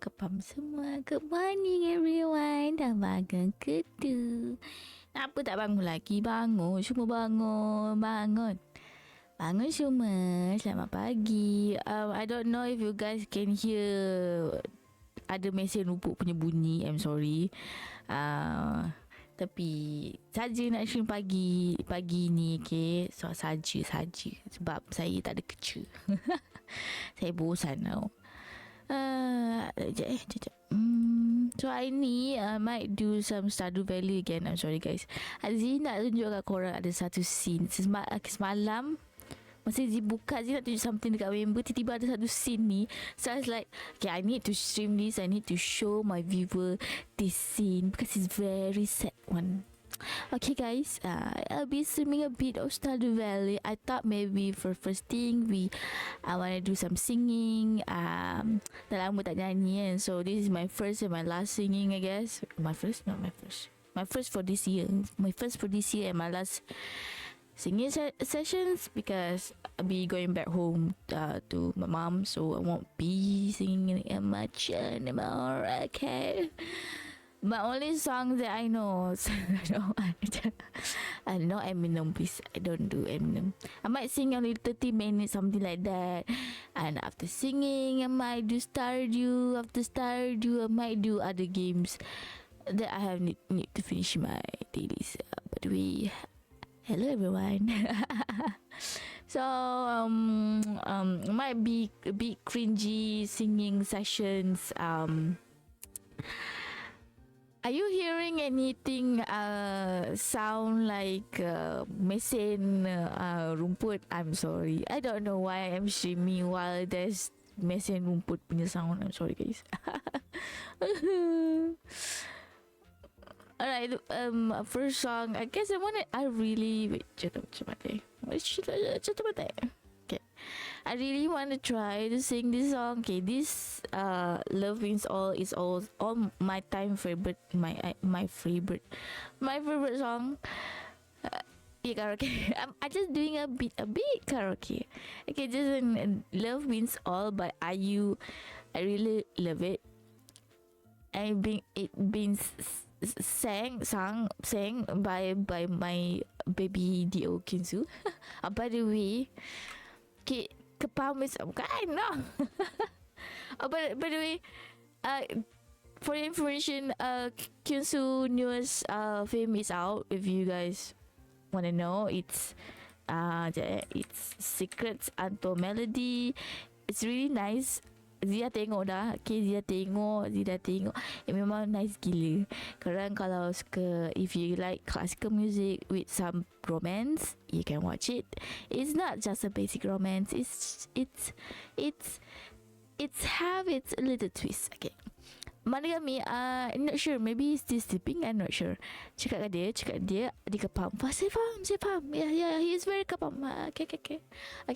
Kepam semua. Good morning everyone. Dah bangun ke tu? Kenapa tak bangun lagi? Bangun. Semua bangun. Bangun semua. Selamat pagi. I don't know if you guys can hear ada mesin rumput punya bunyi. I'm sorry. Tapi saja nak stream pagi ni, okay. So saja sebab saya tak ada kerja. Saya bosan tau. Sekejap. So hari ni I might do some Stardew Valley again. I'm sorry guys. Zee nak tunjuk kat korang ada satu scene. Semalam masa Zee buka, Zee nak tunjuk something dekat member, tiba-tiba ada satu scene ni. So I was like, okay, I need to stream this. I need to show my viewer this scene because it's very sad one. Okay guys, I'll be streaming a bit of Stardew Valley. I thought maybe for first thing I want to do some singing. Dah lama tak nyanyi kan. So this is my first and my last singing, I guess. My first for this year. My first for this year and my last singing sessions, because I'll be going back home to my mom, so I won't be singing much anymore. Okay. My only song that I know, I know Eminem, please. I don't do Eminem. I might sing only 30 minutes, something like that. And after singing, I might do Stardew. After Stardew, I might do other games that I have need to finish my dailies. By the way, hello everyone. So might be a bit cringy singing sessions. Are you hearing anything sound like mesin rumput? I'm sorry. I don't know why I'm streaming while there's mesin rumput punya sound. I'm sorry guys. Alright, first song. I guess I really wait. Okay, I really want to try to sing this song. Okay, this Love Wins All is all my time favorite. My favorite song. Yeah, karaoke. I'm just doing a bit karaoke. Okay, just Love Wins All by IU. I really love it. And it been sang by my baby Dio Kinsu. By the way, okay, Kepam is okay, no. By the way, for information, Kinsu newest film is out. If you guys want to know, it's Secrets Untold Melody. It's really nice. Zia tengok dah. Okay, Zia dah tengok. Memang nice gila. Korang kalau suka, if you like classical music with some romance, you can watch it. It's not just a basic romance. It's have its little twist. Okay. Manigami, I'm not sure. Maybe he's still sleeping. I'm not sure. Cakap dia kepam. Saya faham. Yeah, he's very kepam. Okay.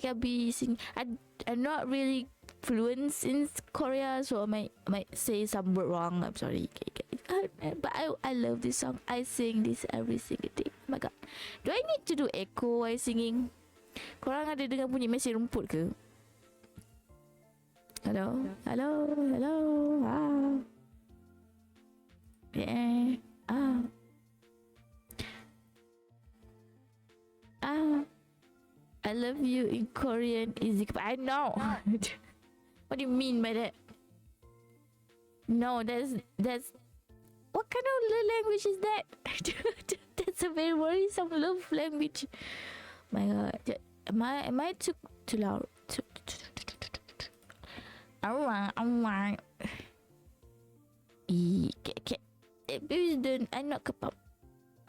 I'll be singing. I'm not really fluent in Korea, so I might say some word wrong. I'm sorry. Okay. But I love this song. I sing this every single day. Oh my god. Do I need to do echo while singing? Korang ada dengar bunyi mesin rumput ke? Hello. Yeah. I love you in Korean is I know. What do you mean by that? No, that's what kind of language is that? That's a very worrisome love language. My god, am I too loud? Alright. Please don't. I'm not kepam.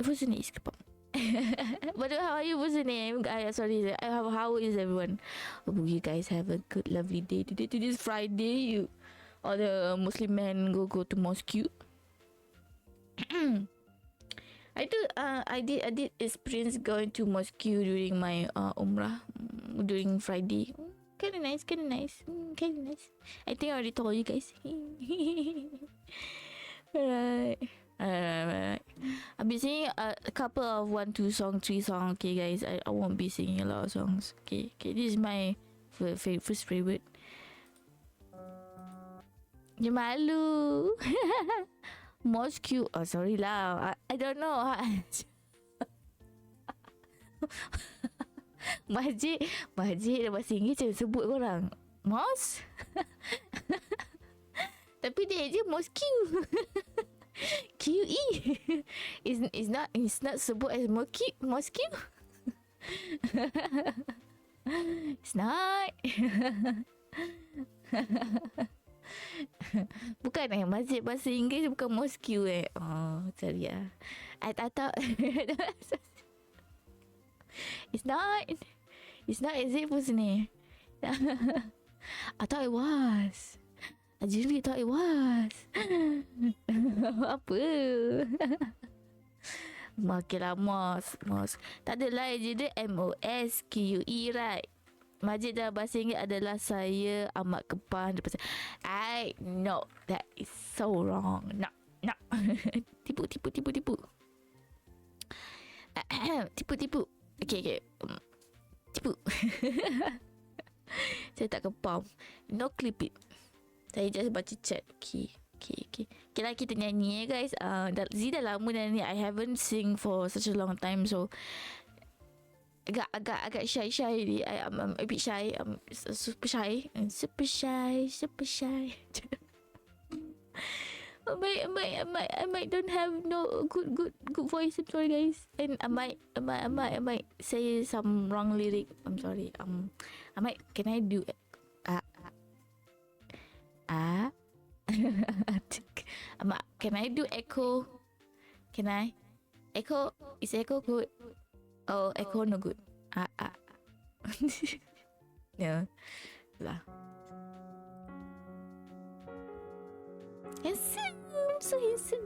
What's your name? Is kepam. But how are you? What's your name? Sorry. How is everyone? Hope you guys have a good, lovely day. Today is Friday. All the Muslim men go to mosque. I did experience going to mosque during my umrah during Friday. Kind of nice. I think I already told you guys. Alright. I'll be singing a couple of 1, 2 song, 3 song. Okay guys, I won't be singing a lot of songs. Okay, this is my first favorite. Dia malu. Mosque. Oh, sorry lah. I don't know. Masjid dalam bahasa Inggeris macam sebut korang. Mos? Tapi dia je mosque. QE. It's not sebut as mosque. It's not. Bukan masjid bahasa Inggeris bukan mosque Oh, sorry lah. I thought It's not. Is it Husni? I thought it was. I really thought it was. Apa? Makin lama Mos. Tak adalah je dia MOSQE, right? Masjid dalam bahasa Inggeris adalah saya amat kepah. No, that is so wrong. No. Tipu. Tipu. Okay. Tipu. Saya tak kepam. No clip it. Saya just baca chat. Okay lah, kita nyanyi guys. Z dah lama nyanyi. I haven't sing for such a long time. So agak shy ni. I'm a bit shy. I'm super shy. I might don't have no good voice. I'm sorry guys. And I might say some wrong lyric. I'm sorry. Can I do can I do echo? Can I? Echo? Is echo good? Oh, echo no good. No. Lah. Handsome. So handsome.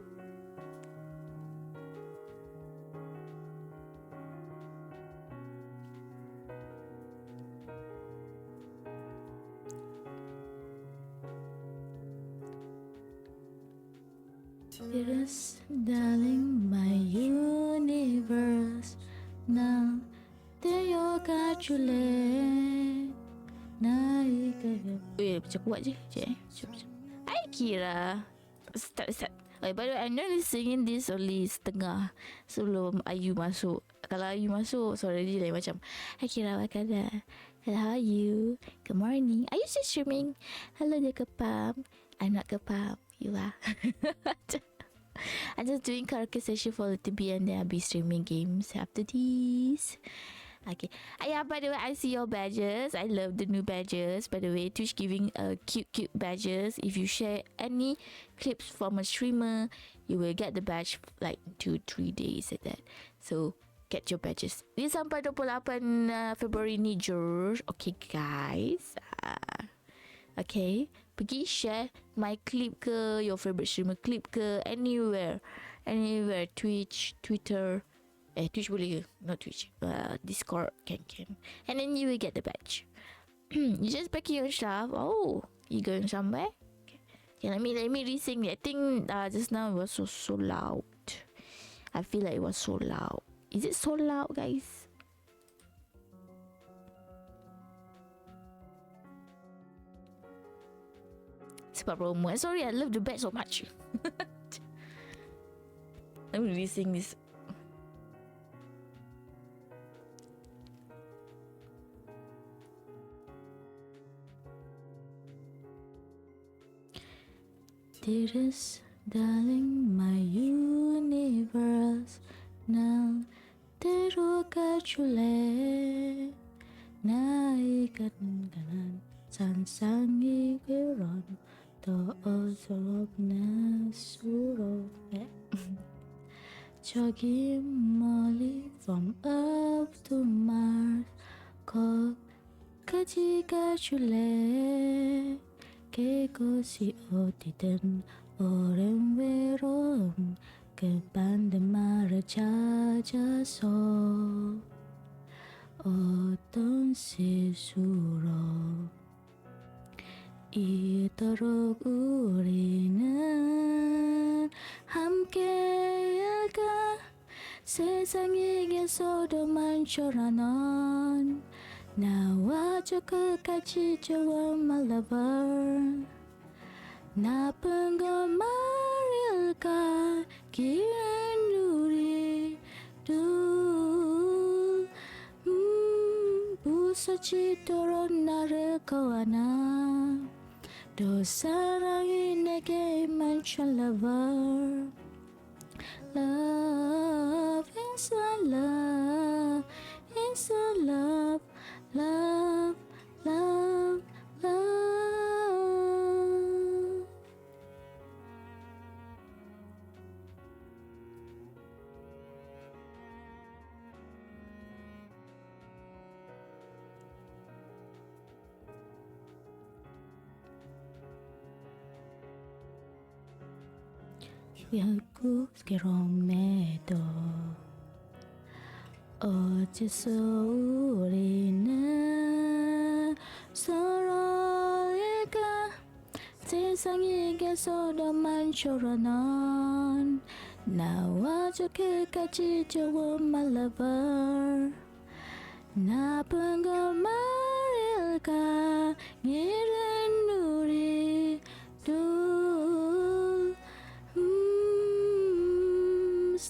Dearest darling, my universe. Now that you got your leg. Macam kuat je. Hai Kira. Start. By the way, I'm not singing this only setengah sebelum Ayu masuk. Kalau Ayu masuk, suara dia lain macam. Hai Kira, apa khabar? Hello, how are you? Good morning. Are you still streaming? Hello, dia kepam. I'm not kepam. You are. I'm just doing karaoke session for a little bit and then I'll be streaming games after this. Okay. Yeah, by the way, I see your badges. I love the new badges. By the way, Twitch giving cute badges. If you share any clips from a streamer, you will get the badge like 2-3 days like that. So get your badges. Ini sampai 28 Februari ni, George. Okay, guys. Okay. Pergi share my clip ke, your favorite streamer clip ke, anywhere. Twitch, Twitter. Twitch boleh ke? Not Twitch. Discord can. And then you will get the badge. You just packing your stuff. Oh, you going somewhere? Okay, let me re-sing. I think just now it was so loud. I feel like it was so loud. Is it so loud, guys? Sebab promo. Sorry, I love the bed so much. Let me re-sing this. Dearest darling, my universe now terukacule naikkan kanan sansangi keron to osolop na suro jogi molly from up to Mars ko kachikachule que così otiten orem verom que pandemara chachaso oton sisuro 이토록 우리는 함께할까 세상에게서도 많죠라 넌 나와 저 끝까지 좋아 my lover Na penggemarkan kiran duri du Busa citoron nara kawana Dosa rangi nege mancha lover Love is a love It's a love Love Love Love Yaku skeromedo Oce sourina Sorolika 세상에 계서도 만초라넌 나와 좋게 같이 좋은 my lover 나쁜 거 말일까 이른 우리 둘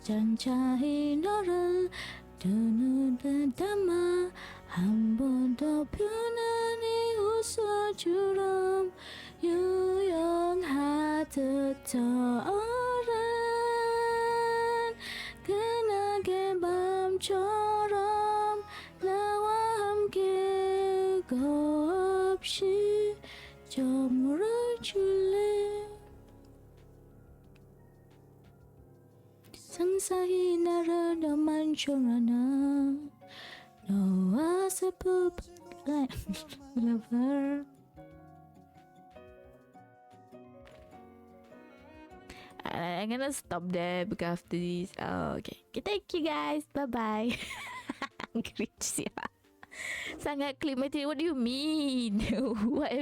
잔차히 너를 두 눈을 담아 한 번 더 편안히 웃어주렴 유용하듯 떠오른 그날의 밤처럼 나와 함께 겁없이 저물어줄래 상사히 나를 더 만져라나 너와 슬픈 lover I'm gonna stop there because after this. Oh, okay. Thank you guys. Bye bye. Cringe ya. Sangat climatic. What do you mean?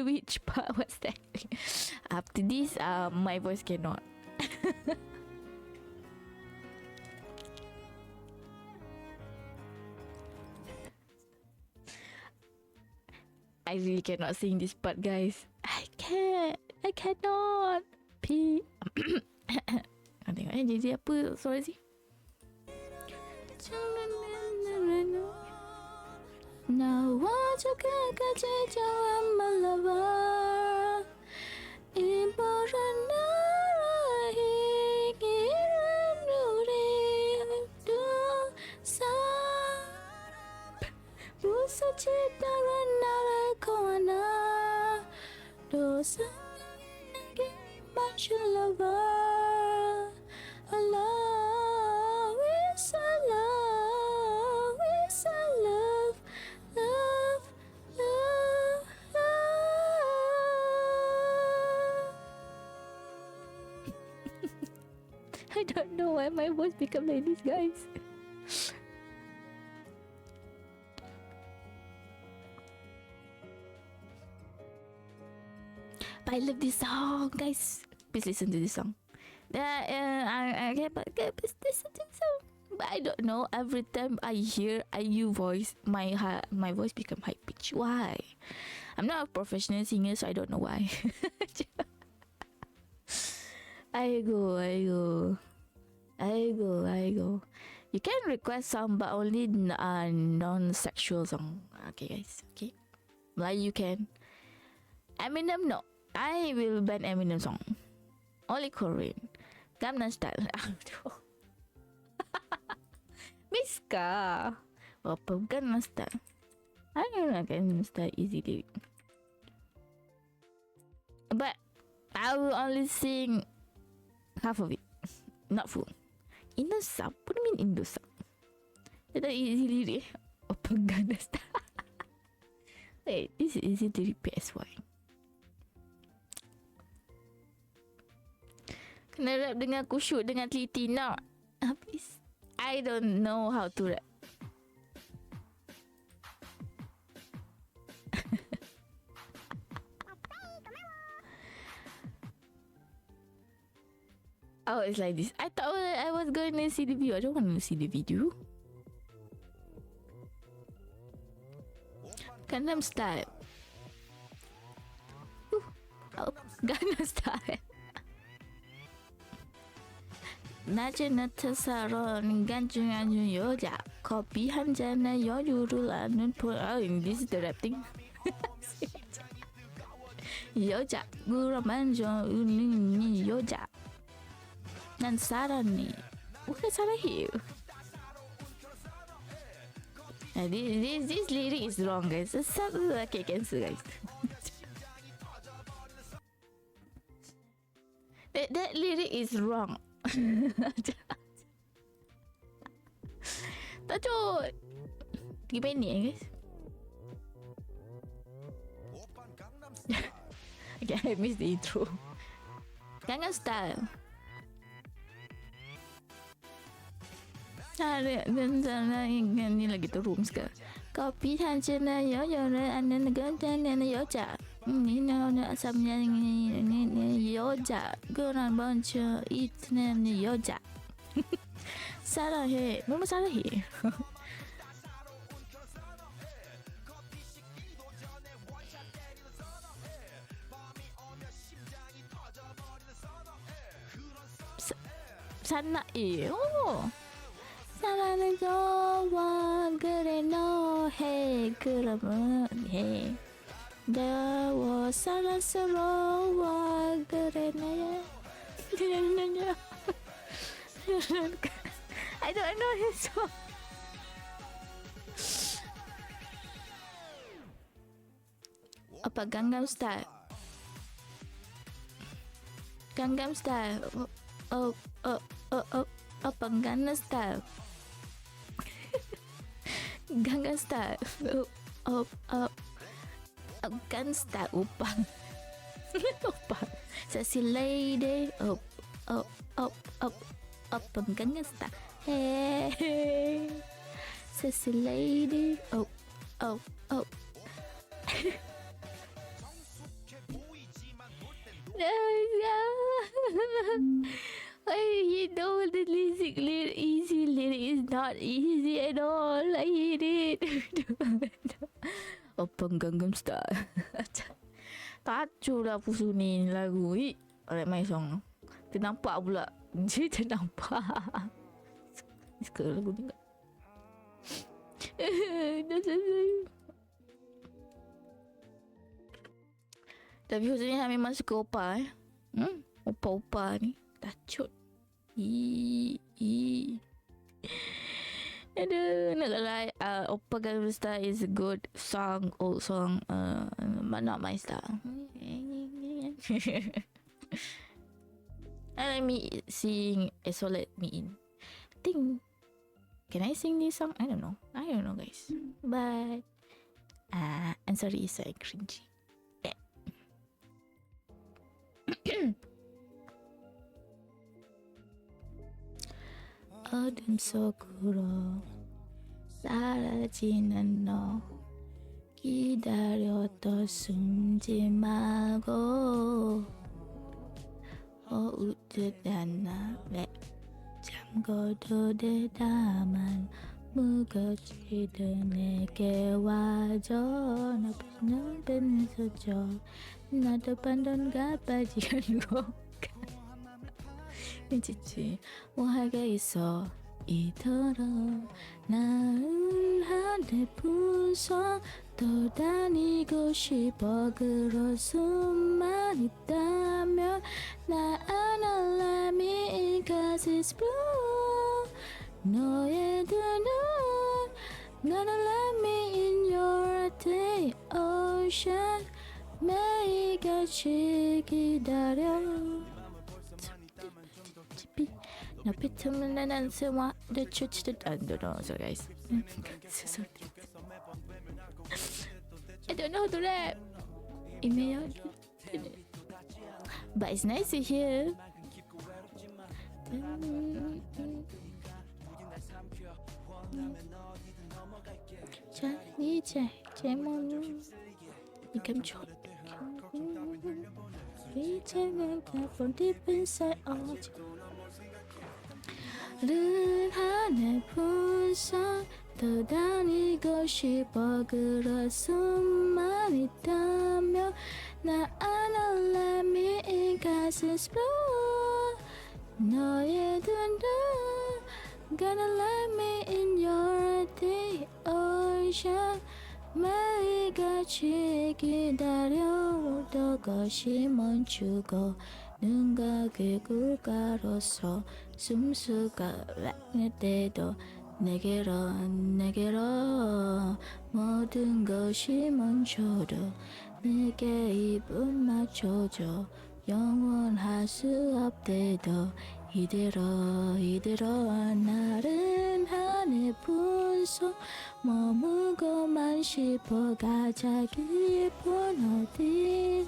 Which part was that? After this, my voice cannot. I really cannot sing this part, guys. I cannot. P. Tengok jadi apa suara sih? Nawa juga kaji jawab malabar Ibaran narahi kiran nuri dosa Busa citaran nara kawana Dosa nagi masyalabar Allah is a love, is a love, love, love, love. I don't know why my voice become like this, guys. But I love this song, guys. Please listen to this song. I get listen to this song. But I don't know. Every time I hear IU voice, my voice become high pitch. Why? I'm not a professional singer, so I don't know why. I go. You can request song, but only non-sexual song. Okay, guys. Okay, Melayu you can. Eminem no. I will ban Eminem song. Only Korean. Gangnam Style. Miska. Apa Gangnam Style? I don't know Gangnam Style easily. But I will only sing half of it. Not full. Indosub? What do you mean Indosub? That's easily lyric. Apa Gangnam Style? Wait, this is easy to repeat as well. Kena rap dengan kusyuk dengan teliti. No. I don't know how to rap. Oh, it's like this. I thought I was going to see the video. I don't want to see the video. Gangnam Style. Oh. Gangnam Style. 낮에 나타사ron 간중한 여자 커피 한 잔에 여유를 아는 this is the rap thing. 여자 물어만 좋은 여자 난 사랑해. 왜 사랑해? This lyric is wrong, guys. Okay, cancel, guys. that lyric is wrong. Tacho, gimana ya, guys? Okay, I missed the intro. Gangnam Style. Ini lagi tu rooms ke? Kopi hanjana yo anan gantan yoja. Ini asamnya ini yoja. Goran boncho itne yoja. Salah he, mama salah he. Sana oh. 사랑을 좋아 그래 너 해 그러면 해 너와 사랑스러워 그래 나야 I don't know his song. Apa Gangnam Style? Gangnam Style. Oh. Apa Gangnam Style? Gangnam Style. Gangnam Style. Oppa. Sexy lady. Up Gangnam Style. Hey. Sexy lady. You know the lyric easy lyric is not easy at all. I hate it. Opang Gangnam Style. Kacau lah pusunin lagu ni. Alright, my song. Ternampak pula. Dia ternampak. Suka lagu ni tak? Tapi khususnya memang suka Oppa Oppa ni tacut. Aduh, nak lie. Oppa Gangnam Style is a good song, old song, but not my style. And let me sing So Let Me In. Can I sing this song? I don't know, guys. But I'm sorry, it's so cringy. 어둠 속으로 사라지는 너 기다려도 숨지 말고 우듯한 나에 잠궈도 돼 다만 무거지던 내게 와줘 나쁜 눈 서줘 나도 반던가 빠지는 거 지치 뭐하게 있어 이토록 나을 한데 분석 또 다니고 싶어 그럴 수만 있다면 나 안할래 me cause it's blue 너의 두 눈 Gonna let me in your day ocean 매일같이 기다려 나 피틈을 내는 세와 내 추치도 안 들어. So guys, so I don't know how to rap. Email, but it's nice to hear. 자 이제 제목 이감초. 이제 내가 from deep inside 어제 늘 하늘 분석 떠다니고 싶어 그렇수만 있다면 나 안을 let me in 가슴 explore 너의 눈도 Gonna let me in your deep ocean 매일같이 기다려도 것이 멈추고 눈과 귀 굴가로서 숨수가 락낼 때도 내게로 모든 것이 멈춰도 내게 입을 맞춰줘 영원할 수 없대도 이대로 나른한 분속 머물고만 싶어 가자 깊은 어디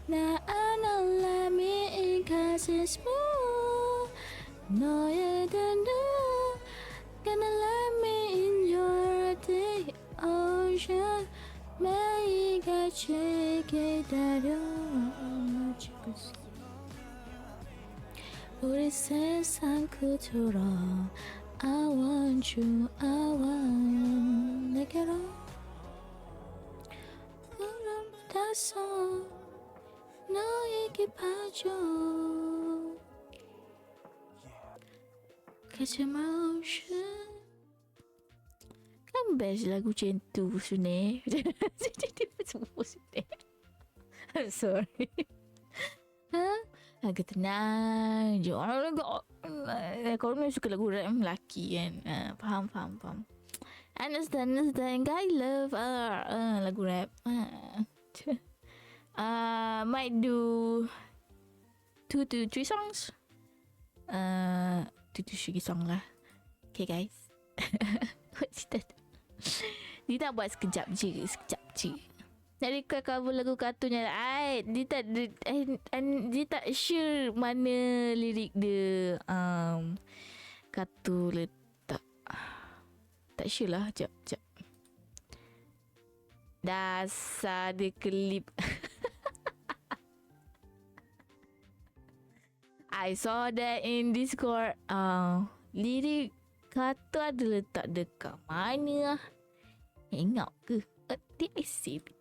나 안을 let me in 가슴 smooth 너의 눈도 Gonna let me in your deep ocean 매일같이 기다려 멈추고 있어 우리 세상 그토록 I want you 내게로 구름 닿아서 너에게 봐줘 Catch my ocean Kan best lagu macam tu Sunil Semua Sunil I'm sorry Lagu tenang je Kau ni suka lagu rap lelaki kan Faham Understand Guy love lagu rap Might do 2 to 3 songs 2 to 3 song lah Okay guys What's that Dia tak buat sekejap je nak record cover lagu kartun yang lain. Dia tak sure mana lirik dia kartun letak. Tak sure lah. Sekejap. Dasar dia klip. I saw that in Discord. Lirik kartun ada letak dekat mana? Ingat ke? Did I save it?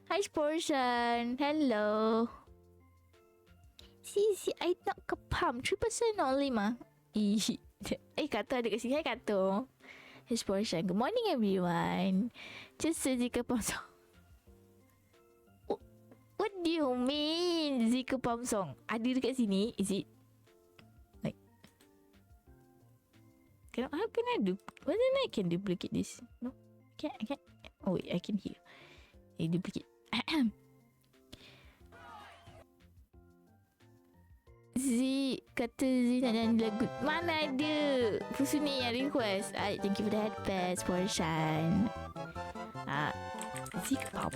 Hi Sportion, hello. See, I nak kepam 3% only mah. Kata ada kat sini. Hai Kato. Hi Sportion, good morning everyone. Just Zika Pam Song. What do you mean Zika Pam Song? Ada dekat sini? Is it? Like, how can I do? Whether I can duplicate this? No, I can't. Oh wait, I can hear. I duplicate. Z kata Z nak nyanyi lagu. Mana ada? Fusuni yang request. Thank you for that best portion. Z up.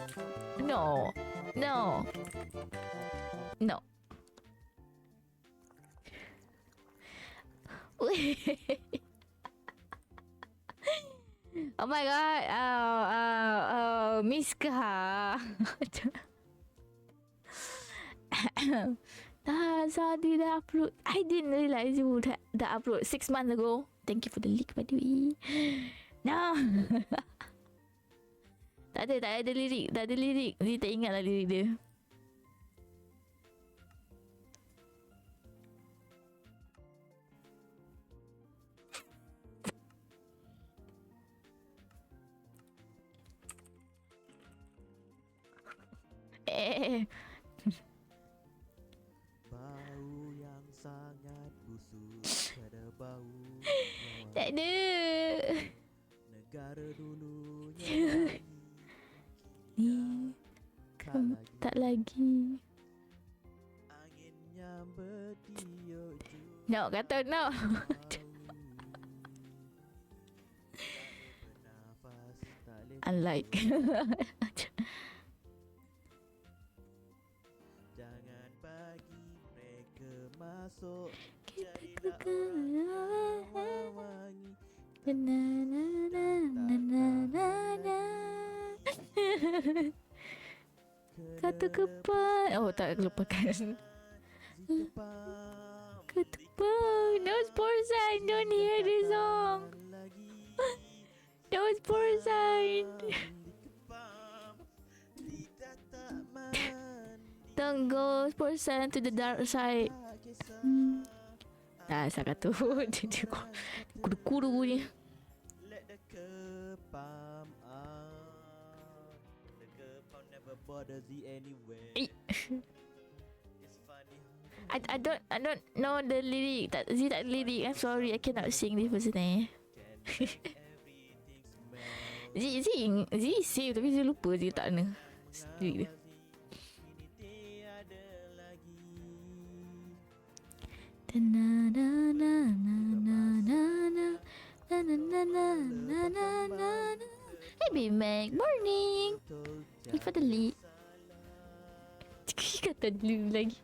No. Oh my god. Miss Kah. Zadi dah upload. I didn't realize you would dah upload 6 months ago. Thank you for the link by the way. No. Tak ada lirik. Dia tak ingat lah lirik dia. Bau yang sangat busuk, ada bau tak ada. Negara dulunya Ni tak lagi. Anginnya bertiup. No, kata no. Unlike. Jangan bagi mereka masuk. Kita Jadilah wangi. Kata kepan. Oh, tak lupakan. Kata kepan. No sports sign. Don't hear this song. goes person to the dark side. Dah sangat tu. Dia kuru-kuru ni. Let the kepam out. The kepam never bothers you anyway. Eh. It's funny. I don't know the lyric. Tak lirik. I'm sorry, I cannot sing this version ni. Everything's Z save tapi saya lupa je tak kena lirik dia. Na na na na na na na na na na na na na. Hey B-Mac, morning. Thank you for the lead. Kata dulu lagi.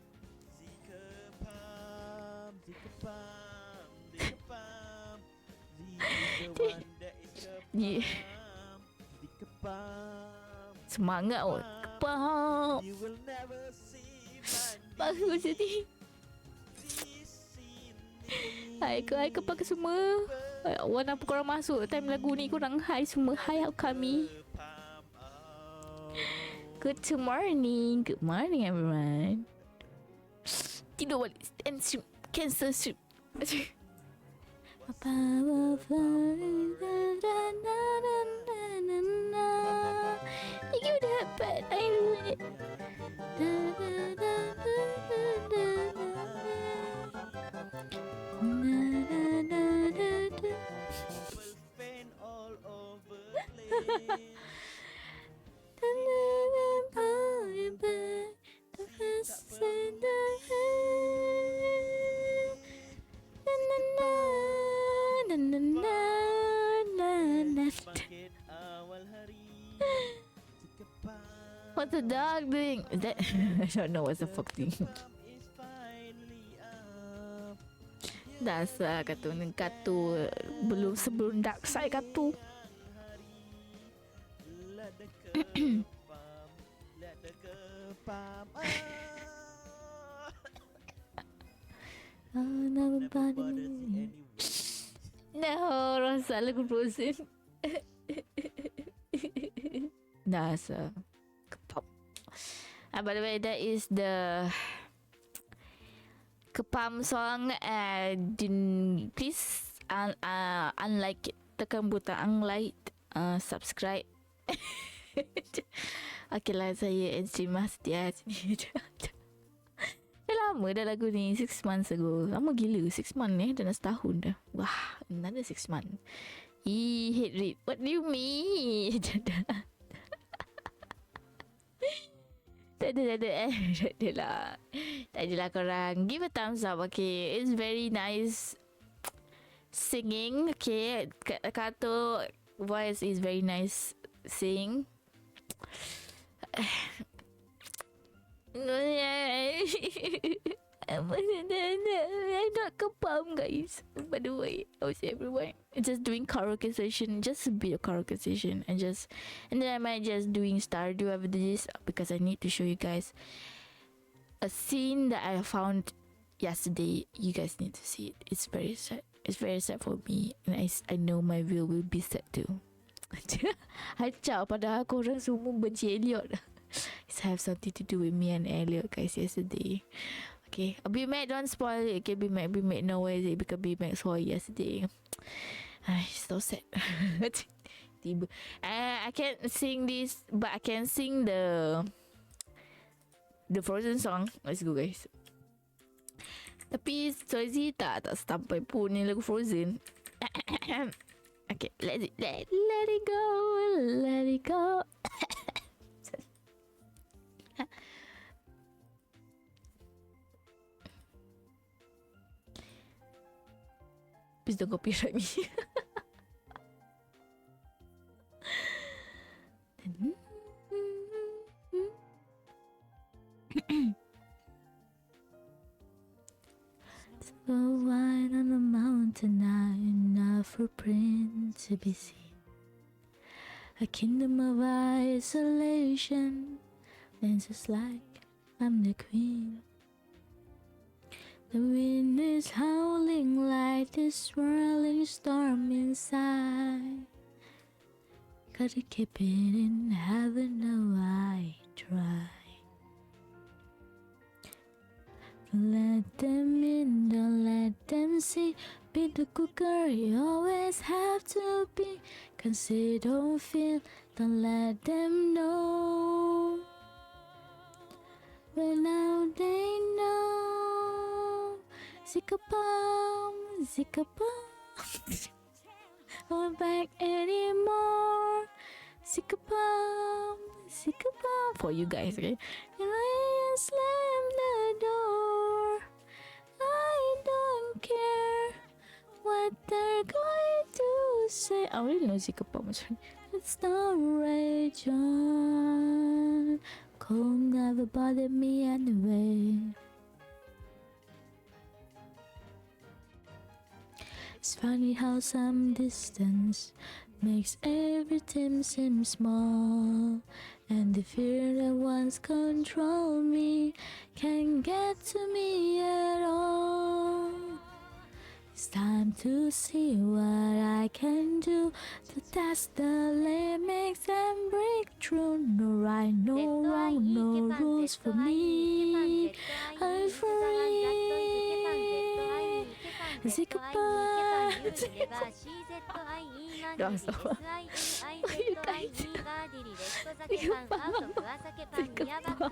Yeah. Semangat oh. Kepam. Bagus jadi. Hai kepam ke semua. Warna apa korang masuk time lagu ni, korang hai semua. Hai kami. Good morning. Good morning everyone. Tidur balik. And sleep. Cancel sleep. You dapat I ruin it. What's the dog doing? Is that I don't know what's the fuck thing. Dasar katu belum sebelum dark side katu. No, rasa lagu Frozen. Dasar kepap. By the way, that is the Kepam song. Please unlike it. Tekan butang unlike, subscribe. Okay lah, saya Enzima Setia sini. Dah lama dah lagu ni, 6 months ago. Lama gila, 6 months ni, dah nak setahun dah. Wah, another 6 months. Hate read. What do you mean? Tak adalah korang. Give a thumbs up, okay. It's very nice singing, okay. Kato voice is very nice sing. I'm not kepam guys. By the way, I was everywhere. Just doing karaoke session, just a bit of karaoke session, and then I might just doing Stardew after this because I need to show you guys a scene that I found yesterday. You guys need to see it. It's very sad. It's very sad for me, and I know my view will be sad too. Acap padahal korang semua benci Elliot. It have something to do with me and Elliot guys yesterday. Okay, B-Mac don't spoil it. Okay, B-Mac know where is it because B-Mac saw it yesterday. So sad. I can't sing this, but I can sing the Frozen song. Let's go guys. Tapi Sozi tak sampai pun ni lagu Frozen. Okay, let it go, let it go. Please don't copyright me. So wide on the mountain now, enough footprint to be seen. A kingdom of isolation, then just like I'm the queen. The wind is howling like this swirling storm inside. Gotta keep it in heaven, no I try. Let them in, don't let them see. Be the cooker you always have to be. Cause they don't feel, don't let them know. Well, now they know. Zika-bum, zika-bum. Won't back anymore. Zika-bum, zika-bum. For you guys, okay? And I slam the door. I don't care what they're going to say. I already know Zika-bum. It's the rage on. Cold never bothered me anyway. It's funny how some distance makes everything seem small, and the fear that once controlled me can't get to me at all. It's time to see what I can do to test the limits and break through. No right, no wrong, no rules for me. I'm free. Zika-bum. No, so you guys. Zika-bum. Zika-bum.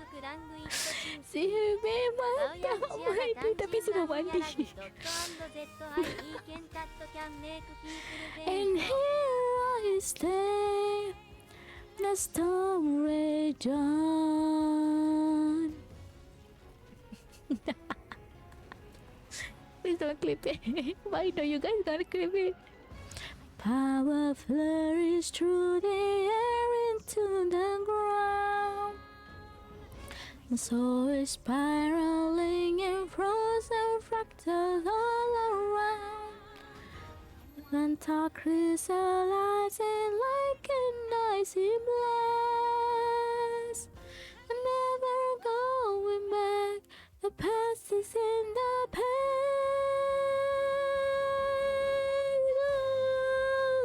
Si memang tak mandi tapi semua mandi. And here I stay, the storm rage on. Please don't clip it. But I know you guys gotta clip it. Power flurries through the air into the ground. My soul is spiraling in frozen fractals all around. Mental crystallizing like an icy blast. I'm never going back. The past is in the past.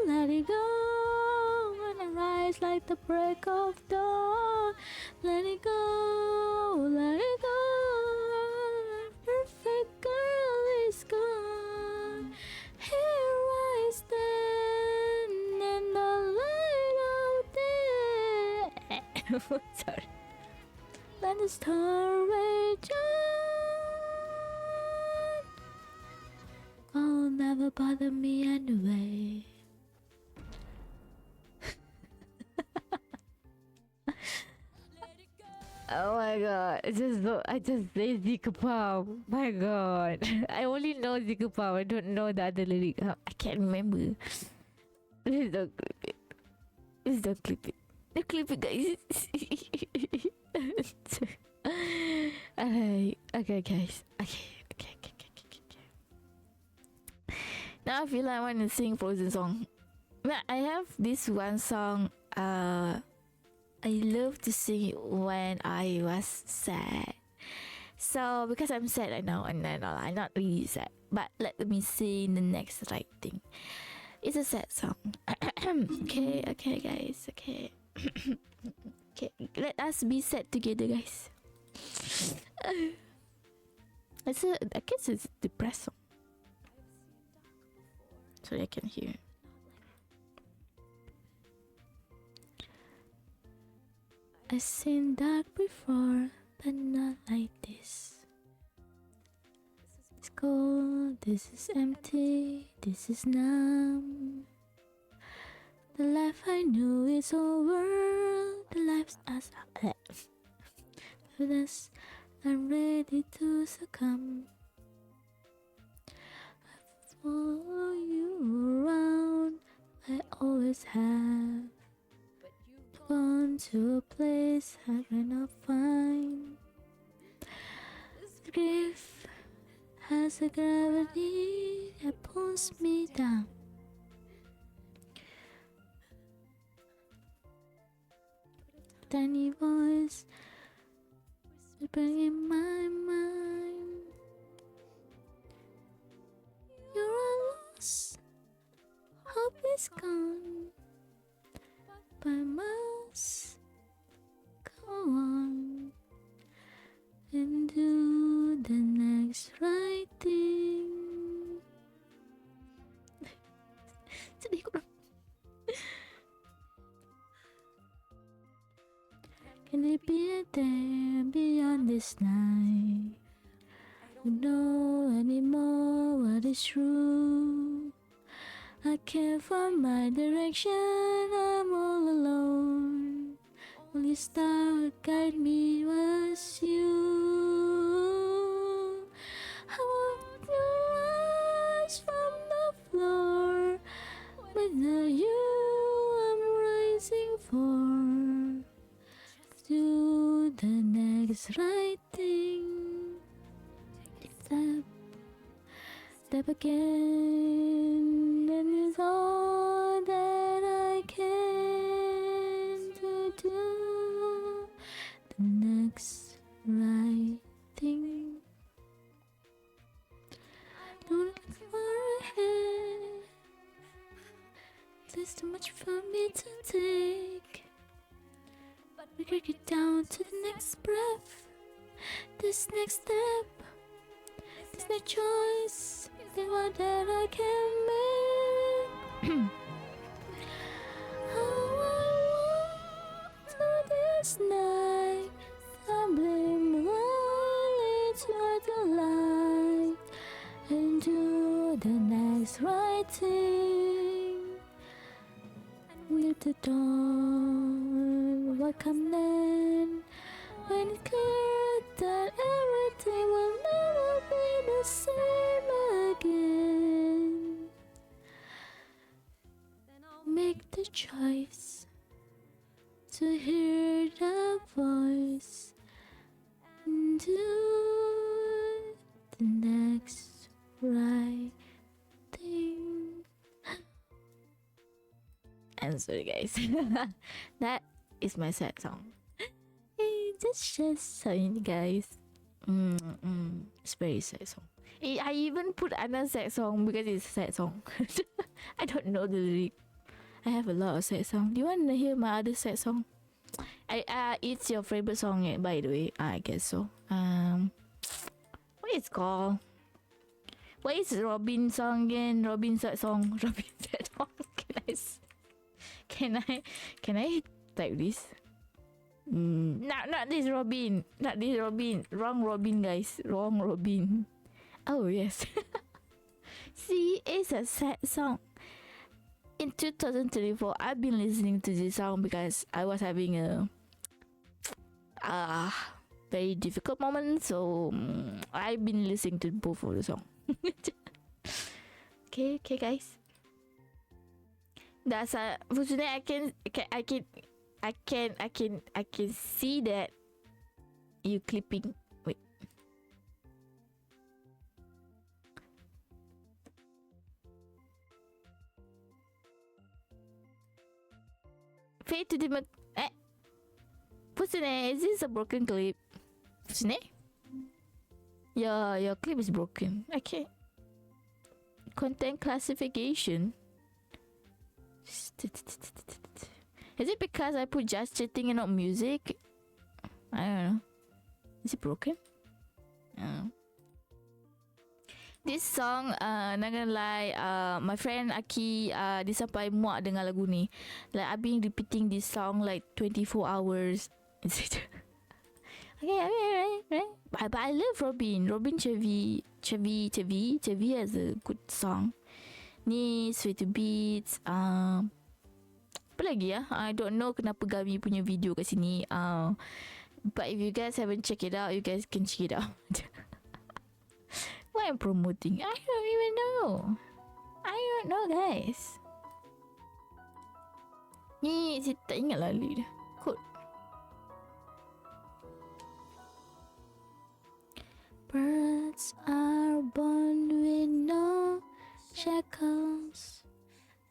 Let it go when I rise like the break of dawn. Let it go, let it go. Perfect girl is gone. Here I stand in the light of day. Sorry. Let the star rage on. Oh, never bother me anyway. Oh my god, I just say Zika-bum. My god. I only know Zika-bum, I don't know the other lyric. I can't remember. Please don't clip it. Please don't clip it. Don't clip it, guys. Alright. Okay, guys. Okay. Now I feel like I want to sing Frozen song. But I have this one song. I love to sing it when I was sad. So because I'm sad right now, and then I'm not really sad. But let me sing the next right thing. It's a sad song. Okay, guys. Okay. Okay, let us be sad together, guys. I guess it's a depressed song. So I can hear. I've seen dark before, but not like this. It's cold, this is empty, this is numb. The life I knew is over, the life's us. For this, I'm ready to succumb. I follow you around, I always have. Gone to a place I cannot find. Grief has a gravity that pulls me down. Tiny voice whispering in my mind. You're a loss, hope is gone, but I must go on and do the next. be there beyond this night. Don't know anymore what is true. I can't find my direction, I'm all alone. Only star would guide me was you. I want to rise from the floor. Without you, I'm rising for. Do the next right thing. Step again, and it's all that I can to do the next right thing. Don't look far ahead. There's too much for me to take. We could get down to the next breath, this next step. There's no choice, there's one that I can make. How I walk through this night, stumbling only toward the light, and do the next right thing. With the dawn, what come then? When it's clear that everything will never be the same again, then I'll make the choice to hear the voice and do the next right thing. I'm sorry, guys. That is my sad song. It's just sorry, guys. It's very sad song. I even put another sad song because it's a sad song. I don't know the lyric. I have a lot of sad song. Do you want to hear my other sad song? It's your favorite song, by the way. I guess so. What is it called? What is Robin song again? Robin sad song. Robin sad song. Can I type this? Not this Robin. Not this Robin. Wrong Robin, guys. Wrong Robin. Oh, yes. See, it's a sad song. In 2024, I've been listening to this song because I was having a very difficult moment. So, I've been listening to both of the song. Okay, guys. That's fortunately I can see that you clipping. Wait. Fade to the what's the name? Is this a broken clip? What's the name? Your clip is broken. Okay. Content classification. Is it because I put just chatting and not music? I don't know. Is it broken? I don't know. This song, not gonna lie, my friend Aki, dia sampai muak dengan lagu ni. Like, I've been repeating this song like 24 hours. Okay, right. But I love Robin. Robin Chevy has a good song. Ni Sweet Beats. Apa lagi ya? I don't know kenapa Gami punya video kat sini. But if you guys haven't checked it out, you guys can check it out. Why I'm promoting? I don't even know. I don't know, guys. Ni saya tak ingat lah lirik dia. Kot. Birds are born with no shackles.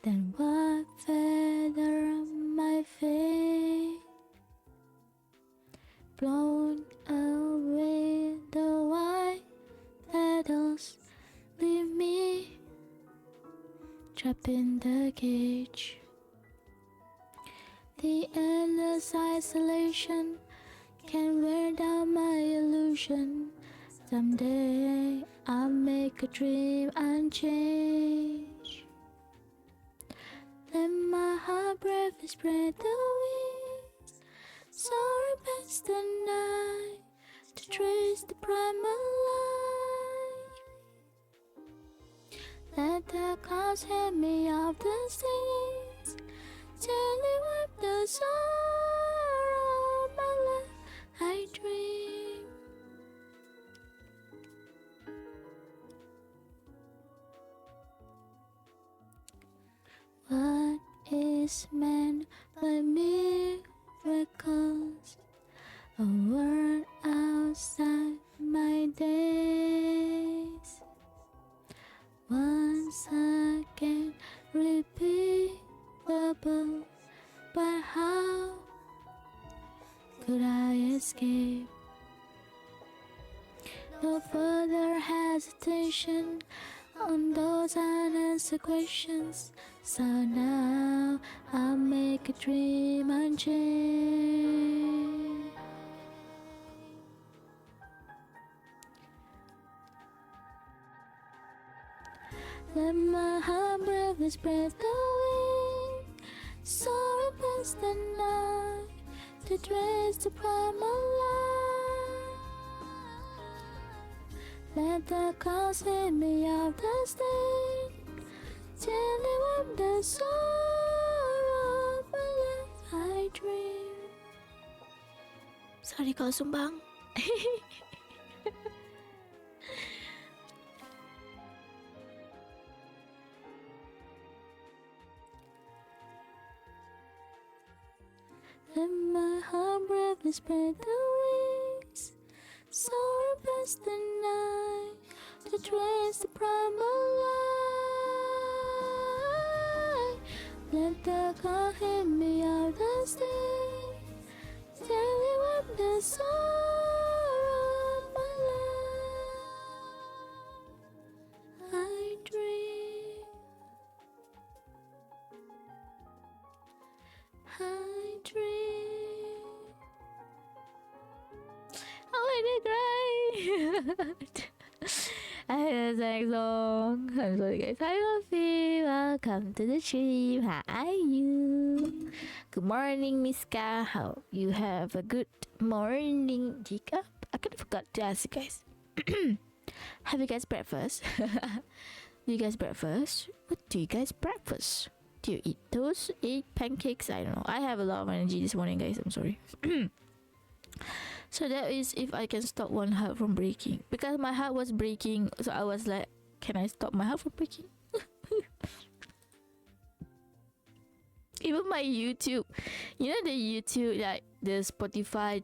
Then what feather my fate? Blown away the white petals, leave me trapped in the cage. The endless isolation can wear down my illusion. Someday I'll make a dream and change. Let my heart breath spread the wings, soaring past trace the primal light. Let the clouds hit me off the seas. Gently wipe the sorrow of my life. I dream. What is meant by miracles? A word outside my days. Once again, repeatable. But how could I escape? No further hesitation on those unanswered questions. So now I'll make a dream unchained. Let my heart bravely spread the wing, soaring past the night to trace the primal light. Let the clouds hit me off the stage, gently wipe the sorrow of my life. I dream. Sorry kalau sumbang. Let my heart bravely spread the wings, soaring past the night to trace the primal light. Let the cloud hit me out the stage, gently wipe the sorrow of my life. I dream. I dream. Oh, I did cry. I had a sex song. I'm sorry, guys. Hi, Luffy. Welcome to the stream. How are you? Good morning, Miska. How you have a good morning, Jika? I kind of forgot to ask you guys. Have you guys breakfast? Do you guys breakfast? What do you guys breakfast? Do you eat toast, eat pancakes? I don't know. I have a lot of energy this morning, guys. I'm sorry. So that is if I can stop one heart from breaking. Because my heart was breaking, so I was like, can I stop my heart from breaking? Even my YouTube, you know the YouTube, like the Spotify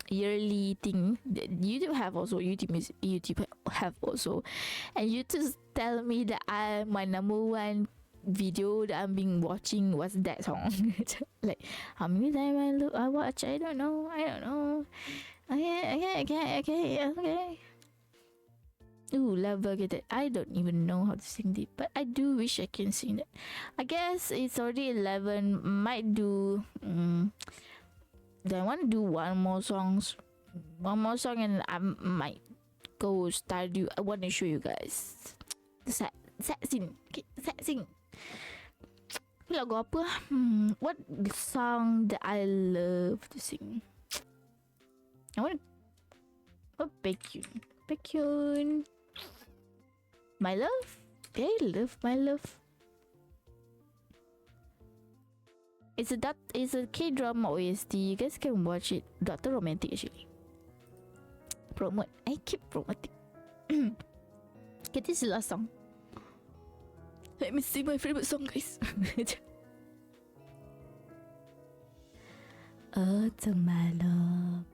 yearly thing. YouTube have also, YouTube have also, and YouTube tell me that my number one video that I'm been watching was that song. Like how many times I watch, I don't know. Okay. Ooh, Love Get. I don't even know how to sing it, but I do wish I can sing it. I guess it's already 11. Might do do I want to do one more song, and I might go Stardew. I want to show you guys the sad scene. Okay, sad scene. Lagu apa? What song that I love to sing? I want Baekhyun. My love. I love my love. It's a K-drama OST. You guys can watch it. Doctor Romantic actually. Promote. I keep promoting. Okay, this is the last song. Let me sing my favorite song, guys. 정말로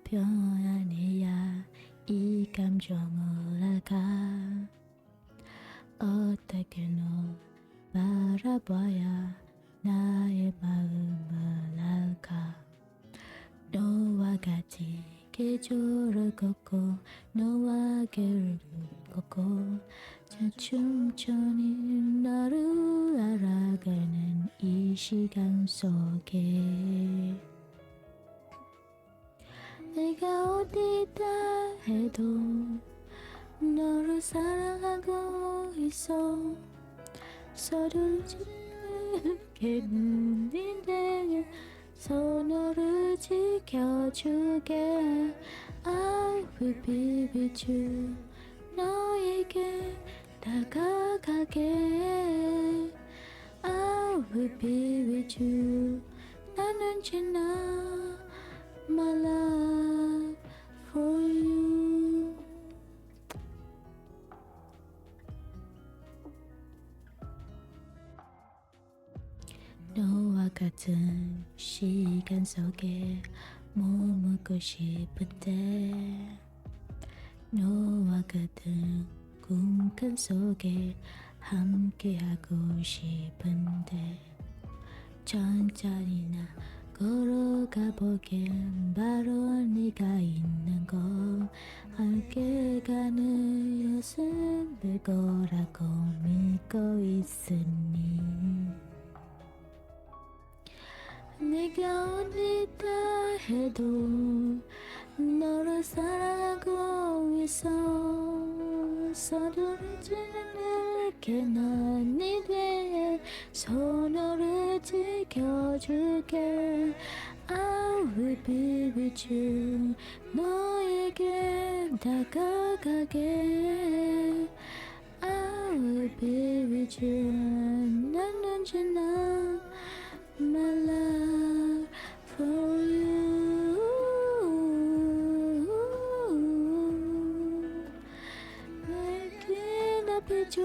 표현해야 이 감정을 알까? 어떻게 널 바라봐야 나의 마음을 알까? 너와 같이 계절을 걷고 너와 길을 걷고 천천히 너를 알아가는 이 시간 속에 내가 어디다 해도 너를 사랑하고 있어. 서두르지 않게 눈이 내게 손으로 지켜줄게. I will be with you. 너에게 다가가게. I will be with you. 난 언제나 my love for you. 너와 같은 시간 속에 머물고 싶은데 너와 같은 꿈꾼 속에 함께하고 싶은데 천천히 나 걸어가 보겐 바로 네가 있는 곳 함께 가는 여승 될 거라고 믿고 있으니 내가 어디다 해도 너를 사랑하고 있어. 서두르지는 않게 난 네 뒤에 손으로 지켜줄게. I will be with you. 너에게 다가가게. I will be with you. 난 언제나 my love for you. 나에게 답해줘.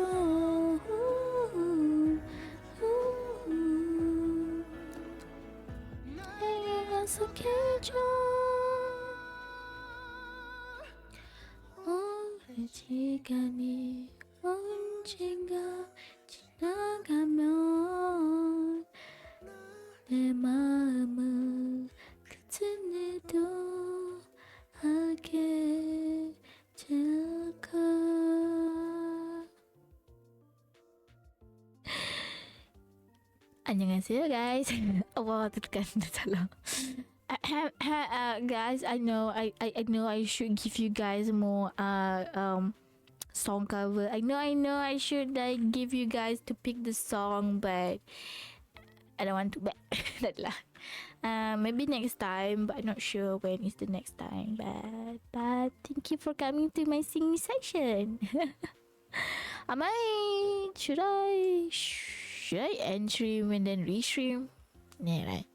나에게 약속해줘. 오랜 시간이 언젠가 지나가면 내 마음은 그때도 하게 될까. 안녕하세요 guys. Allah tekan salah. Guys, I know I should give you guys more song cover. I know I should give you guys to pick the song, but I don't want to bet that lah. Maybe next time, but I'm not sure when is the next time. But thank you for coming to my singing session. Should I end stream and then restream? Yeah, right.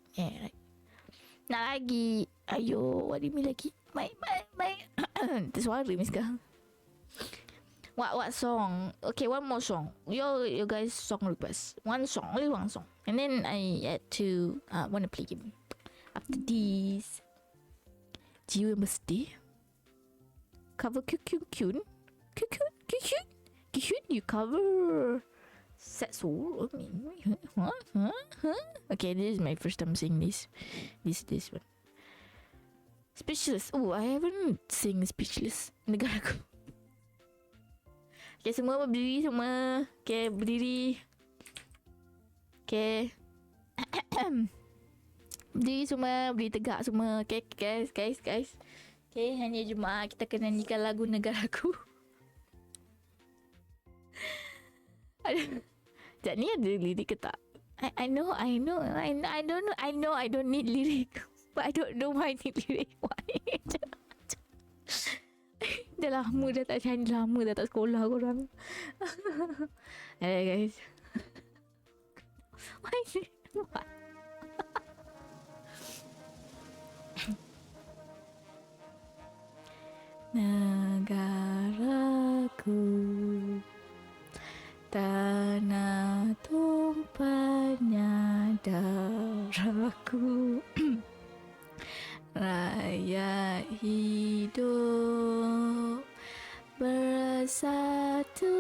Nak lagi. Ayo, what do you mean lagi? Baik. Tersuara ni sekarang. What song? Okay, one more song. You guys song request. One song, only one song. And then I had to wanna play game. After this, Jiwa Mesti cover Kyun. You cover Set Soul. Huh? Okay, this is my first time singing this one. Speechless. Oh, I haven't sing Speechless. Negaraku. Okay, semua berdiri semua. Okay, berdiri. Okay. Berdiri semua, berdiri tegak semua. Okay, guys. Okay, hanya jemaah kita kena nyanyikan lagu Negaraku. Sekejap ni ada lirik ke tak? I know. I don't know. I know I don't need lirik. But I don't know why I need lirik. Why? Dah lama dah tak nyanyi. Lama dah tak sekolah korang. Hey guys. Why? Negaraku, tanah tumpahnya darahku. Rakyat hidup bersatu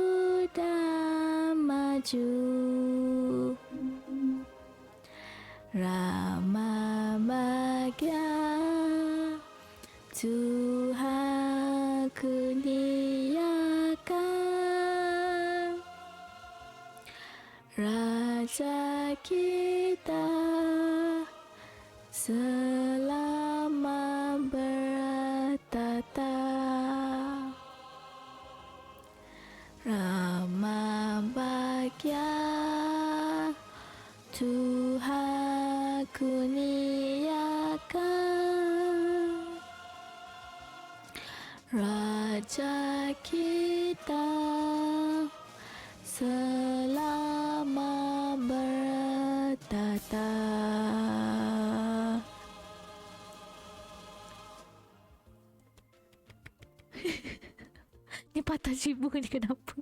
dan maju. Ramah bahagia Tuhan kurniakan. Raja kita selama bertata. Ramah bahagia Tuhan kurniakan. kita selama bertata. Ni patah cibu ni kenapa?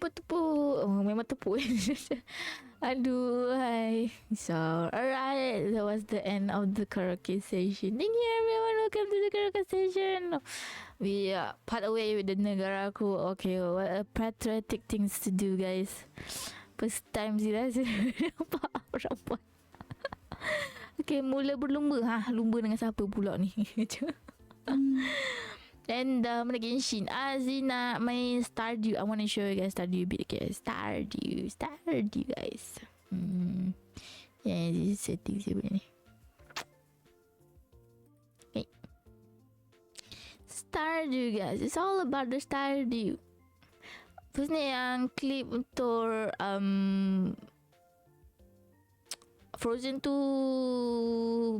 Tepuk. Oh, memang tepuk. Aduh, hai. So, alright. That was the end of the karaoke session. Thank you everyone. Welcome to the karaoke session. We part away with the negaraku. Okay, what a patriotic things to do, guys. First time sih saya nampak perempuan. Okay, mula berlumba. Lumba dengan siapa pula ni? And mana Genshin Azina main Stardew. I want to show you guys Stardew a bit. Okay, Stardew guys. Yeah, this is settings ni. Okay, Stardew guys. It's all about the Stardew. Terus ni yang klip untuk Frozen tu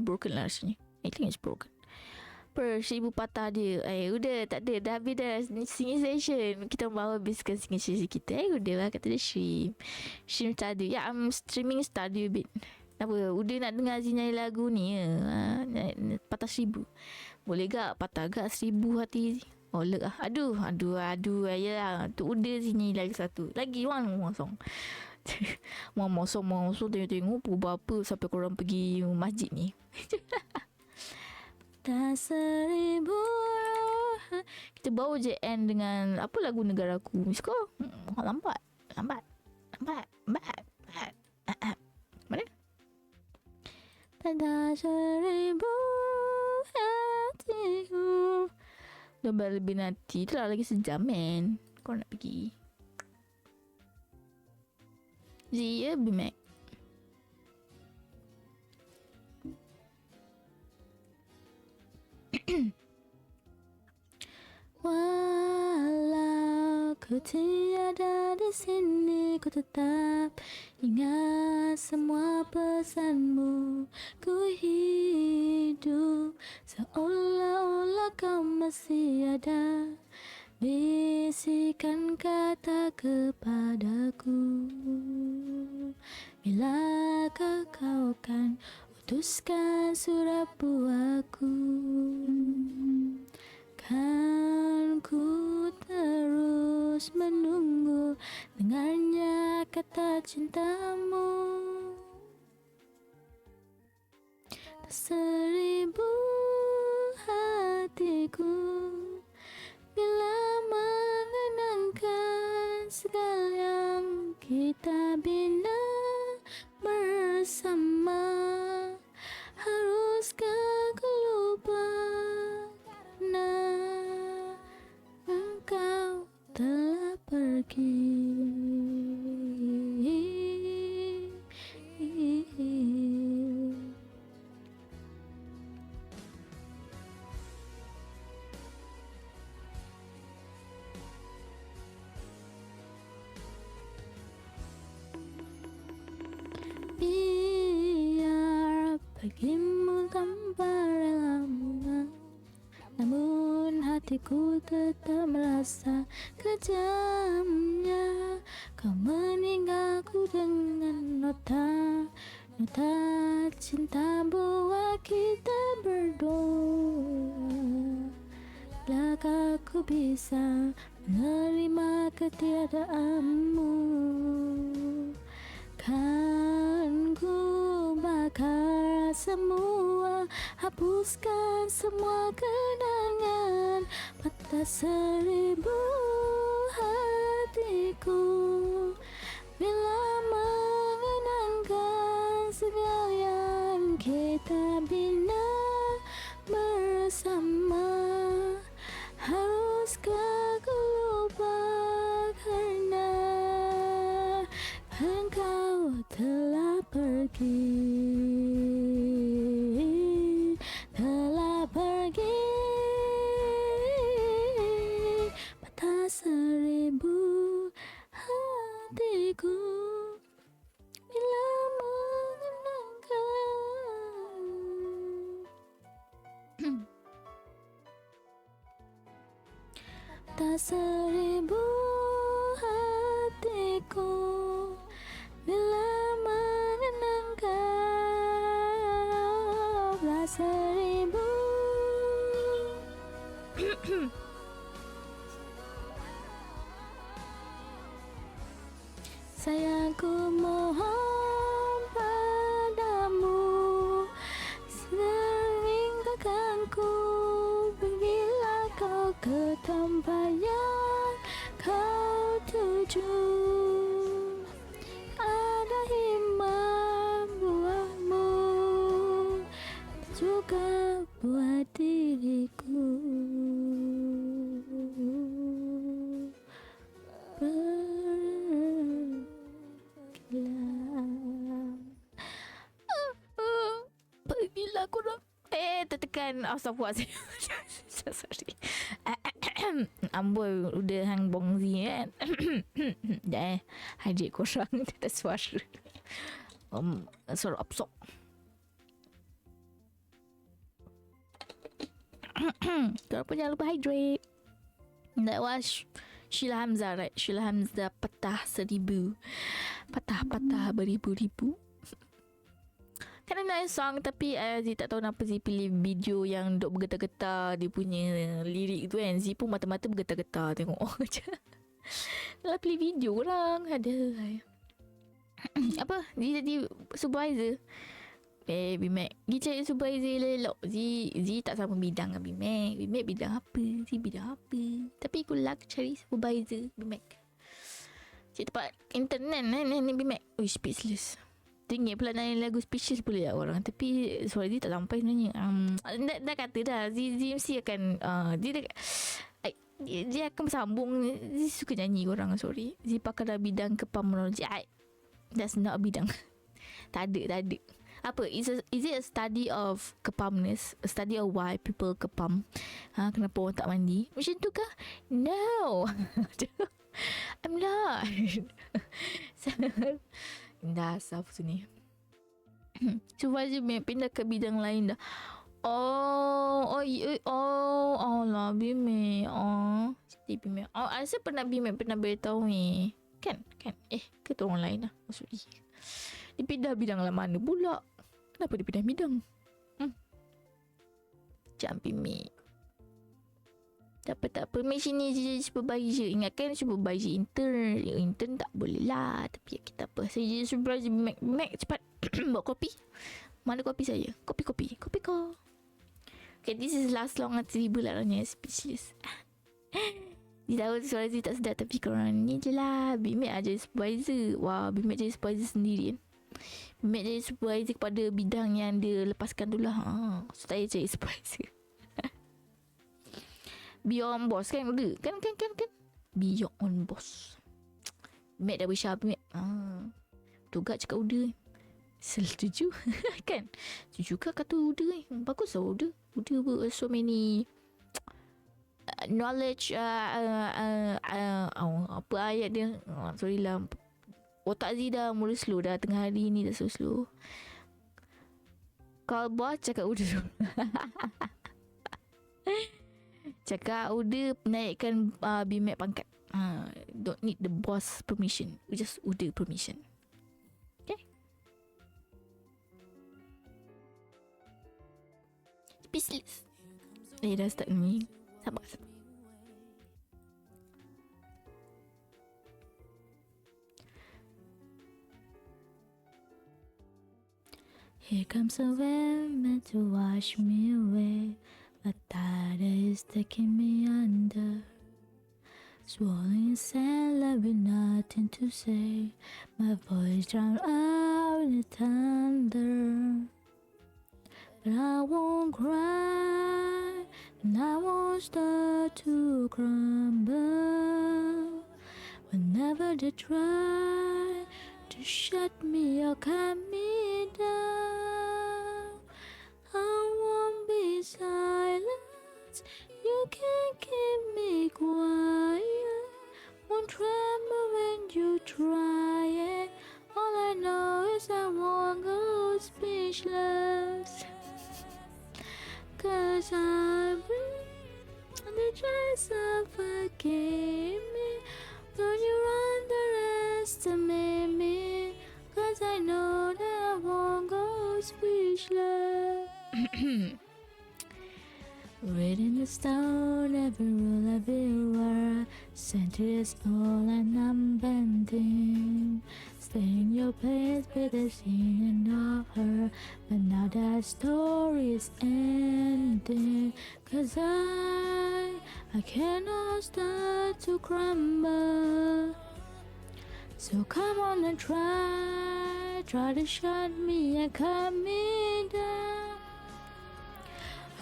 broken lah rasanya. I think it's broken. Per 1000 patah dia. Udah tak ada. Dah habis dah singing session. Kita bawa habiskan singing session kita. Udah lah kata dia stream Stardew. Ya, I'm streaming Stardew a bit. Apa? Udah nak dengar Zee nyanyi lagu ni ya. Patah 1000. Boleh gak? Patah gak 1000 hati. Oh leg lah. Aduh. Ayalah. Tu udah Zee nyanyi lagi satu. Lagi one more song. One more song. Tengok apa sampai korang pergi masjid ni. Tak 1000. Kita bawa je end dengan apa lagu negaraku. Misko. Lambat. Mana? Tak 1000 hatiku. Dah lebih nanti. Itulah lagi sejam men. Kau nak pergi Zia Bimek. Walau ku tiada di sini, ku tetap ingat semua pesanmu. Ku hidup seolah-olah kau masih ada. Bisikan kata kepadaku, bilakah kau akan utuskan surat buahku? Kan ku terus menunggu dengarnya kata cintamu. Tak 1000 hatiku bila mengenangkan segala yang kita bina bersama. Haruskah ku lupa karena engkau telah pergi. Biar bagimu tanpa relamu, namun hatiku tetap merasa kejamnya. Kau meninggalku dengan nota cinta buat kita berdua. Bilakah aku bisa menerima ketiadaanmu? Kan ku bakar semua, hapuskan semua kenangan. Patah 1000 hatiku bila mengenangkan segala yang kita bina bersama. Haruskah ku lupa karena engkau telah pergi. Patah 1000 hatiku bila mengenangkan. seribu hatiku bila mengenang kau. Belah seribu sayangku mohon padamu, sering takkan ku pergilah kau ke tempat yang kau tuju. Ada himbauan buatmu juga buat diriku. Pergilah korang. Tertekan. Astagfirullahaladzim. Sorry. Amboi udah hang bongzi kan. Dah hadir korang. Tak suara. Suara absorb. Korang pun jangan lupa hydrate. That was Sheila Hamzah, right? Sheila Hamzah patah seribu. Patah-patah beribu-ribu. Kan nice song, tapi Zee tak tahu kenapa Zee pilih video yang duk bergetar-getar dia punya lirik tu kan. Zee pun mata-mata bergetar-getar tengok je. Dah pilih video korang. Ada. Apa? Zee jadi supervisor. BMAC. Zee cari supervisor elok. Zee tak sama bidang dengan BMAC. BMAC bidang apa? Zee bidang apa? Tapi aku luck cari supervisor BMAC. Cik tempat internet ni BMAC. Ui, speechless. Teringin pula nyanyi lagu speechless boleh tak orang. Tapi suara Zee tak sampai sebenarnya. Dah kata dah. Zee mesti akan dia akan bersambung. Zee suka nyanyi korang. Sorry. Zee pakai dah bidang kepamnologi. That's not bidang. Tak ada. Apa? Is it a study of kepamness? A study of why people kepam? Kenapa orang tak mandi? Macam tu kah? No. I'm not. Dah asal tu ni. Cuba je pindah ke bidang lain dah. Oh lah BMAC. BMAC. I rasa BMAC pernah beritahu ni. Kan? Ke tu orang lain lah. Maksudnya dia pindah bidang lah mana pula? Kenapa dia pindah bidang? Jangan BMAC. Tak apa. Mek sini je jadi supervisor. Ingatkan supervisor intern. Intern tak boleh lah. Tapi kita apa. Saya jadi supervisor Mac cepat. Bawa kopi. Mana kopi saya? Kopi kau. Okay, this is last long 3,000 lah orangnya. Speechless. Dia tahu suara Zee tak sedap. Tapi korang ni je lah. BMAC aja supervisor. Wah, BMAC jadi supervisor sendiri kan. BMAC jadi supervisor kepada bidang yang dia lepaskan dulu lah. So saya jadi supervisor. Beyond boss kan udah. Kan. Beyond boss. Mat dah bersyarat Mat. Betul gak cakap udah. Setuju. Kan? Setuju kak kata udah bagus lah udah. Udah so many knowledge apa ayat dia. Sorry lah. Otak Zee dah mula slow dah. Tengah hari ni dah slow. Kalau bos cakap udah dulu. Cakap udah naikkan BMAC pangkat. Don't need the boss permission. Just udah permission. Okay. Speechless. Dah start ni. Sabar. Here comes a wave meant to wash me away. But that is taking me under. Swallowing sand, left with nothing to say. My voice drowned out in the thunder. But I won't cry, and I won't start to crumble. Whenever they try to shut me or cut me down, I won't be silent. You can't keep me quiet. Won't tremble when you try it. All I know is I won't go speechless. 'Cause I breathe and they try to suffocate. suffocate me. Don't you underestimate me, 'cause I know that I won't go speechless. Written in stone, every rule, every word, centuries old and unbending. Stay in your place with the scene and of her, but now that story is ending. 'Cause I cannot start to crumble. So come on and try to shut me and cut me down.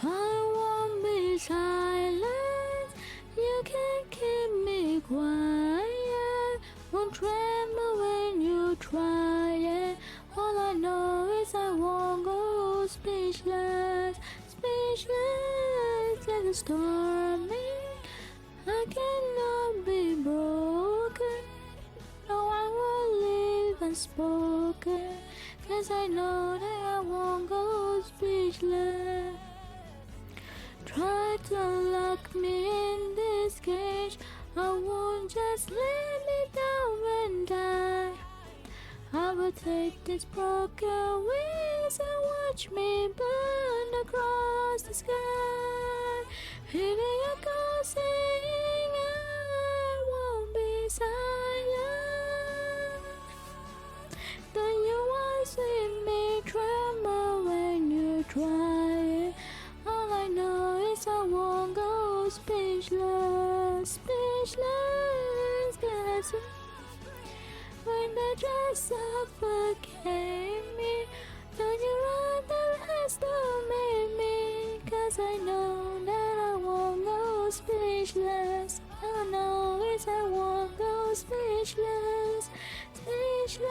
I won't be silent, you can keep me quiet. Won't tremble when you try it. All I know is I won't go speechless, speechless like a stormy. I cannot be broken, no I will live unspoken, 'cause I know that I won't go speechless. Try to lock me in this cage, I won't just let me down and die. I will take these broken wings and watch me burn across the sky. Hearing a call saying I won't be silent. Don't you want to see me tremble when you try it? All I know is I won't go speechless, speechless, 'cause when they just suffocate me, don't you underestimate me, 'cause I know that I won't go speechless. All I know is I won't go speechless, speechless.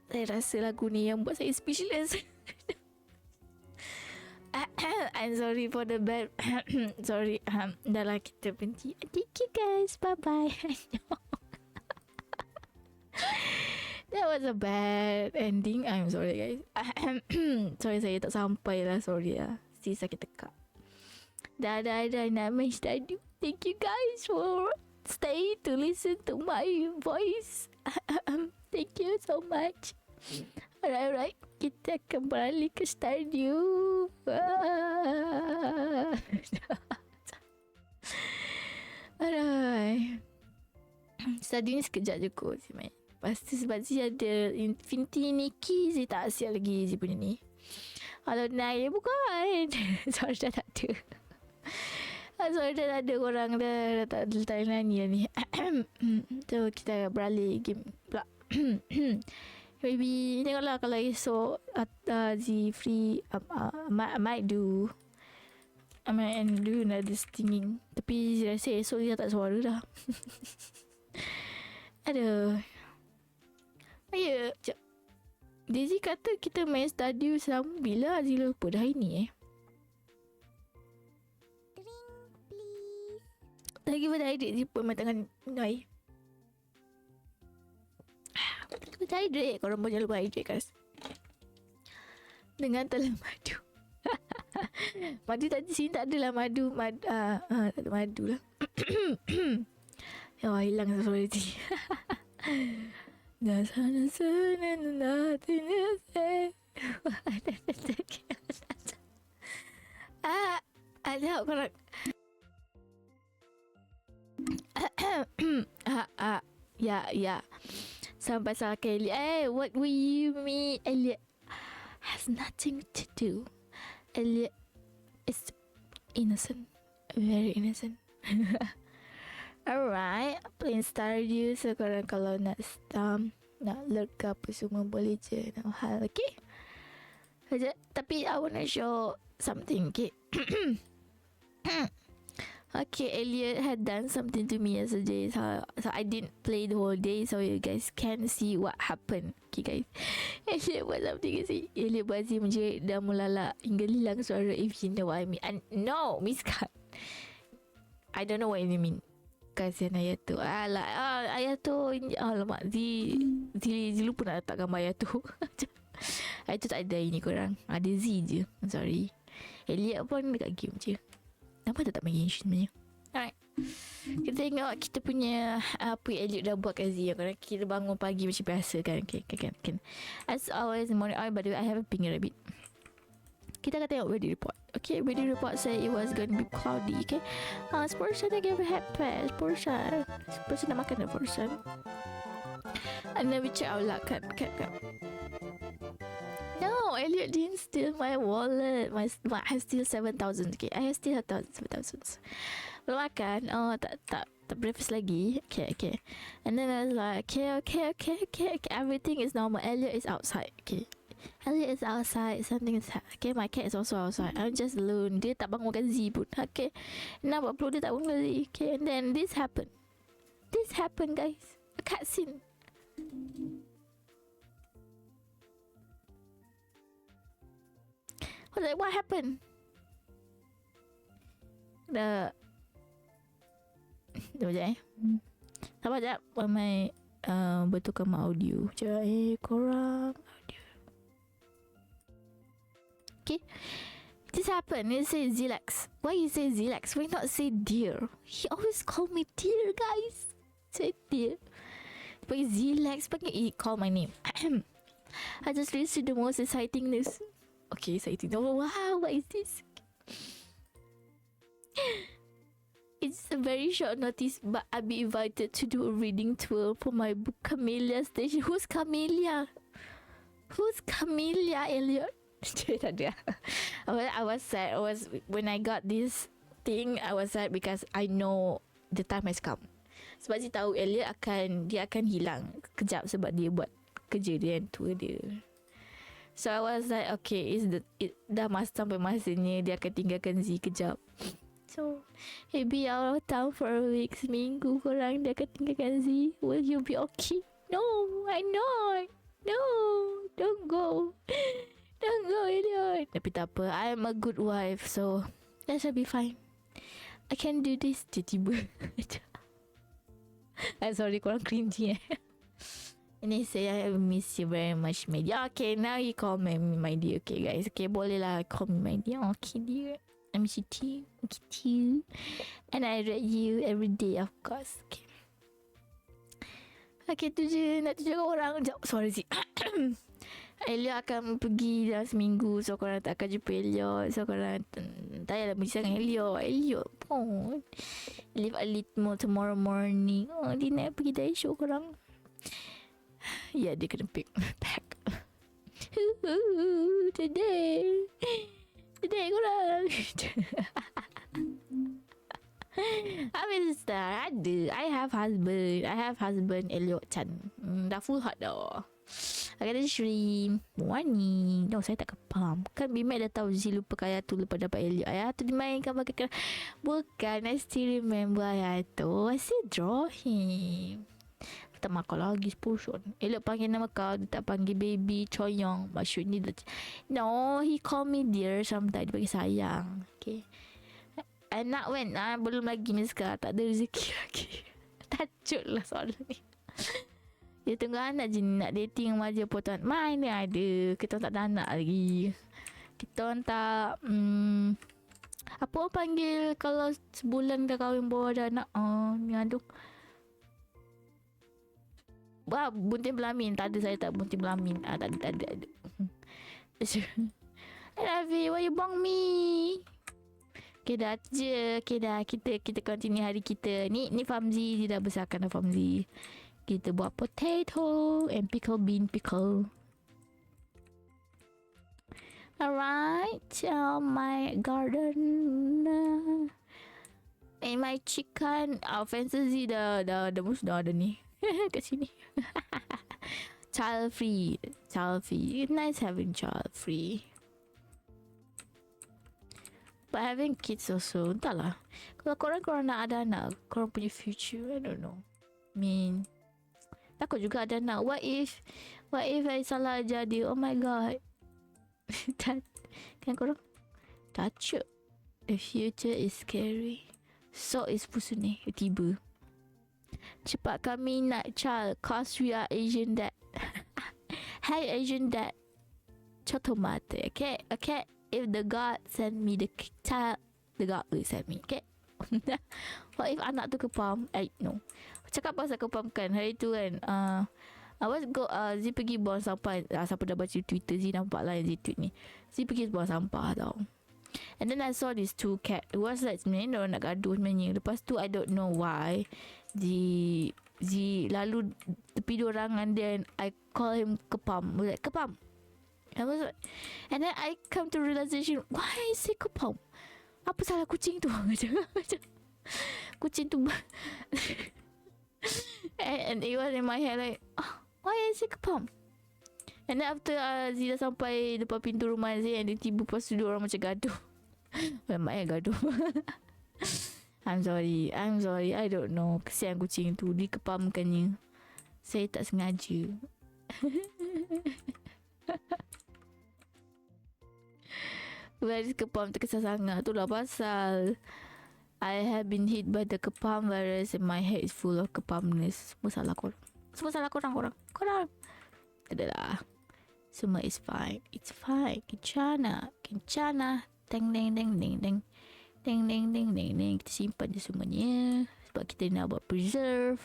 Saya rasa lagu ni yang buat saya speechless. I'm sorry for the bad. Sorry. Dah lah, kita berhenti. Thank you guys. Bye bye. That was a bad ending. I'm sorry guys. Sorry saya tak sampai lah. Sorry lah. Still sakit tekak. Dah nak mention. Thank you guys for stay to listen to my voice. Thank you so much. Alright. Kita akan beralih ke Stardew. Alright. Stardew ni sekejap je kot si main. Lepas tu sebab si ada Infinity Nikki, si tak siap lagi si punya ni. Kalau naik bukan. Sorry dah tak ada. Sorry dah tak ada korang dah tak ada Thailand ni. So kita beralih game pula. Maybe tengoklah kalau esok si free I might do another stinging. Tapi saya rasa esok dia tak suara dah. Aduh. Ya, Daisy kata kita main Stardew selama bila Azila lupa dah ini Drink please. Lagi pada air dia pun main tangan minum air. Kita hydrate. Korang pun jangan lupa hydrate guys. Dengan telan madu. Madu tadi sini tak adalah madu. Tak ada madu lah. Oh, hilang suara tadi. Dah sana nothing to say. Ada korang. Ya. Sampai salah ke Elliot. What will you mean? Elliot has nothing to do. Elliot is innocent. Very innocent. Alright. Playing Stardew. Sekarang kalau nak lurk ke apa semua boleh je. Nak hal. Okay. Tapi I wanna show something. Okay. Okay, Elliot had done something to me yesterday, so I didn't play the whole day, so you guys can see what happened. Okay guys, Elliot buat something kasi Elliot buat si menjerit dan melalak hingga hilang suara, if you know what I mean. And no, Miss Kat, I don't know what you mean. Kasihan ayah tu. Ayah tu, alamak, Zee lupa nak letak gambar ayah tu. Ayah tu tak ada ini korang, ada Z je. Sorry. Elliot pun dekat game je. Nama tak mention sebenarnya. Alright. Kita tengok kita punya apa yang Elliot dah buat kat Z. Kita bangun pagi macam biasa kan. Okay. As always in the morning. Oh, by the way, I have a pink rabbit. Kita akan tengok weather report. Okay, weather report say it was going to be cloudy. Okay. Sportson dah give a head pass. Sportson nak makan dah Sportson. And then we check our luck. Cut. No, Elliot didn't steal my wallet. I still 7,000. Okay, I still have 7,000. Belum makan. Oh, tak breakfast lagi. Okay. And then I was like, okay. Everything is normal. Elliot is outside. Okay. Elliot is outside. Something is okay. My cat is also outside. I'm just alone. Dia tak bangunkan Z pun. Okay. Nampak perlu dia tak bangunkan Z. Okay. And then this happened. Guys. A cutscene. I was like, what happened? Sekejap Sabar sekejap. Ramai betulkan mak audio. Sekejap korang audio. Okay. This happened. It says Zilax. Why you say Zilax? Why not say dear? He always call me dear, guys. Say dear. Panggil Zilax. He call my name. I just received the most exciting news. Okay, exciting. Oh, wow, what is this? It's a very short notice, but I'll be invited to do a reading tour for my book Camellia Station. Who's Camellia, Elliot? I was sad. When I got this thing, I was sad because I know the time has come. Sebab saya tahu Elliot akan hilang kejap sebab dia buat kerja dia dan tour dia. So I was like, okay, dah sampai masanya dia akan tinggalkan Z kejap. So he'll be out of town for a week. Seminggu korang dia akan tinggalkan Z. Will you be okay? No, I know. No, don't go, Elliot. Tapi tak apa, I am a good wife, so that shall be fine. I can do this. Tiba-tiba I'm sorry, korang cringy. And they say, I miss you very much, my dear. Okay, now you call me my dear. Okay, guys. Okay, boleh lah call me my dear. Okay, dear. I miss you too. Okay, too. And I read you every day, of course. Okay, tu je. Nak tunjuk orang. Sorry, si. Elliot akan pergi dalam seminggu. So, korang tak akan jumpa Elliot. So, korang tak payahlah pergi dengan Elliot pun. Leave a little more tomorrow morning. Oh, dia nak pergi dari show korang. Yeah, dia kena pack. Today korang. I mean, I have husband Elliot Chan. Dah full hot dah. I kata shrimp. Wani. No, saya tak kepam. Kan Bimek dah tahu Z lupa kaya tu lepas dapat Elliot. Ayah tu dimainkan pakai bukan, I still remember ayah tu. I still draw him. Tak makan lagi Sportson. Elliot panggil nama kau, dia tak panggil baby Choyong. Maksudnya no, he call me dear sometimes. Dia panggil sayang. Okay. Anak belum lagi Miska. Tak ada rezeki lagi. Tajuk lah soalan ni. Dia tunggu anak je nak dating sama dia pun tuan. Mana ada. Kita tak ada anak lagi. Kita tak apa orang panggil kalau sebulan dah kahwin bawa ada anak. Ni aduh. Wah, bunting belamin. Tak ada, saya tak bunting belamin. Tak ada. Rafi, why you bang me? Okay, dah je. Okay, dah. Kita continue hari kita. Ni Famzi. Dia dah besarkan dah Famzi. Kita buat potato and bean pickle. Alright. My garden. And my chicken. Fantasy dah ada ni. Kat sini. Child free. Nice having child free. But having kids also, entahlah. Kalau korang nak ada anak, korang punya future, I don't know. I mean, takut juga ada anak. What if I salah jadi? Oh my god. Kan korang takut. The future is scary. So is pusuni. Tiba. Cepat kami nak child, cause we are Asian dad. Hey Asian dad. Chotomate. Okay. If the God send me the child, the God looks at me. Okay. What if anak tu kepam? No. Cakap pasal kepam kan, hari tu kan, Zee pergi buang sampah. Siapa dah baca Twitter Zee nampak lah yang Zee tweet ni. Zee pergi buang sampah tau. And then I saw these two cat. It was like sebenarnya diorang nak gaduh sebenarnya. Lepas tu I don't know why Zee lalu tepi diorang, and then I call him kepam. I was like, kepam. And then I come to realization, why I say kepam? Apa salah kucing tu? Kucing tu and it was in my head like, why I say kepam? And then after Zee dah sampai depan pintu rumah Zee, and tiba lepas tu diorang macam gaduh. Well, mak gaduh. I'm sorry, I don't know. Kesian kucing tu, dikepamkannya. Saya tak sengaja. Whereas kepam terkesan sangat, tu lah pasal I have been hit by the kepam virus and my head is full of kepamness. Semua salah korang. Adalah. Semua is fine. It's fine. Kencana. Deng deng deng deng deng. Deng deng deng deng deng. Kita simpan je semuanya sebab kita nak buat preserve.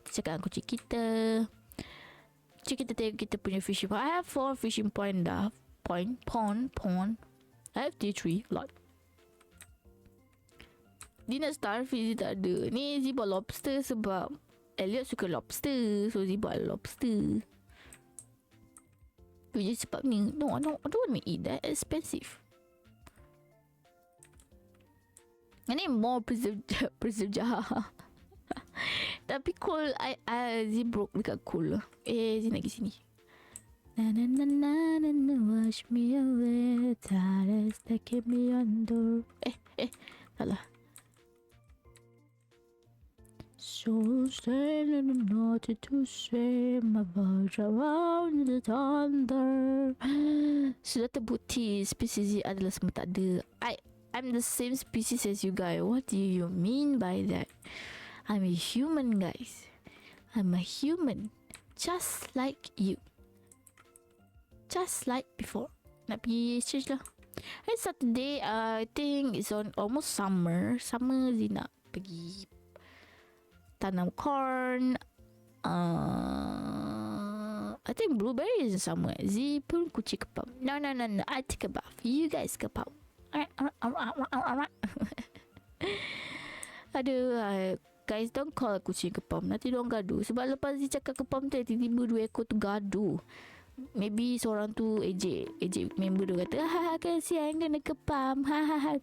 Kita cakap dengan kucing kita. Kucing kita tengok kita punya fishing pond. I have 4 fishing point dah. Pond. I have T3 lot. Dia nak starfish, dia tak ada. Ni Zee buat lobster sebab Elliot suka lobster. So Zee buat lobster. Jadi sebab ni, no, I don't want to eat that. Expensive. Ini more preserve jahat. Tapi cool, Zee broke dekat cool. Zee nak pergi sini. Na na na na na na, wash me away, tiredness that keep me under. Salah. So standing nothing to say, my voice around the thunder. Sudah terbukti spesies adalah semua tak ada. I'm the same species as you guys. What do you mean by that? I'm a human, guys. I'm a human, just like you. Just like before. Nak pergi exchange lah. It's Saturday. I think it's on almost summer. Summer Zee nak pergi tanam corn. I think blueberries somewhere. Zee pun kucing kepam. No. I take a bath. You guys kepam. Aduh, guys, don't call kucing kepam. Nanti diorang gaduh. Sebab lepas Zee cakap kepam tu, tiba-tiba 2 ekor tu gaduh. Maybe seorang tu ejek member tu kata, kasihan kena kepam.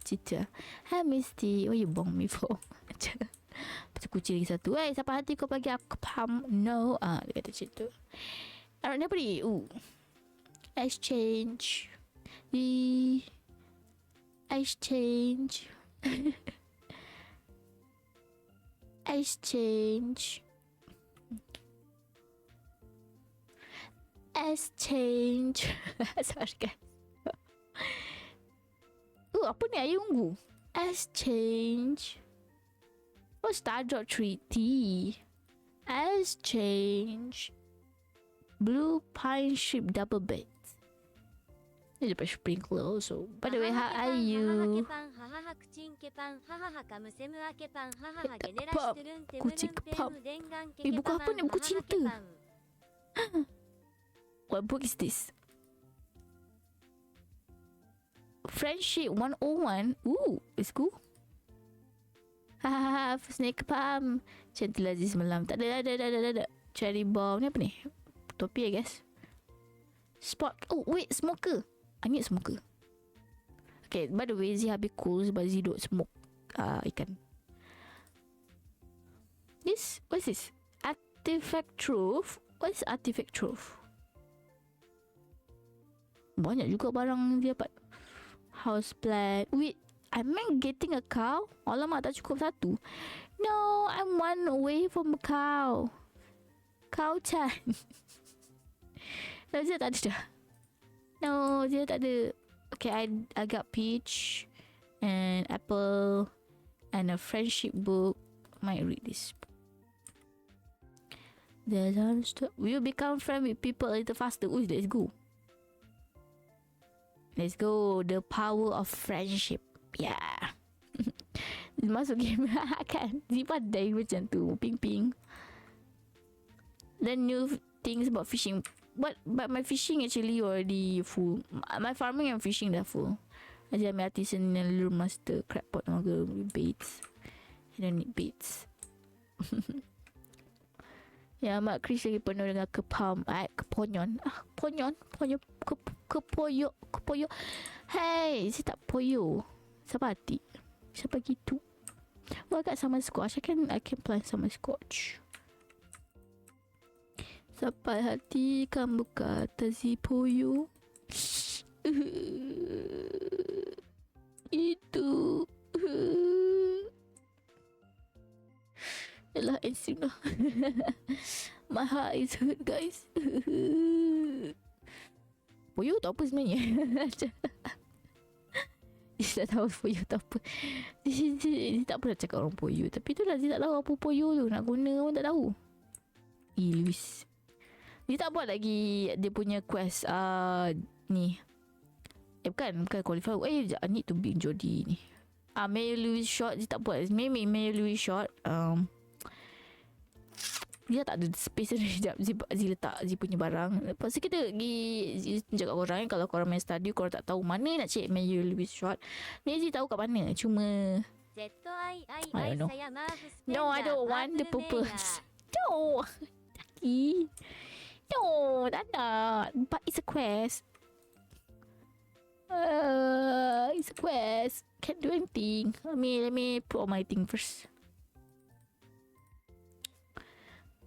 Cita. Hi Misty, what you bong me for? Lepas kucing lagi satu, siapa hati kau bagi aku kepam? No. Dia kata macam tu. Alright, ni apa ni? Exchange. Exchange. Exchange. Sorry guys. Apa ni air unggu? Exchange. Star Drop Treaty. Exchange. Blue Pine Ship Double Bed. Ni dapat sprinkler also. By the way, how are you? Kucing kepam. Buku apa ni? Buku cinta. What book is this? Friendship 101. It's cool. Snake palm. Cantik lah Zee semalam. Tak ada. Cherry bomb. Ni apa ni? Topi I guess. Spot. Wait, smoker. I need smoker. Okay, by the way, Zee habis cool sebab Zee duk smoke ikan. What's this? Artifact Trove. What is Artifact Trove? Banyak juga barang dia dapat. House plant. Wait, I meant getting a cow? Alamak, tak cukup satu. No, I'm one away from a cow. Cow Chan. No, dia tak ada dah. No, dia tak ada. Okay, I got peach and apple and a friendship book. Might read this book. We'll become friends with people a little faster. Let's go. Let's go. The power of friendship. Yeah. masuk game kan. Z pandai macam tu. Ping. Then new things about fishing. But my fishing actually already full. My farming and fishing dah full. Aja ambil artisanal lure master crab pot naga baits. I don't need baits. Ya, Mak Chris lagi penuh dengan keponyon. Kepoyok. Hey, saya tak poyo. Siapa hati? Siapa gitu? Well, I got summer squash. I can plant summer squash. Sampai hati kan buka tazi poyo. Itu. Yalah, enzim lah. My heart is hurt, guys. Poyo tu apa sebenarnya? Dia tak tahu poyo tu apa. Dia tak pernah cakap orang poyo. Tapi itulah dia tak tahu apa poyo tu. Nak guna pun tak tahu. Luis. Dia tak buat lagi dia punya quest ni. Bukan qualify. I need to be Jody ni. Mayor Louis shot dia tak buat. Maybe Mayor Louis shot. Dia tak ada space ni. Sekejap Zee letak Zee punya barang. Lepas tu kita pergi Zee tunjuk kat korang. Kalau korang main Stardew, korang tak tahu mana nak cek Mayor Louis shot. Ni Zee tahu kat mana. Cuma I don't know. No, I don't want the purpose. No. Taki. No, tak nak. But it's a quest. It's a quest. Can't do anything. Let me put on my thing first.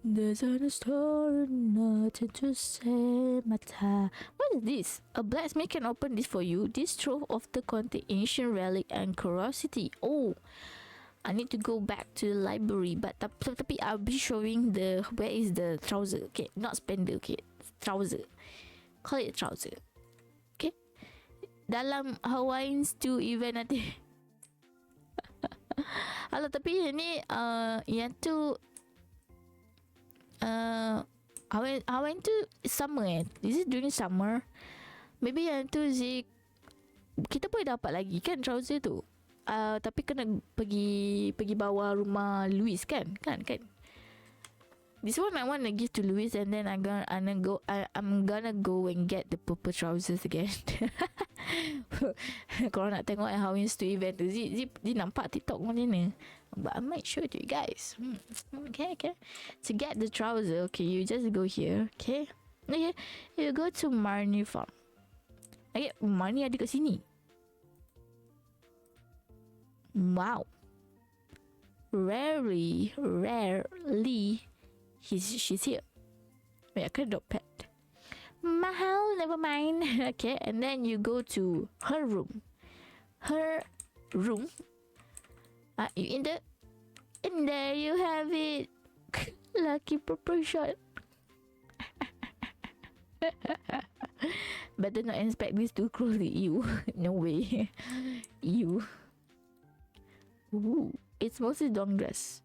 There's a story nothing to say matter. What is this? A blacksmith can open this for you. This trove of the contain ancient relic and curiosity. Oh, I need to go back to the library. But tapi I'll be showing the where is the trouser. Okay, not spender. Okay, trouser. Call it trouser. Okay. Dalam Hawaiian stew event nanti. Alah, tapi ni yang tu Hawaiian tu summer Is it during summer? Maybe yang tu kita boleh dapat lagi kan trouser tu. Tapi kena pergi bawah rumah Louis kan. This one I want to give to Louis, and then I'm gonna go and get the purple trousers again. Kalau nak tengok Hawaiian stew event tu, Zee nampak TikTok macam mana. But I might show it to you guys. Okay. To get the trouser, okay, you just go here. Okay, you go to Marnie Farm. Okay, Marnie ada kat sini. Wow. Rarely she's here. Wait, I could adopt pet. Mahal, never mind. Okay, and then you go to her room. You in there you have it. Lucky purple shot. Better not inspect this too closely. You. No way. You. Ooh, it's mostly long dress.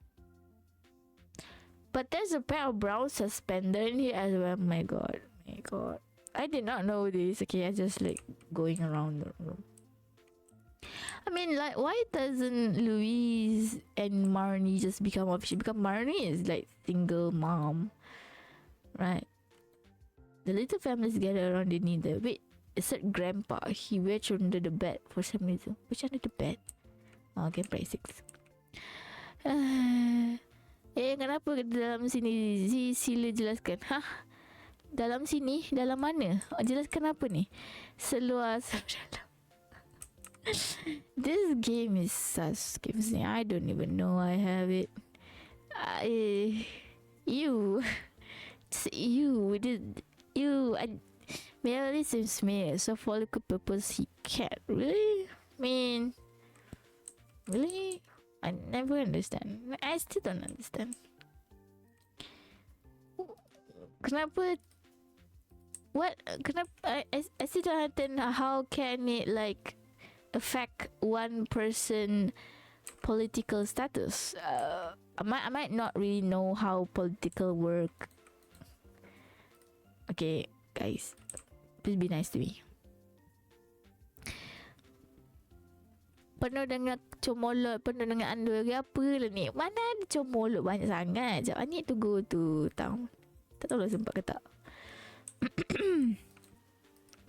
But there's a pair of brown suspender in here as well. My god. I did not know this. Okay, I just like going around the room. I mean, like, why doesn't Louise and Marnie just become official? Because Marnie is like single mom, right? The little families gather around the needle. Wait, it said grandpa. He wedged under the bed for some reason. Which under the bed? Oh, okay, play 6. Kenapa dalam sini? Sila jelaskan. Dalam sini? Dalam mana? Jelaskan apa ni? Seluas dalam. This game is sus. I don't even know I have it. Merely seems male, so for the purpose he can't. Really? I mean, really? I never understand. I still don't understand. Kenapa? What? Kenapa? I still don't understand. How can it like affect one person political status? I might not really know how political work. Okay, guys, please be nice to me. penuh dengan comolot, penuh dengan underwear ke apa lah ni. Mana ada comolot banyak sangat. Sekejap, I need to go to town. Tak tahu lah sempat ke tak.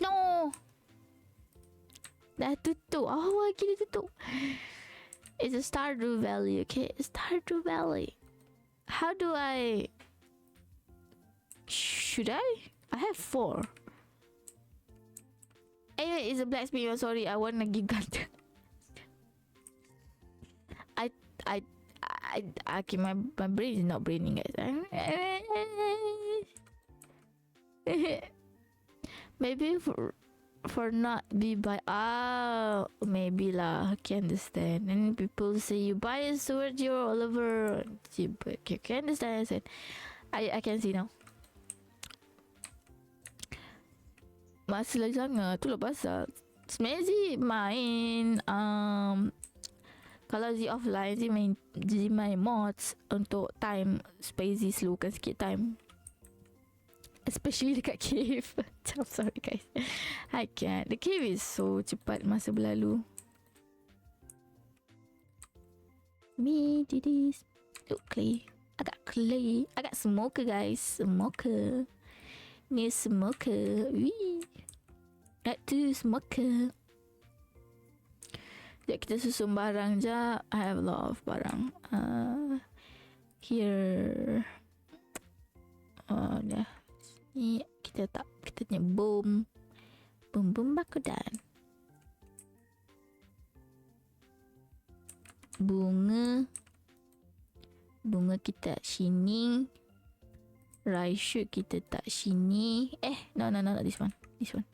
No. Dah tutup. Awal gila tutup. It's a Stardew Valley, okay? Stardew Valley. How do I... Should I? I have 4. Anyway, it's a blacksmith. I'm sorry, I want to give gun. Okay, my brain is not braining, guys. Maybe for not be buy. Maybe lah. I can understand. And people say you buy a sword, you're all over. But you can understand. I said, I can see now. Masih lagi sangat. Itulah pasal sebenarnya Zee main kalau Zee offline Zee main mods untuk time supaya Zee slowkan sikit time, especially dekat cave. I'm sorry guys, I can't. The cave is so cepat masa berlalu. Me did this. Look, clay. I got clay. I got smoker guys. Smoker. Ni smoker. Wee. That too smoker. Sekejap kita susun barang je. I have a lot of barang. Here. Dah. Ni kita tak. Kita punya boom. Boom bakudan. Bunga. Bunga kita sini. Rice shoot kita tak sini. No, not this one. This one.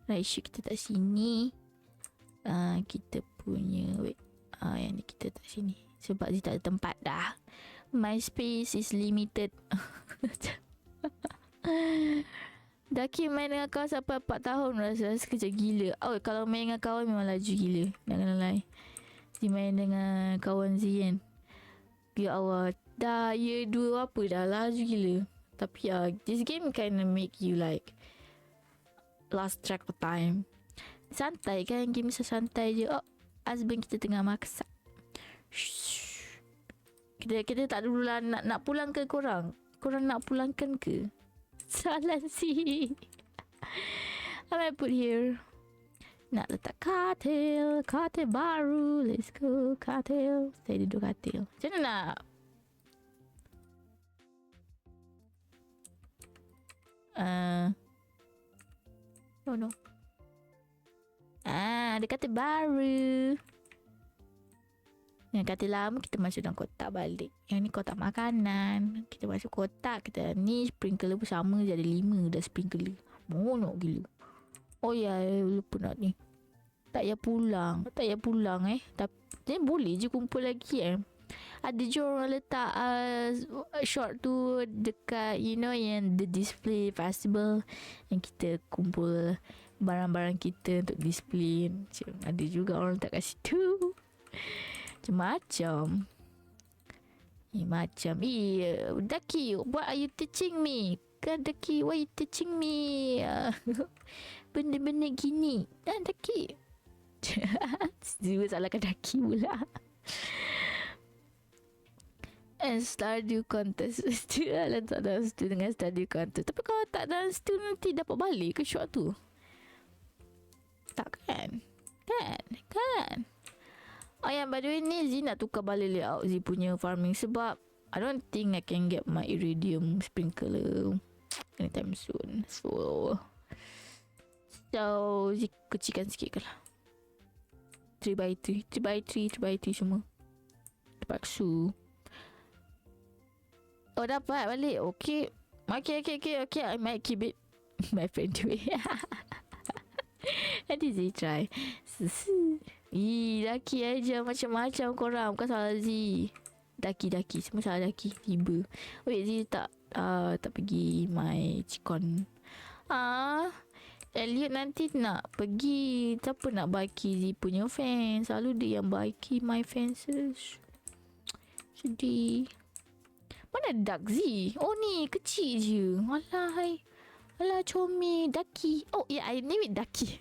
Rice shoot kita tak sini. Kita punya wait. Yang ni kita tak sini. Sebab dia tak ada tempat dah. My space is limited. Daki main dengan kau sampai 4 tahun rasa sekejap gila. Kalau main dengan kawan memang laju gila. Jangan lalai. Dia main dengan kawan Z kan. Ya Allah. Dah year 2 apa dah laju gila. Tapi this game kinda make you like lost track of time. Santai kan, game santai je. Husband kita tengah masak. Kita tak dulu lah nak pulang ke korang. Korang nak pulangkan ke? Salah sih. I might put here. Nak letak katil baru. Let's go katil. Saya duduk katil. Macam mana nak? No. Ada katil baru. Yang katil lama kita masuk dalam kotak balik. Yang ni kotak makanan. Kita masuk kotak. Kita ni sprinkler pun sama je. Ada 5 dah sprinkler. Monok gila. Oh ya, lupa nak ni. Tak payah pulang Tapi dia boleh je kumpul lagi Ada je orang letak short tu dekat yang the display festival. Yang kita kumpul barang-barang kita untuk display. Macam ada juga orang letak kat situ. Macam-macam. Daki, what are you teaching me? Daki, why you teaching me? Benda-benda gini. Daki. Dia salahkan Daki pula. And Stardew contest. Alah tak dalam situ dengan Stardew contest. Tapi kalau tak dalam situ nanti dapat balik ke shot tu? Tak kan? Kan? Oh yeah, by the way ni Zee nak tukar balik layout Zee punya farming. Sebab I don't think I can get my iridium sprinkler anytime soon. So Zee kecilkan sikit ke lah. 3x3 semua. Terpaksa. Dapat balik. Okay. I might keep it. My friend do it. Nanti Zee try. Daki aja macam-macam korang. Bukan salah Zee. Daki. Semua salah Daki. Tiba. Zee tak pergi my cikon. Elliot nanti nak pergi. Siapa nak baiki Zee punya fans? Selalu dia yang baiki my fanses. Sedih. Mana duck Zee? Oh ni kecil je. Alah comel. Daki. Oh yeah, I name it Daki.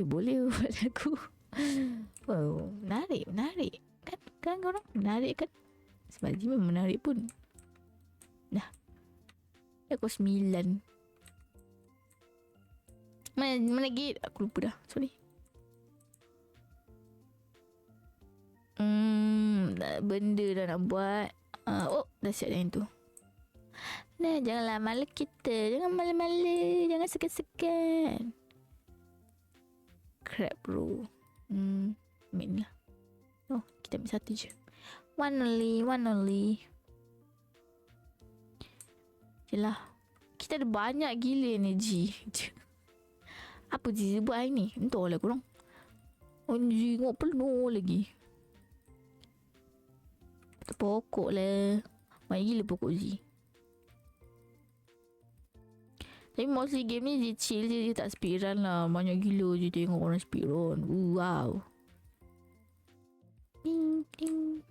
Boleh buat lagu. Oh, menarik. Kan korang menarik kan? Sebab dia memang menarik pun. Dah. Aku 9. Mana gate? Aku lupa dah. Sorry. Benda dah nak buat. Dah siap dah yang tu. Nah, janganlah malu kita. Jangan malu-malu. Jangan segan-segan. Crap bro. Main lah. Oh, kita ambil satu je. One only. Yelah. Kita ada banyak gila energy. Apa je buat hari ni? Entahlah korang. Energy tengok penuh lagi. Pokok lah. Banyak gila pokok Z. Tapi mostly game ni dia chill je. Dia tak speedrun lah. Banyak gila je tengok orang speedrun. Wow. Ding ding.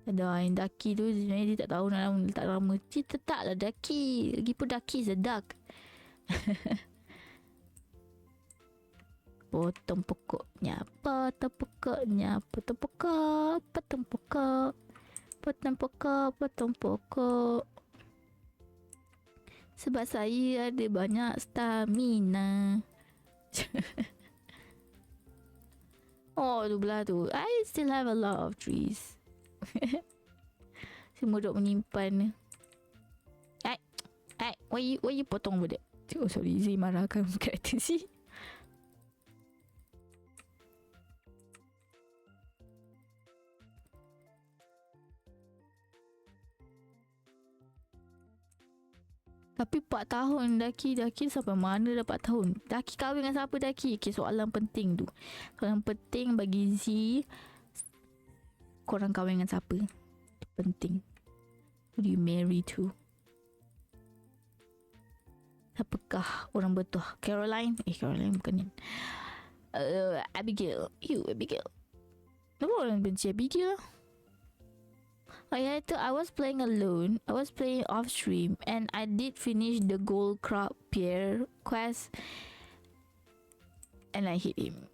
Ada yang Daki tu sebenarnya dia tak tahu nak letak nama. Dia tetaplah Daki. Lagipun Daki is a duck. Potong pokoknya, potong pokoknya, potong pokok, potong pokok, potong pokok, potong pokok. Sebab saya ada banyak stamina. Oh, tu belah tu. I still have a lot of trees. Semua duk menyimpan. Why you potong over there? Oh, sorry, Zee marahkan karakter si. Tapi 4 tahun Daki sampai mana dah 4 tahun? Daki kahwin dengan siapa Daki? Okay, soalan penting tu. Soalan penting bagi Z. Korang kahwin dengan siapa? Penting. Who do you marry to? Siapakah orang bertuah? Caroline? Caroline bukan ni. Abigail. Abigail. Kenapa orang benci Abigail? I was playing alone. I was playing off stream and I did finish the gold crop pear quest and I hit him.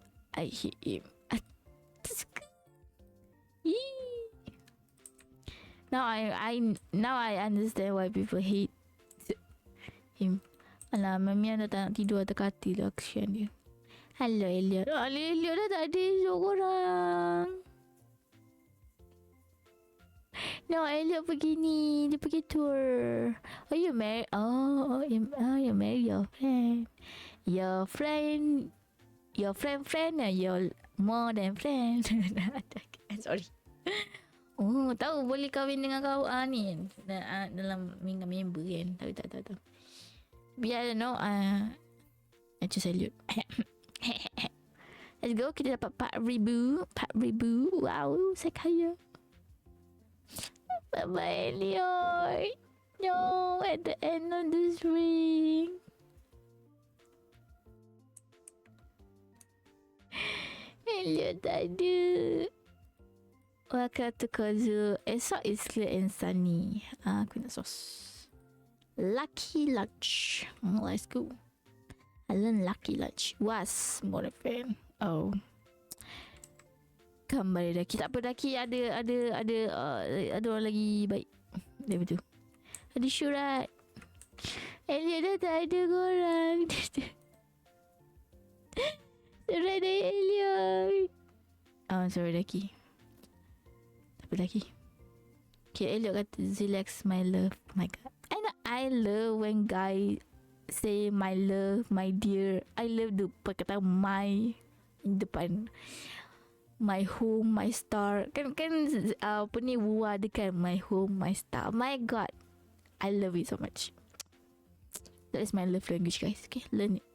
Now I understand why people hate him. Alah, Mami dah tak nak tidur atas katil lah. Kesian dia. Hello Elliot. Elliot dah tak ada seorang. No, Elliot pergi ni. Dia pergi tour. Oh, you married? You married your friend. Your friend or your more than friend? Sorry. Oh, tahu boleh kahwin dengan kau ni dalam member kan. Tahu. Biar no just Elliot. Let's go. Kita dapat 4,000. Wow, saya kaya. Bye-bye, Elliot. No, at the end of this ring. Elliot tak ada. Welcome to Kazu. Esok is clear and sunny. Aku nak sauce. Lucky lunch. Let's go. I learn lucky lunch. Was more a fan. Oh. Kembali Daki. Tak apa Daki ada orang lagi baik. Dia betul. Ada Syurat. Elliot dah tak ada korang. Syurat dari Elliot. Sorry Daki. Apa lagi? Okay, Elliot kata Zilex my love. My god, I love when guy say my love, my dear. I love the perkataan my depan my home, my star. Kan apa ni Wu ada kan, my home, my star. My god, I love it so much. That is my love language, guys. Okay, learn it.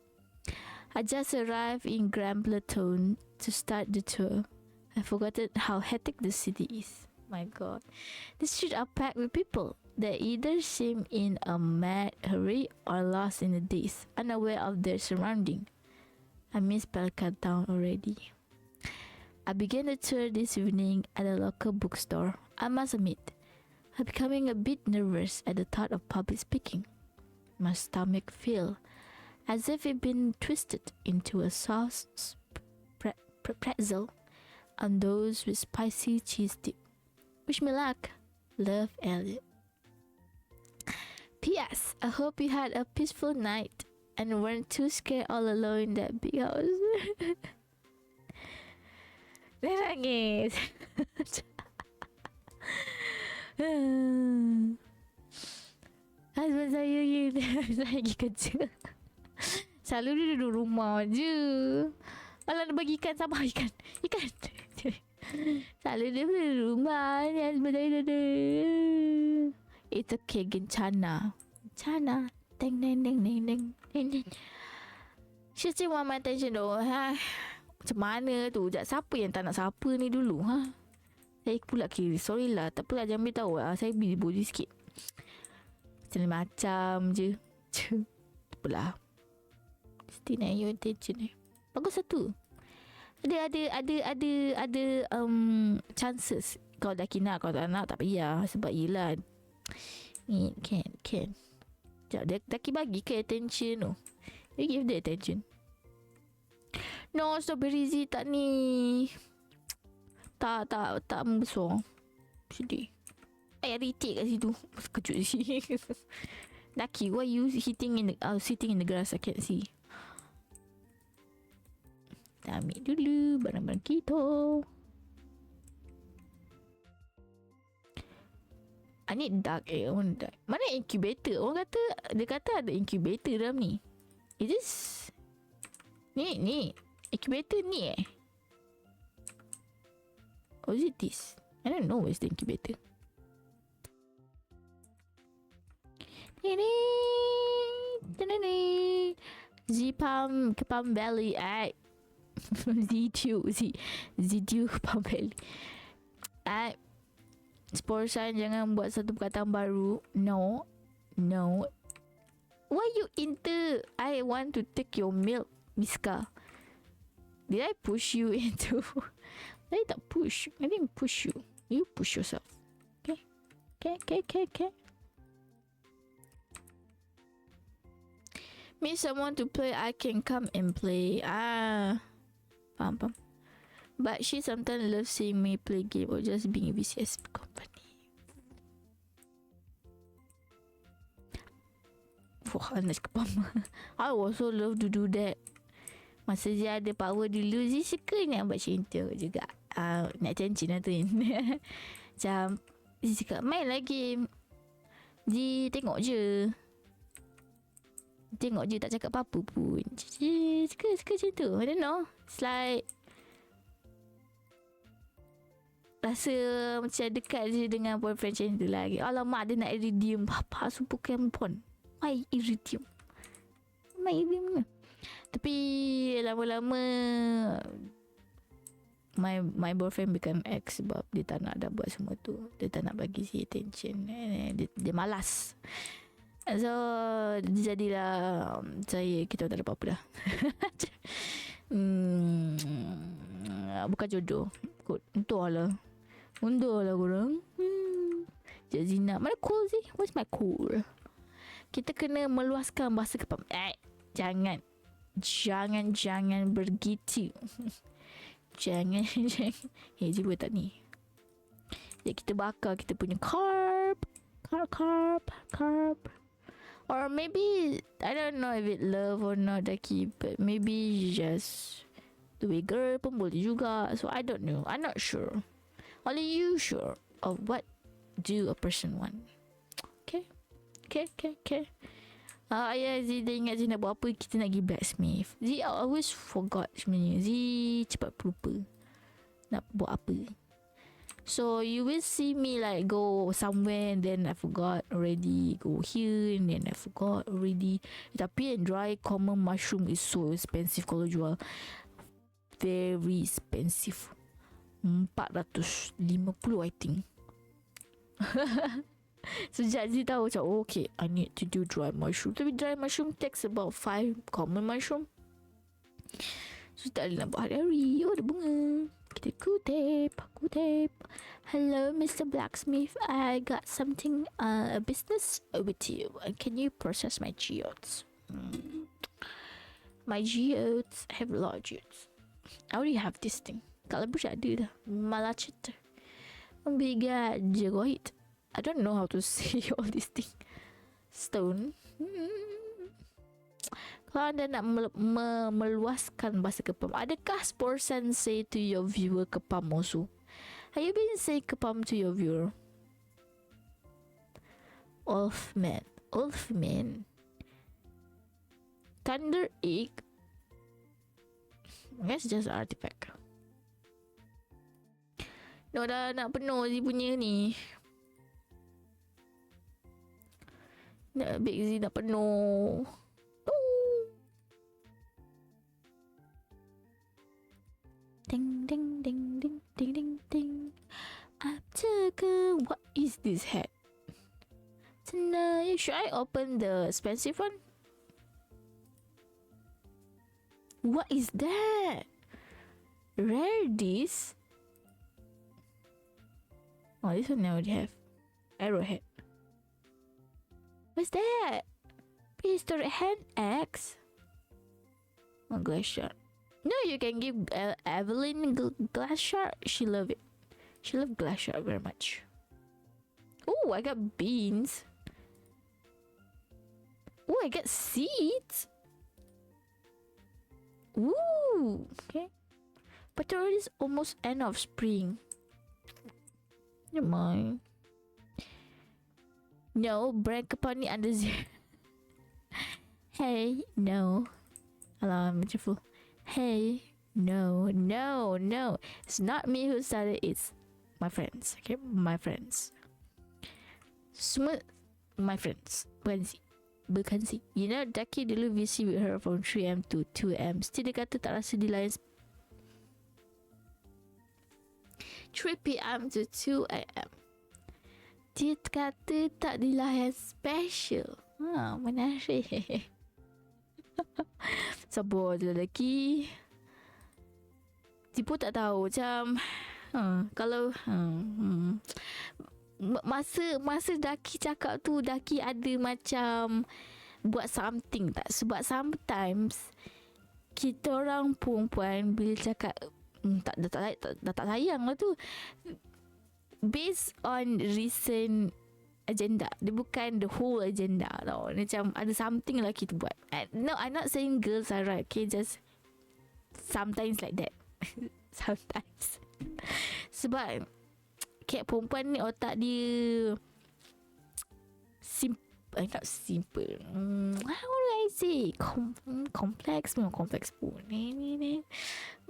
I just arrived in Grand Plateau to start the tour. I forgotten how hectic the city is. My god, the streets are packed with people. They either seem in a mad hurry or lost in the daze, unaware of their surrounding. I miss Pelka town already. I began the tour this evening at a local bookstore. I must admit, I'm becoming a bit nervous at the thought of public speaking. My stomach feel as if it been twisted into a sauce pretzel and those with spicy cheese dip. Wish me luck. Love, Elliot. P.S. I hope you had a peaceful night and weren't too scared all alone in that big house. Dia nangis. Husband saya saya pergi kerja. Selalu dia duduk rumah je. Malah dia bagi ikan sama ikan. Selalu dia duduk rumah ni. Husband saya duduk. It's okay, Gincana. Chana. Ding ding ding ding ding ding. She still want my attention though. Ha? Macam mana tu? Siapa yang tak nak siapa ni dulu? Ha? Saya pula kiri. Sorry lah. Tak apalah, jangan beritahu lah. Saya busy body sikit. Macam je. Tak apalah. Still nak your attention eh. Bagus satu. Ada chances. Kalau dah kena, kalau tak nak tak payah. Sebab yelah. Ni can. Sekejap, dia lelaki bagi ke attention tu. You give the attention. No, strawberry Z tak ni. Tak membesar. Sedih. Irritate kat situ. Kejut sih. Laki, why you sitting in the grass? I can't see. Kita ambil dulu barang-barang kita. I need dark air. I want dark. Mana incubator? Orang kata, dia kata ada incubator dalam ni. Is this ni incubator ni or is it this? I don't know where's the incubator. Z-Palm Palm Valley Z2 Palm Valley. Sporsan, jangan buat satu perkataan baru. No. Why you into I want to take your milk, Miska? Did I push you into? I tak push. I didn't push you. You push yourself. Okay. Meet someone to play. I can come and play. Faham. But she sometimes loves seeing me play game or just being VCS company. Wah, nak cakap apa? I also love to do that. Masa dia ada power dulu, dia suka nak buat macam tu juga. Nak attention lah tu kan. Macam dia cakap main lah game. Dia tengok je, tak cakap apa-apa pun. Dia suka macam tu. I don't know. It's like rasa macam dekat je dengan boyfriend macam tu lagi. Alamak, dia nak iridium. Papa super kempon. My iridium ni. Tapi lama-lama my boyfriend become ex sebab dia tak nak dah buat semua tu. Dia tak nak bagi si attention. Dia malas. So jadilah kita tak ada apa-apa dah. Bukan jodoh kot. Undur lah korang. Cik Zina, mana cool sih? Where's my cool? Kita kena meluaskan bahasa kepam. Jangan begitu. Jangan. Jiwa tak ni. Jadi kita bakar kita punya carb. Or maybe I don't know if it love or not Daki, but maybe just the way girl pun boleh juga. So I don't know. I'm not sure. Only you sure of what do a person want. Okay. Ayah Z dah ingat Z nak buat apa, kita nak pergi blacksmith. Z always forgot sebenarnya. Z cepat pelupa nak buat apa. So you will see me like go somewhere and then I forgot already. Go here and then I forgot already. Tapi dry common mushroom is so expensive kalau jual. Very expensive. 450 I think. Sejak Z tahu macam okay, I need to do dry mushroom. Tapi dry mushroom takes about 5 common mushroom. So tak boleh nak buat hari-hari. Oh ada bunga. Kita kutip. Hello Mr. Blacksmith, I got something, a business with you. Can you process my geodes? My geodes, I have a lot of geodes. I already have this thing. Kalau boleh ada dah. Malah cerita. Biga jagoit. I don't know how to say all these things. Stone. Kalau anda nak meluaskan bahasa Kepam, adakah Spore Sensei to your viewer Kepam also? Have you been saying Kepam to your viewer? Wolfman. Thunder Egg. That's just an artifact. No, dah nak penuh Z punya ni. Big Z dah penuh. Ding ding ding ding ding ding ding. What is this hat? Tonight, should I open the expensive one? What is that? Rare this? Oh, this one I already have. Arrowhead. What's that? Prehistoric hand axe. Oh, glass shard. No, you can give Evelyn glass shard. She love it. She love glass shard very much. Oh, I got beans. Oh, I got seeds. Ooh, okay. But already is almost end of spring. Never mind. No, brand Kepam ni under zero. Hey, no. Hello, I'm beautiful. Hey, no. It's not me who started, it's my friends. Okay, my friends. Semua my friends. Bukan si. You know, Daki dulu VC with her from 3am to 2am. Still dia kata tak rasa di layan 3pm to 2am. Dia kata tak dilayan special. Menarik. Sabar je lelaki. Tipu tak tahu macam kalau masa Daki cakap tu, Daki ada macam buat something tak? Sebab sometimes kita orang perempuan bila cakap tak sayang lah tu, based on recent agenda. Dia bukan the whole agenda tau. Macam ada something lah kita buat. No, I'm not saying girls are right. Okay, just sometimes like that. Sometimes. Sebab kat perempuan ni otak dia not simple. How do I say? Complex. Memang kompleks pun. I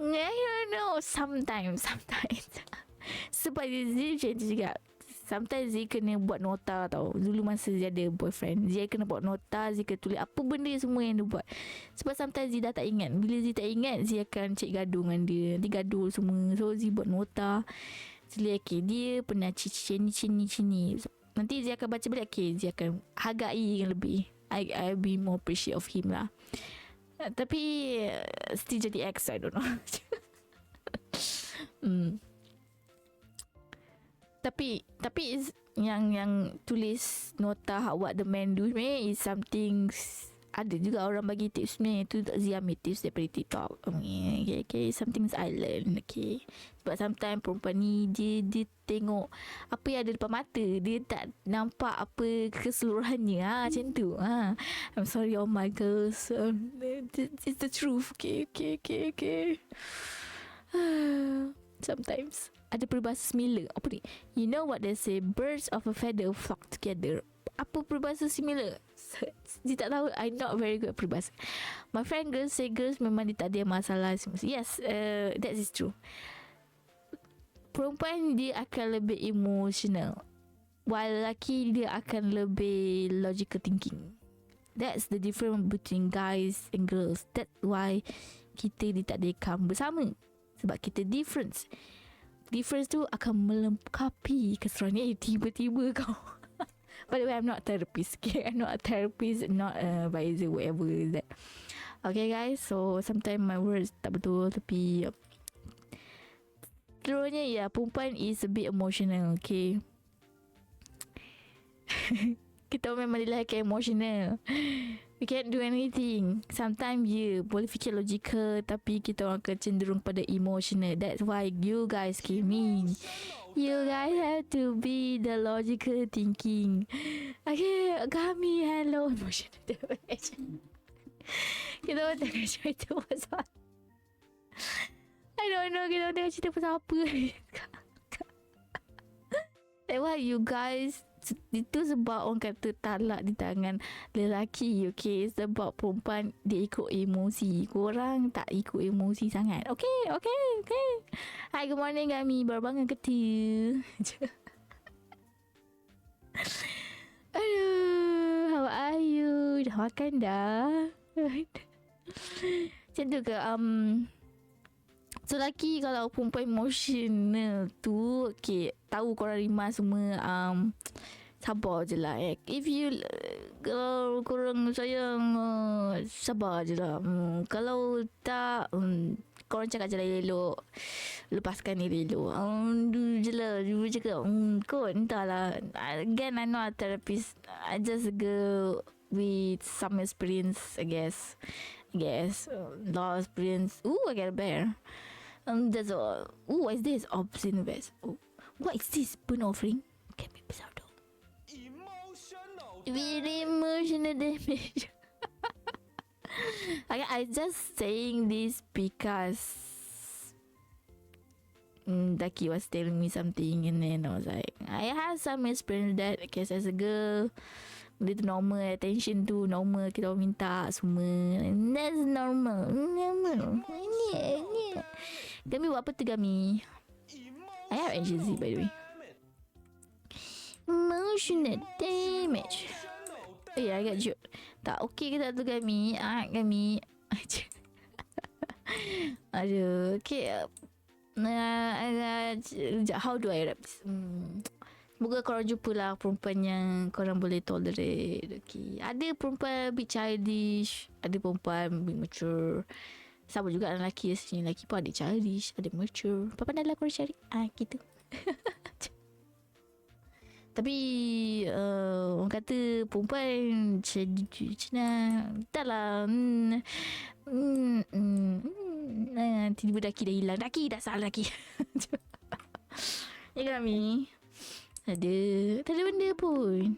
don't know. Sometimes. Sebab dia macam tu juga. Sometimes Zee kena buat nota tau. Dulu masa Zee ada boyfriend, Zee kena buat nota. Zee kena tulis apa benda semua yang dia buat. Sebab sometimes Zee dah tak ingat. Bila Zee tak ingat, Zee akan cek gaduh dengan dia. Nanti gaduh semua. So Zee buat nota. Zee lihat okay, dia pernah cini. Nanti Zee akan baca balik. Okay, Zee akan hargai yang lebih. I'll be more appreciate of him lah. Tapi still jadi ex, I don't know. Tapi yang tulis nota what the man do is something. Ada juga orang bagi tips ni. Itu Zee ambil tips daripada TikTok. Okay, something I learn. Okay, sebab sometimes perempuan ni dia tengok apa yang ada depan mata, dia tak nampak apa keseluruhannya. Macam tu. I'm sorry all my girls. It's the truth. Okay. Sometimes ada peribahasa similar. Apa ni? You know what they say, birds of a feather flock together. Apa peribahasa similar? Dia tak tahu. I'm not very good at peribahasa. My friend girls say girls memang dia tak ada masalah. Yes, that is true. Perempuan dia akan lebih emotional, while lelaki dia akan lebih logical thinking. That's the difference between guys and girls. That's why kita dia tak ada come bersama. Sebab kita difference. Difference tu akan melengkapi keseruan ni. Tiba-tiba kau by the way, I'm not a therapist, okay? I'm not a therapist, not a advisor, whatever is that. Okay guys, so sometimes my words tak betul, tapi seluruhnya ya, perempuan is a bit emotional, okay? Kita memang dilahirkan emotional. We can't do anything. Sometimes boleh fikir logical, tapi kita orang akan cenderung pada emotional. That's why you guys came in. You guys have to be the logical thinking. Okay, kami hello emotional damage. Kita orang tengok cerita pasal I don't know, kita orang tengok cerita pasal apa. That's why you guys, itu sebab orang kata talak di tangan lelaki, okay? Sebab perempuan dia ikut emosi. Korang tak ikut emosi sangat. Okay. Hi, good morning kami. Baru bangun ke tu? Aduh, how are you? Dah makan dah? Macam tu ke? So lelaki kalau perempuan emotional tu, okay, tahu korang Rima semua, sabar je lah. If you kalau korang sayang, sabar je lah. Kalau tak, korang cakap je lah elok, lepaskan diri elok. Dulu je lah, dulu je ke. Kot entahlah. Again, I'm not a therapist. I just go with some experience, I guess. Lot of experience. I get a bear. That's all. What is this? Obscene vest. What is this? Burn offering? Can be bizarre though. Very emotional damage. Okay, I just saying this because Daki was telling me something, and then I was like, I have some experience that, because as a girl, dia tu normal, attention tu normal, kita orang minta semua. That's normal. Gami buat apa tu Gami? I have anxiety by the way. Emotional damage. Oh yeah, I got joke. Tak okay ke tak tu Gami? Gami. Aduh. Okay. How do I rap this? Semoga korang jumpalah perempuan yang korang boleh tolerate. Okay. Ada perempuan a bit childish, ada perempuan a bit mature. Sama juga dengan lelaki sini. Lelaki pun ada childish, ada mature. Pandai-pandailah korang cari. Gitu. Tapi orang kata perempuan entahlah. Tiba-tiba Daki dah hilang. Daki dah salah Daki. Ya kami. Tak ada benda pun.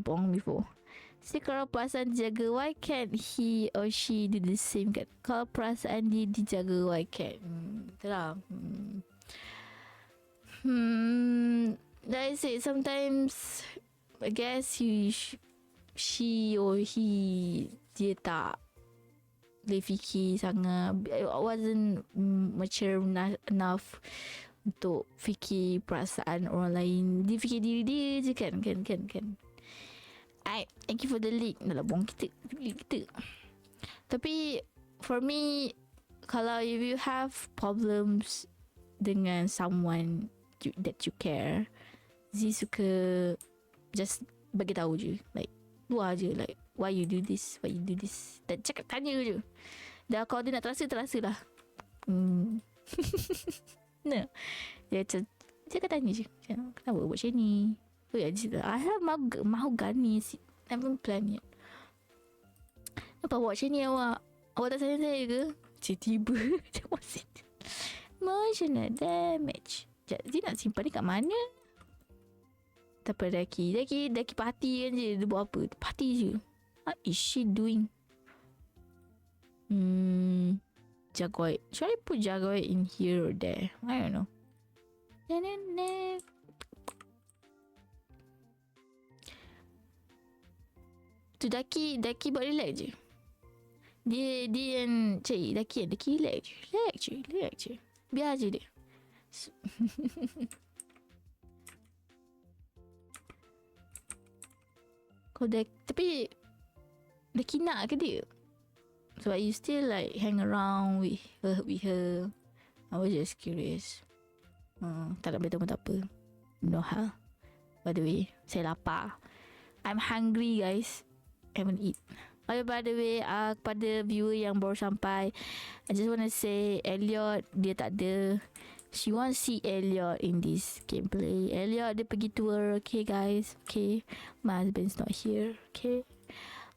Bong before. So kalau perasaan dijaga, why can't he or she do the same kan? Kalau perasaan dia dijaga, why can't? Itulah. Like I say, sometimes I guess she or he, dia tak boleh fikir sangat. I wasn't mature enough untuk fikir perasaan orang lain. Dia fikir diri dia je kan. Thank you for the link. Dah lah buang kita. Tapi for me, kalau if you have problems dengan someone that you care, Zee suka just bagi tahu je, like luar je, like why you do this. Dan cakap tanya je. Dah kalau dia nak terasa lah. No. Dia akan tanya je, kenapa buat macam ni? Oh ya, I have mahogany. Haven't plan yet. Apa buat macam ni awak? Awak tak sayang saya ke? Tiba-tiba emotional damage. Dia nak simpan ni kat mana? Tak apa Daki party kan je. Dia buat apa? Party je. What is she doing? Jaguar. Should I put Jaguar in here or there? I don't know. Tu Daki buat relax je. Dia yang cik Daki relax je. Biar je dia. Kau tapi Daki nak ke dia? Sebab you still like hang around with her. I was just curious. Tak nak beritahu tak apa. No hal. By the way, saya lapar. I'm hungry guys. Haven't eat. Oh, by the way, kepada viewer yang baru sampai, I just want to say Elliot dia tak ada. She wants to see Elliot in this gameplay. Elliot dia pergi tour. Okay guys. Okay. My husband's not here. Okay.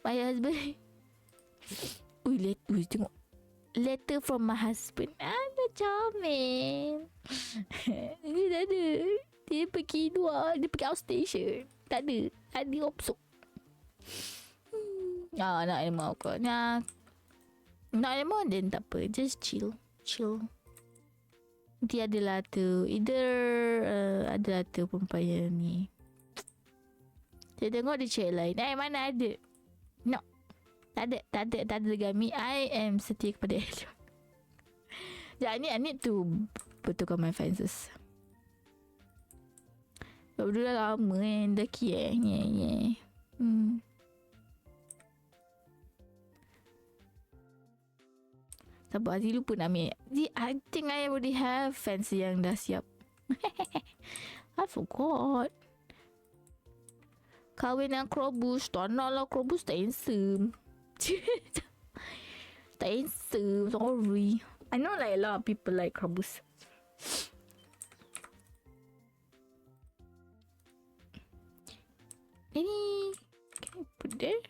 My husband tengok letter from my husband. Comel. Dia tak ada. Dia pergi luar. Dia pergi outstation. Tak ada. Ada opsok. Nak animal kau. Nak animal then tak apa. Just chill. Nanti adalah tu. Either adalah tu perempuan yang ni. Saya tengok dia chat lain. Mana ada? No. Tak ada Gami. I am setia kepada Elliot. I need to betulkan my fences. Sebab dulu dah lama Daki yeah. Sabar, Aziz lupa nak ambil. I think I already have fence yang dah siap. I forgot. Kahwin dengan Krobus. Tak nak lah, Krobus tak handsome. Tak handsome, sorry. I know like a lot of people like Krobus. Ini can I put there?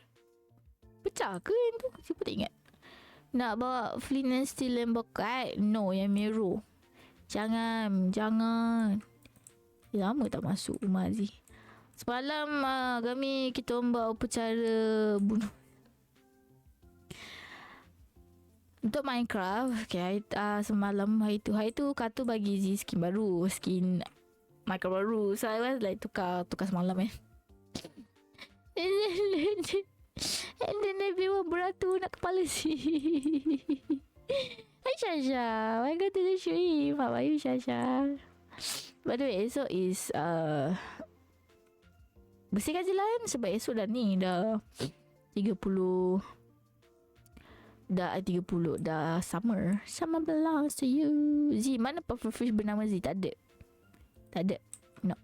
Pecah ke yang tu? Siapa tak ingat? Nak bawa Flint and Steel and Bokat? No, yang Mero. Jangan. Lama tak masuk rumah Aziz. Semalam kami kita buat upacara bunuh. Untuk Minecraft, okay, semalam hari tu Katu bagi Aziz skin baru, skin Minecraft baru. So I was like tukar semalam And then everyone beratur nak kepala si. Hi Shasha, I got to show him. How are you Shasha? By the way, esok is bersihkan jalan sebab esok dah ni dah 30 dah summer belongs to you. Z, mana pufferfish bernama Z? Tak ada. No.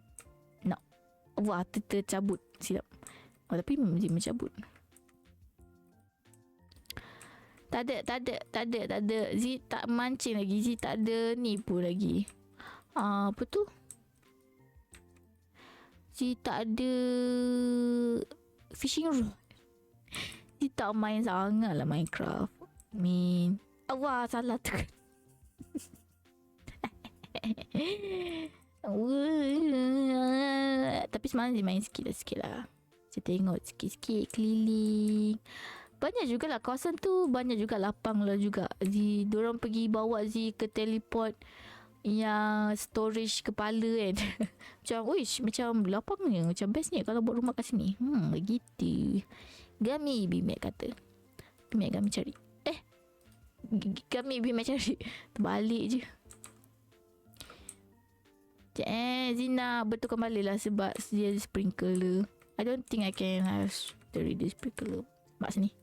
Wah, tercabut silap. Tapi Z mencabut. Tak ada. Z tak mancing lagi. Z tak ada nipu lagi. Apa tu? Z tak ada fishing rod. Z tak main sangat lah Minecraft. Wah, salah tu. Tapi semalam Z main sikit lah. Saya tengok sikit-sikit keliling. Banyak jugalah kawasan tu. Banyak juga lapang lah juga. Diorang pergi bawa Z ke teleport yang storage kepala kan. Macam lapangnya. Macam bestnya kalau buat rumah kat sini. Begitu Gami Bimek kata. Bimek Gami cari. Gami Bimek cari. Terbalik je. Zina betulkan balik lah sebab dia sprinkler. I don't think I can have the sprinkler. Mak sini.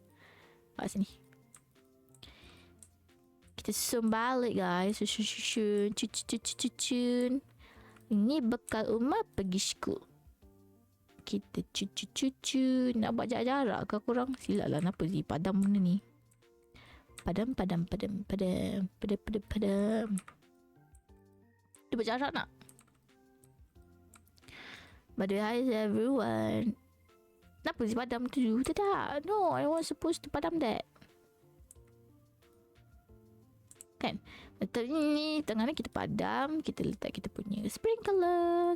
Kita susun balik guys. Cucun. Ini bekal Umar pergi school. Kita cucun. Nak buat jarak-jarak ke korang? Silalah, kenapa Zee padam benda ni? Padam. Dia buat jarak nak? By the way, hi everyone. Kenapa Zee padam tu? Tak. No, I was supposed to padam that. Kan? Betul ni. Tengah ni kita padam. Kita letak kita punya sprinkler.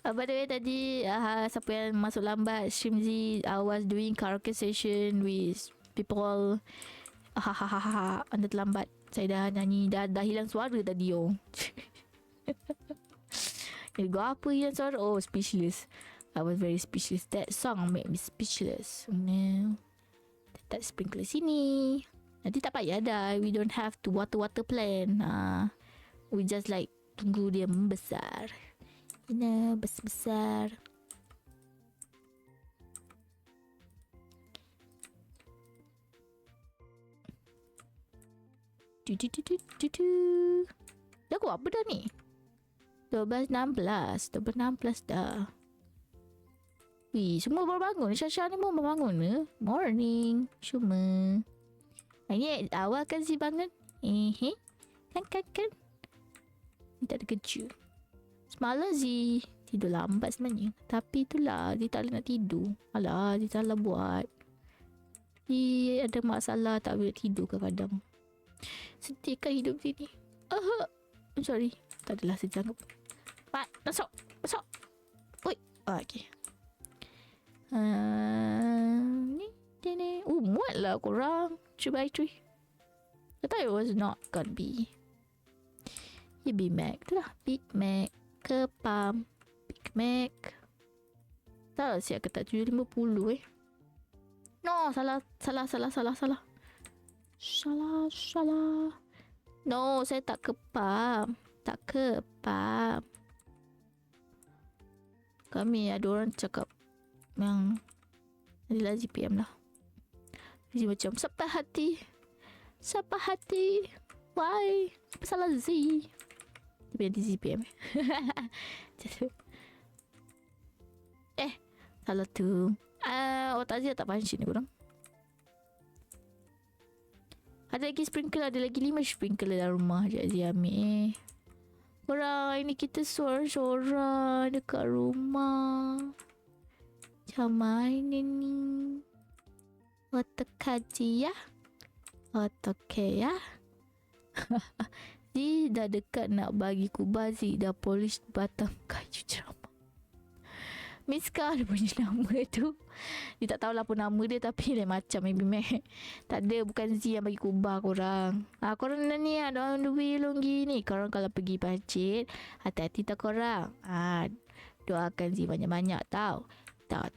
By the way tadi siapa yang masuk lambat stream Z, I was doing karaoke session with people. Anda terlambat. Saya dah nyanyi, dah hilang suara tadi Gua apa hilang suara? Oh, speechless. I was very speechless. That song made me speechless. No. Tak sprinkler sini. Nanti tak payah dah. We don't have to water plan. We just like tunggu dia membesar. Besar-besar. Dah aku apa dah ni? 12.16 dah. Semua baru bangun. Syasha ni pun baru bangun ke? Morning. Cuma ini awal kan si bangun. Kan. Ni tak ada kerja. Semalam Zee tidur lambat sebenarnya. Tapi itulah, dia tak boleh nak tidur. Alah, dia salah buat. Dia ada masalah tak boleh tidur kadang-kadang. Sedih kan hidup dia ni. I'm sorry. Tak adalah sedih. Mak, masuk. Oi. Okay. Ni. Muat lah korang. 3x3. I thought it was not gonna be. Ya Big Mac. Itulah Big Mac. Kepam. Big Mac. Tak lah siap ke tak 7.50 No, salah. No, saya tak kepam. Kami ada orang cakap yang adalah ZPM lah. Dia macam siapa hati. Why? Apa salah Z? Tapi nanti ZPM. Salah tu. Otak Zia tak punch ni korang. Ada lagi sprinkler. Ada lagi 5 sprinkler dalam rumah. Sekejap Zia ambil korang, ini kita sorang-sorang dekat rumah. Macam mana ni? Otakaji ya? Otoke ya? Zee dah dekat nak bagi kubah. Zee dah polish batang kayu ceramah. Miska dia punya nama tu. Dia tak tahulah apa nama dia, tapi lain macam maybe Mac. Tak ada, bukan Z yang bagi kubah korang. Korang ni ada on the way longgi ni. Korang kalau pergi pancit, hati-hati tak korang. Doakan Z banyak-banyak tau.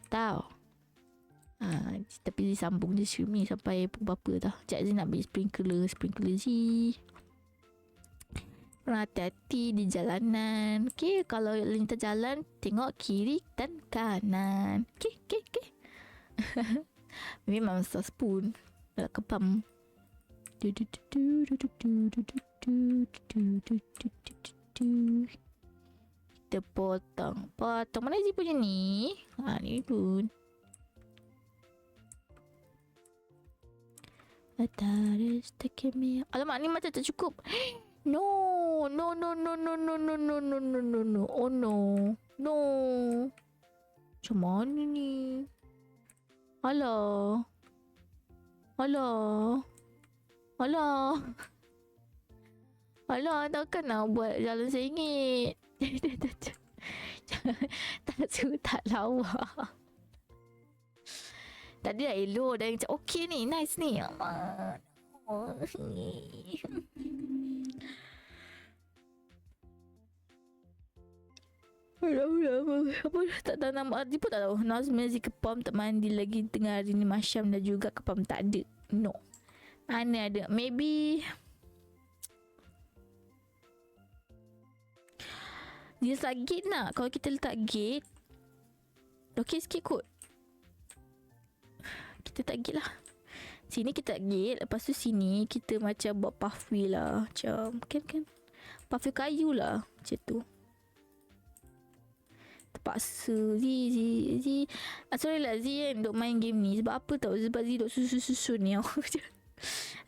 Tahu. Tapi Z sambung je stream ni sampai pukul berapa dah. Sekejap Z nak beli sprinkler Z. Korang hati-hati di jalanan. Okay, kalau lintas jalan, tengok kiri dan kanan. Okay. Memang masak spoon. Dah kepam. Kita potong. Mana Zee punya ni? Ni pun. Alamak, ni macam tak cukup. No. Oh no. Macam mana ni? Alah, takkan nak buat jalan sengit. Tak lawa. Tadi dah elok, dah macam okay ni, nice ni. Apa tak tahu nama dia pun tak tahu. Nazmi kepam tak mandi lagi tengah hari ni. Masyam dah juga kepam tak ada. No. Mana ada. Maybe dia letak gate nak. Kalau kita letak gate, okey sikit kot. Kita tak gate lah. Sini kita tak gate. Lepas tu sini kita macam buat pathway lah. Macam kan pathway kayu lah. Macam tu. Terpaksa Z sorry lah Z duk main game ni. Sebab apa tau? Sebab Z duk susun ni.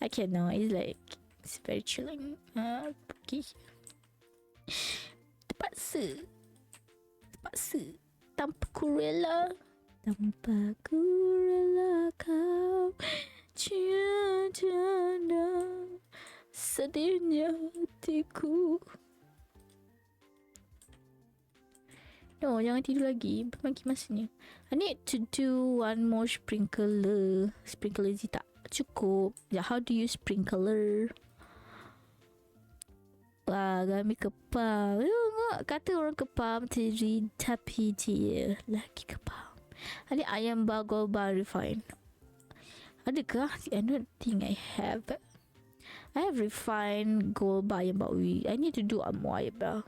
I cannot. It's like it's very chilling. Pergi terpaksa tanpa ku rela kau tiada sedihnya hatiku. No, jangan tidur lagi. Bagi masanya. I need to do one more sprinkler. Sprinkler je tak cukup. How do you sprinkler? Wah, kami kepam. Kata orang kepam teri, tapi dia lagi kepam. Ada ayam bagol bar refine. Adakah? I don't think I have. I have refined gold bar ayam bakwi. I need to do more ayam bar.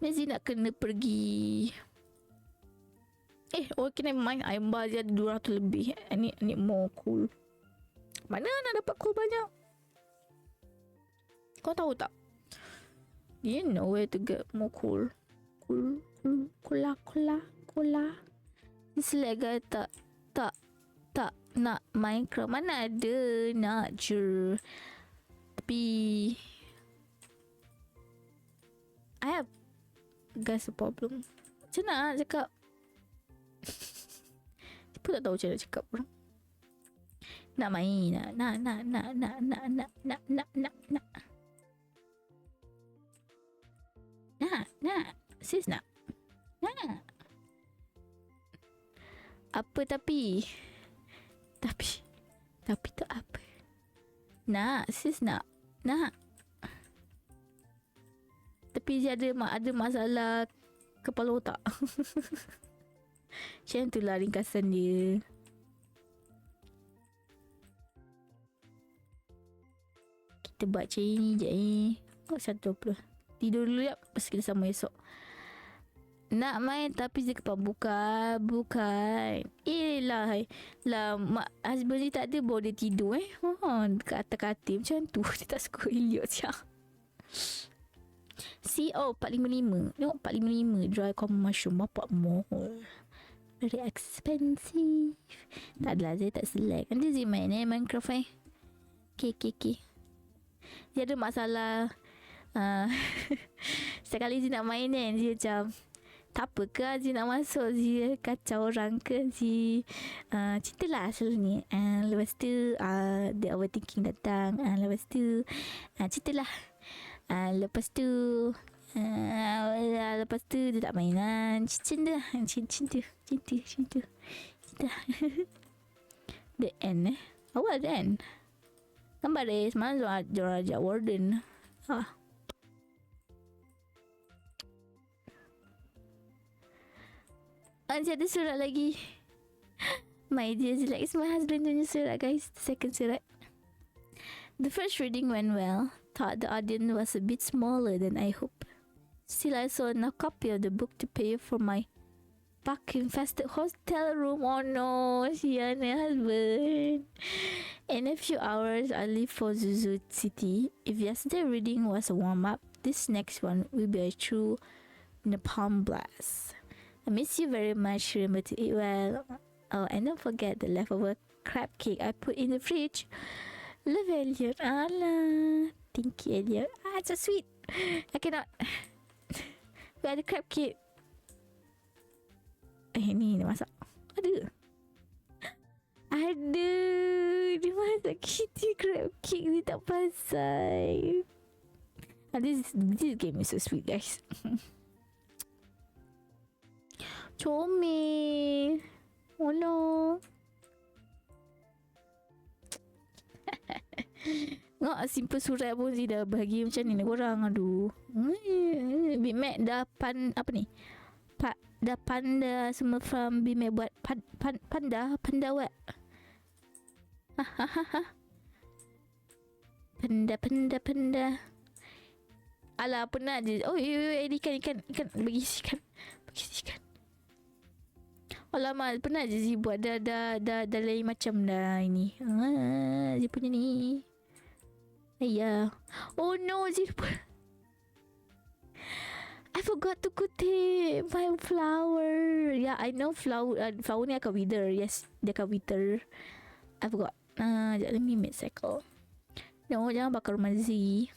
Mesti nak kena pergi. Kena main ayam bar je ada 200 lebih. I need more cool. Mana nak dapat cool banyak? Kau tahu tak? Do you know where to get more cool? Cola. Ni selagi tak nak Minecraft. Mana ada, nak je. Tapi I have guys a problem. Macam nak cakap? Siapa tak tahu macam nak cakap orang. Nak main, nak. Sis nak. Nak. Apa tapi? Tapi tu apa? Nak, sis nak. Nak. Tapi dia ada masalah kepala otak. Macam tu lah ringkasan dia. Kita buat macam ni je ni. 1.20. Tidur dulu ya. Lepas kita sama esok. Nak main tapi dia kepala bukan. Lah husband dia tak ada bawa dia tidur dekat atas katil macam tu. Dia tak suka Elliot siap. CO 455. Tengok 455 dry common mushroom bapak mahal. Very expensive. Tak adalah saya tak select. Nanti Zee main Minecraft Okay. Dia ada masalah sekali Zee nak main dia macam tak apa ke Zee nak masuk Zee kacau orang ke Zee cerita lah selalunya lepas tu the overthinking datang lepas tu cerita lah lepas tu dia tak main cinta the end awal the end gambar dia semalam dia ajak warden ada surat lagi. My dear Zilak is my husband punya surat guys. The second surat. The first reading went well. Thought the audience was a bit smaller than I hoped. Still I saw a copy of the book to pay for my bug-infested hotel room. Oh no, Shiana husband. In a few hours I leave for Zuzu City. If yesterday reading was a warm-up, this next one will be a true napalm blast. I miss you very much. Remember to eat well. Oh, and don't forget the leftover crab cake I put in the fridge. Love Elliot. Allah. Thank you, Elliot. So sweet. I cannot. We ada crab cake. Ni dia masak. Ada. Dia masak kitty crab cake. Dia tak pasal. This game is so sweet, guys. Comel. Oh no. Simple surat pun Zee dah bagi macam ni korang. Aduh. Big Mac dah apa ni? Dah panda semua from Big Mac buat panda what? Panda. Alah penat je. Oh, ikan bagi ikan. Alamak, penat je Zee buat dah lain macam dah ini. Zee punya ni. Yeah. Oh no, Zee. I forgot to kutip my flower. Yeah, I know flower ni akan wither. Yes, dia akan wither. I forgot. Let me make cycle. No, jangan bakar rumah Zee.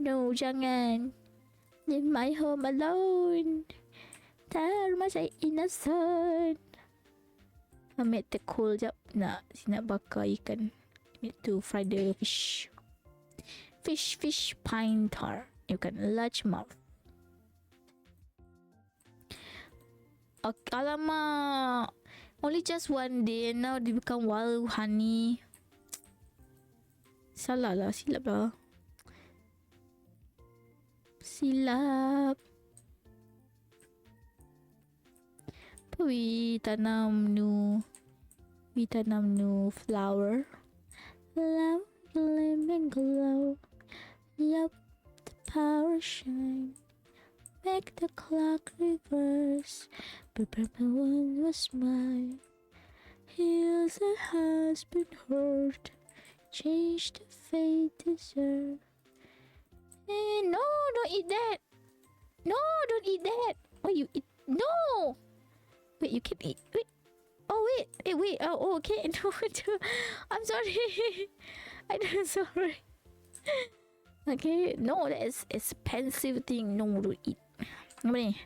No, jangan. Leave my home alone. Rumah saya innocent. Ambil teh cool jap. Nak bakar ikan. Need to fry the fish. Fish pine tar. You can large mouth. Okay, alamak. Only just one day and now they become wild honey. Salah lah, silap lah. Silap. We tanam new flower. Love, flame and glow. Love the power shine. Make the clock reverse. Remember one was mine. Heals a has been hurt. Change the fate deserved. No, don't eat that. No, don't eat that. Why you eat? No. Wait, you can eat. Wait. Oh wait. Wait. Oh okay. No, I'm sorry. I'm sorry. Okay. No, that is expensive thing. No, don't eat. Apa ni?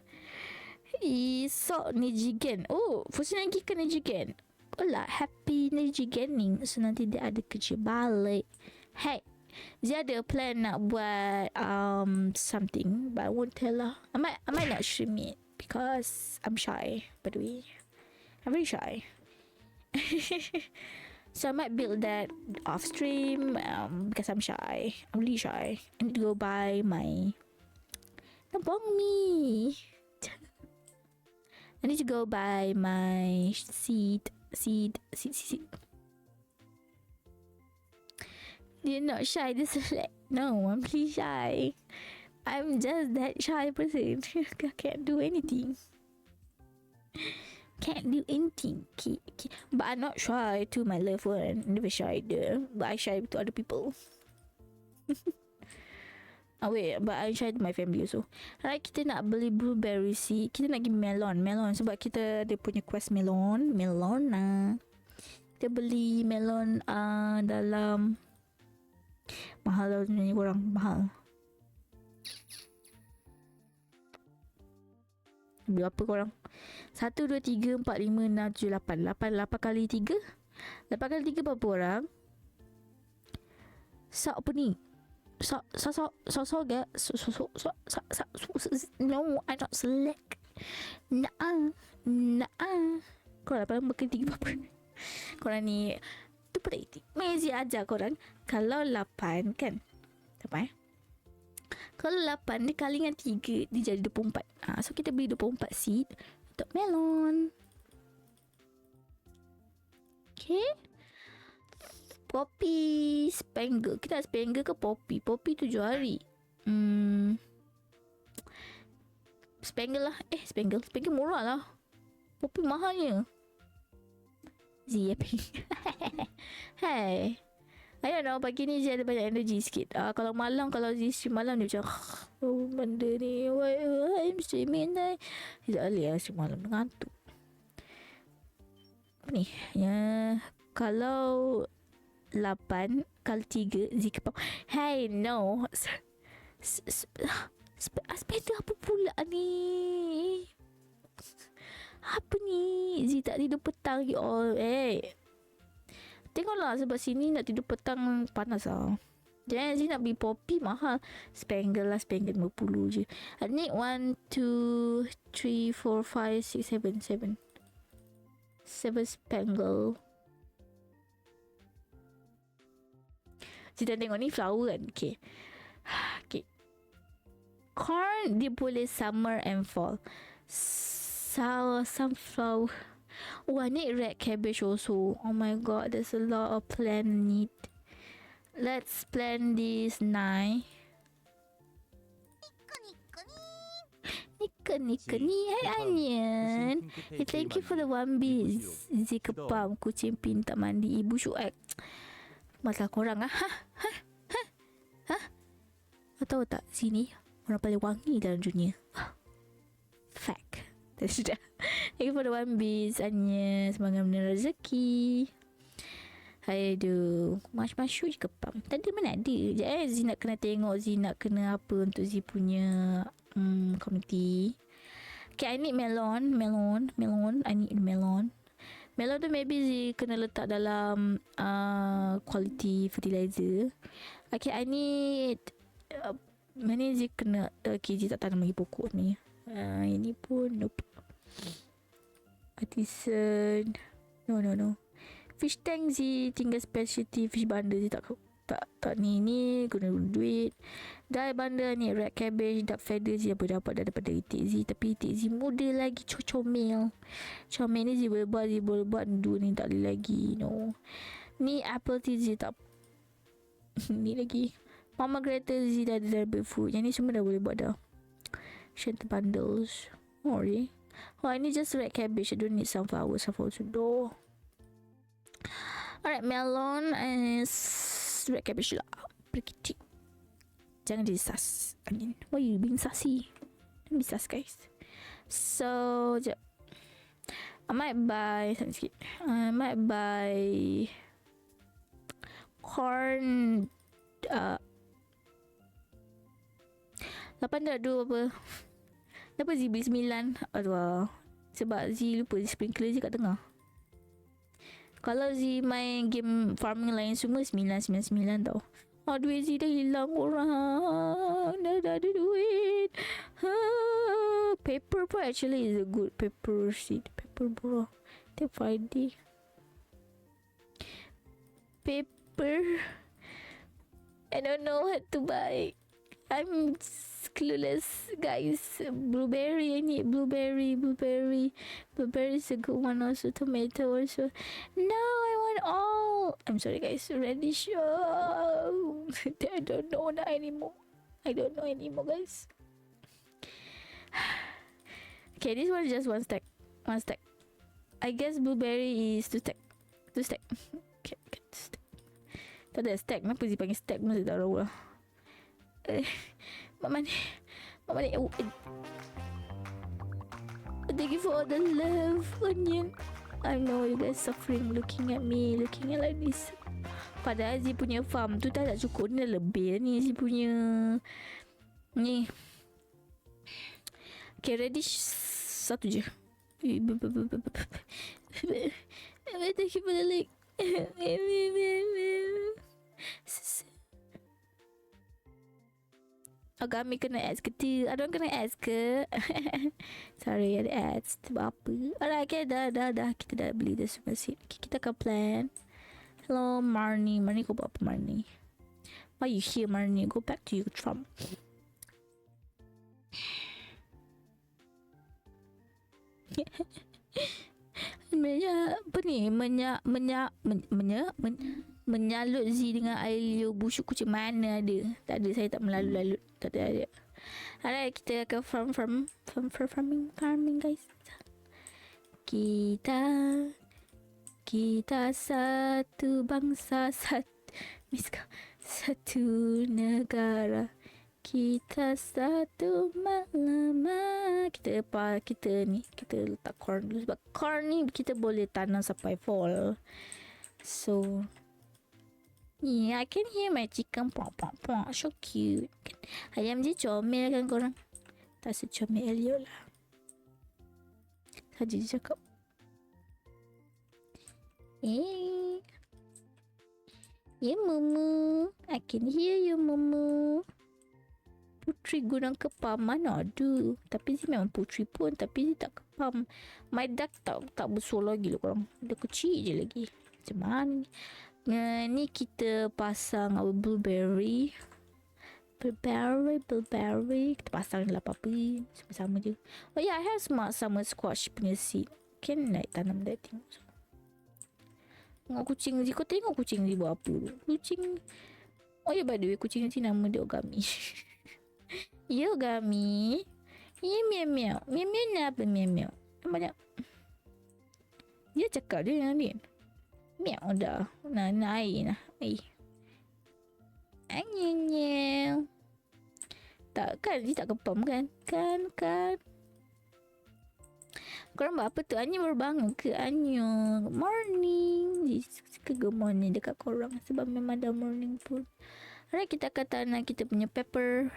Esok Nijigen. Oh, Fusi lagi ke Nijigen? Olah, happy Nijigening. So nanti dia ada kerja balik. Hey, dia ada plan nak buat something, but I won't tell her. I might not stream it because I'm shy. By the way, I'm very shy. So I might build that off stream because I'm shy. I'm really shy. I need to go buy my Nabong me. I need to go buy my seed. You're not shy to select. No, I'm really shy. I'm just that shy person. I can't do anything. Can't do anything. But I'm not shy to my loved one. Never shy there. But I shy to other people. Wait, but I shy to my family also. Right, kita nak beli blueberry seed. Kita nak pergi melon sebab kita dia punya quest melon kita beli melon dalam mahal lah ni korang, mahal. Beli apa korang? 1, 2, 3, 4, 5, 6, 7, 8 8 kali 3 8 kali 3 berapa orang? Sok apa ni? No, I don't select. Nah. Korang apa makan 3 berapa? Korang ni tu politik. Mesti ajar korang. Kalau 8 kan? Apa Kalau 8 dia kali dengan 3 dia jadi 24. So kita beli 24 seed untuk melon. Okay. Poppy Spangle. Kita nak Spangle ke Poppy? Poppy 7 hari. Spangle lah. Spangle murah lah. Poppy mahalnya. Z apa ni? Hey, I don't know. Pagi ni Z ada banyak energy sikit. Kalau malam, kalau Z stream malam dia macam benda ni. I'm streaming ni. Tidak boleh lah stream malam. Ngantuk. Apa ni? Kalau 8 kali 3 zikir. Hey, no. Sepeda apa pula ni? Apa ni? Z tak tidur petang lagi. Tengoklah sebab sini nak tidur petang panas lah. Jangan Z nak beli Poppy mahal. Spangle lah, Spangle 50 je. I need 1, 2, 3, 4, 5, 6, 7 Spangle. Kita tengok ni flower kan. Okay. Corn dia boleh summer and fall. Sunflower. Oh, I need red cabbage also. Oh my god, there's a lot of plant need. Let's plant this 9. Nika ni. Hey Onion. Hey, thank you for the 1B. Zikepam kucing pinta mandi. Ibu Syuaib. Masalah korang Tahu tak sini orang paling wangi dalam dunia. Fact. Dah sudah. Thank you for the 1B. Anya semoga menerima rezeki. Aduh, masuk je kepam. Tadi mana ada. Sekejap Z nak kena tengok. Z nak kena apa untuk Z punya community. Okay, I need melon. I need melon. Melon tu maybe Z kena letak dalam quality fertilizer. Okay, I need mana Z kena. Okay, Z tak tanam lagi pokok ni. Ini pun nope. Artisan. No. Fish tank je, tinggal specialty fish bundle je, tak ni guna duit. Dah bundle ni red cabbage, duck feather je apa dapat daripada itik Z. Tapi itik Z muda lagi, comel. Comel ni je boleh buat dua ni tak boleh lagi. No. Ni apple tea je tak. Ni lagi Mama Greta Z dah ada dari food. Yang ni semua dah boleh buat dah. Shanty bundles. Oh really? Oh ini just red cabbage. I don't need sunflower sudah. Alright, melon and red cabbage lah. Berkecil. Jangan jadi sus. I mean, why you being sassy? Don't be sus, guys. So, jap. I might buy corn 8.2 apa. Kenapa Z beli 9? Aduh. Sebab Z lupa sprinkler je kat tengah. Kalau Z main game farming lain semua 999 tau. Duit Z dah hilang orang. Dah ada duit. Paper pun actually is a good paper seed. Paper bro. Take Friday. Paper. I don't know what to buy. I'm clueless, guys. Blueberry, I need blueberry. Blueberry is a good one also. Tomato also. No, I want all. I'm sorry, guys. Radish. Oh, I don't know anymore. Guys. Okay, this one is just one stack. I guess blueberry is two stack. Okay, stack. Tak ada stack. Kenapa dia panggil stack? Mesti tak tahu lah. Mak Mani. Oh, thank you for all the love, Onion. I know you guys suffering looking at me, looking at like this. Padahal Zee punya farm tu tak cukup. Ni dah lebih ni Zee punya. Ni. Okay, radish satu je. Thank you for the like. Kami kena ads ke tu? Ada orang kena ads ke? Sorry, ada ads. Sebab apa? Alright, okay, dah. Kita dah beli dah semua seed. Okay, kita akan plan. Hello, Marnie. Marnie, kau buat apa, Marnie? Why you here, Marnie? Go back to your Trump. Menyalut Z dengan air liur busuk kucing mana ada. Tak ada, saya tak melalut-lalut. Tak ada. Alright, kita akan farming guys. Kita satu bangsa, satu negara. Kita satu malam. Kita letak corn dulu. Sebab corn ni kita boleh tanam sampai fall. So yeah, I can hear my chicken pong. So cute. Ayam je comel kan korang. Tak secomel Elliot lah. Saja je cakap. Yeah, Mumu. I can hear you, Mumu. Putri gunung kepam mana ada. Tapi dia memang putri pun. Tapi dia tak kepam. My duck tak besar lagi lah korang. Dia kecil je lagi. Macam mana ni kita pasang our blueberry. Kita pasang je lah apa-apa. Sama-sama je. Oh yeah, I have sama squash punya seed. Can like tanam that thing. Tengok kucing ni. Kau tengok kucing ni buat apa? Kucing. Oh yeah, by the way, kucing ni nama dia Ogami. Ogami. Ya, miau. Miau ni apa miau? Banyak. Dia cakap dia dengan dia. Miau dah. Nak air lah. Anyau. Takkan dia tak kepam kan? Kan. Korang buat apa tu? Anyu baru bangun ke? Anyu. Good morning. Dia suka good morning dekat korang. Sebab memang dah morning pun. Alright, kita akan tanam kita punya pepper.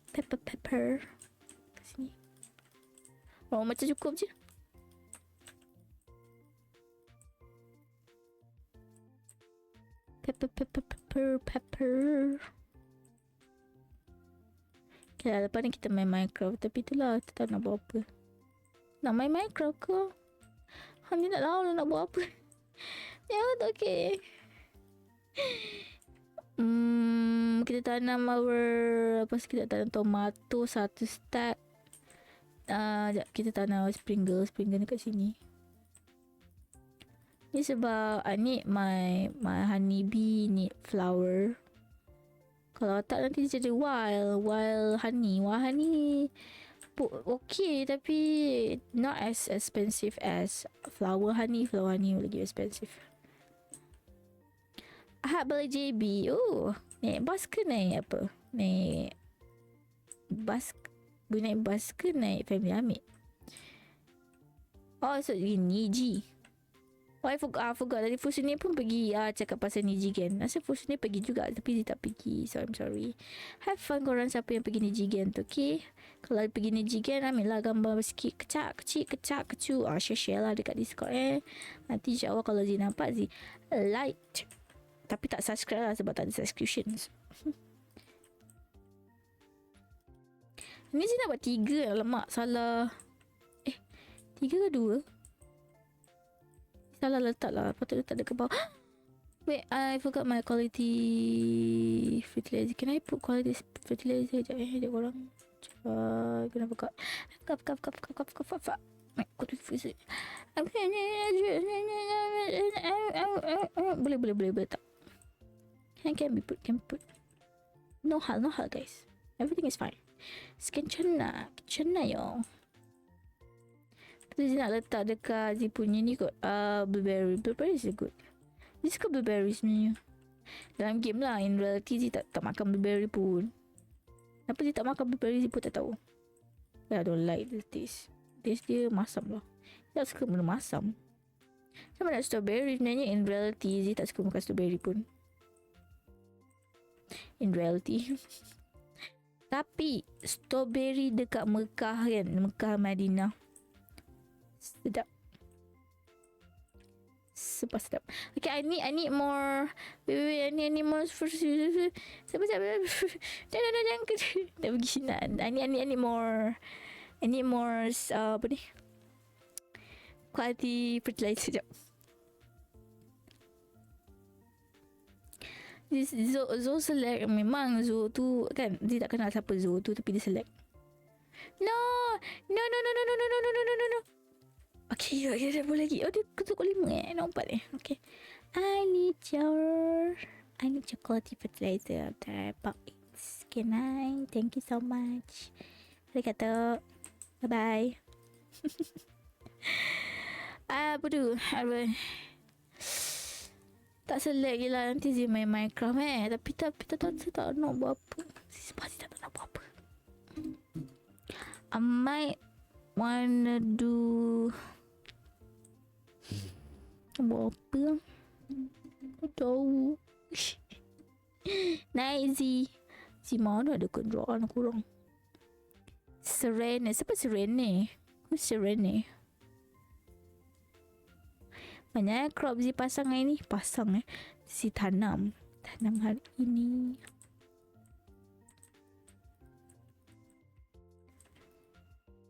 Pepper. Sini. Oh, macam cukup je. Pepper. Okay lah, lepas ni kita main Minecraft. Tapi itulah, kita tak nak buat apa. Nak main Minecraft ke? Ni nak tahu nak buat apa. Ya, okay. Kita tanam apa kita tanam tomato satu stack. Sekejap, kita tanam sprinkle dekat sini. Ni sebab I need my honeybee need flower. Kalau tak nanti jadi wild honey. Wild honey okay, tapi not as expensive as flower honey. Flower honey lagi expensive. Ahad beli JB. Naik bas ke naik apa? Naik bas. Naik bas ke naik family ambil? So ini Niji. I forgot tadi Fusuni pun pergi cakap pasal Niji Gen. Rasa Fusuni pergi juga tapi dia tak pergi. So I'm sorry. Have fun korang siapa yang pergi Niji Gen tu, okay? Kalau pergi Niji Gen, ambil lah gambar sikit kecil. Share lah dekat Discord Nanti insyaAllah kalau Zee nampak Zee like. Tapi tak subscribe lah sebab tak ada subscriptions. Ni Zee nak buat 3. Alamak, salah. 3 ke 2? Salah letak lah. Patut letak dekat bawah. Wait, I forgot my quality fertilizer. Can I put quality fertilizer? Sekejap korang. Kenapa kau? Boleh tak? Can be put. No hal guys. Everything is fine. Kencana yo. Dia nak letak dekat Zee punya ni kot. Blueberry is good. Dia suka blueberry sebenarnya. Dalam game lah. In reality Zee tak makan blueberry pun. Kenapa dia tak makan blueberry Zee pun tak tahu. I don't like the taste. Taste dia masam lah. Dia tak suka benda masam. Sama nak strawberry sebenarnya. In reality Zee tak suka makan strawberry pun. In reality. Tapi strawberry dekat Mekah kan. Mekah Madinah. Sedap. Super sedap. Okay, I need more. Wait, I need more. Siapa? Jangan dah pergi nak. I need more. I need more. Apa ni? Quality fertilizer. Sekejap. Zo select. Memang Zo tu kan, dia tak kenal siapa Zo tu, tapi dia select. No. Okay, dah boleh lagi. Dia ketuk 5 Nampak Okay. I need your quality fertilizer. About it. Can I? Thank you so much. Arigato. Bye-bye. Apa tu? Tak select je lah. Nanti Zee main Minecraft Tapi tak nak buat apa. Pasti tak nak buat apa. I might wanna do buat apa? Tak tahu. Naik Zee mana ada kenderaan kurang. Serene. Siapa Serene? Who's Serene? Banyak crop Zee pasang hari ni. Pasang Zee tanam hari ini.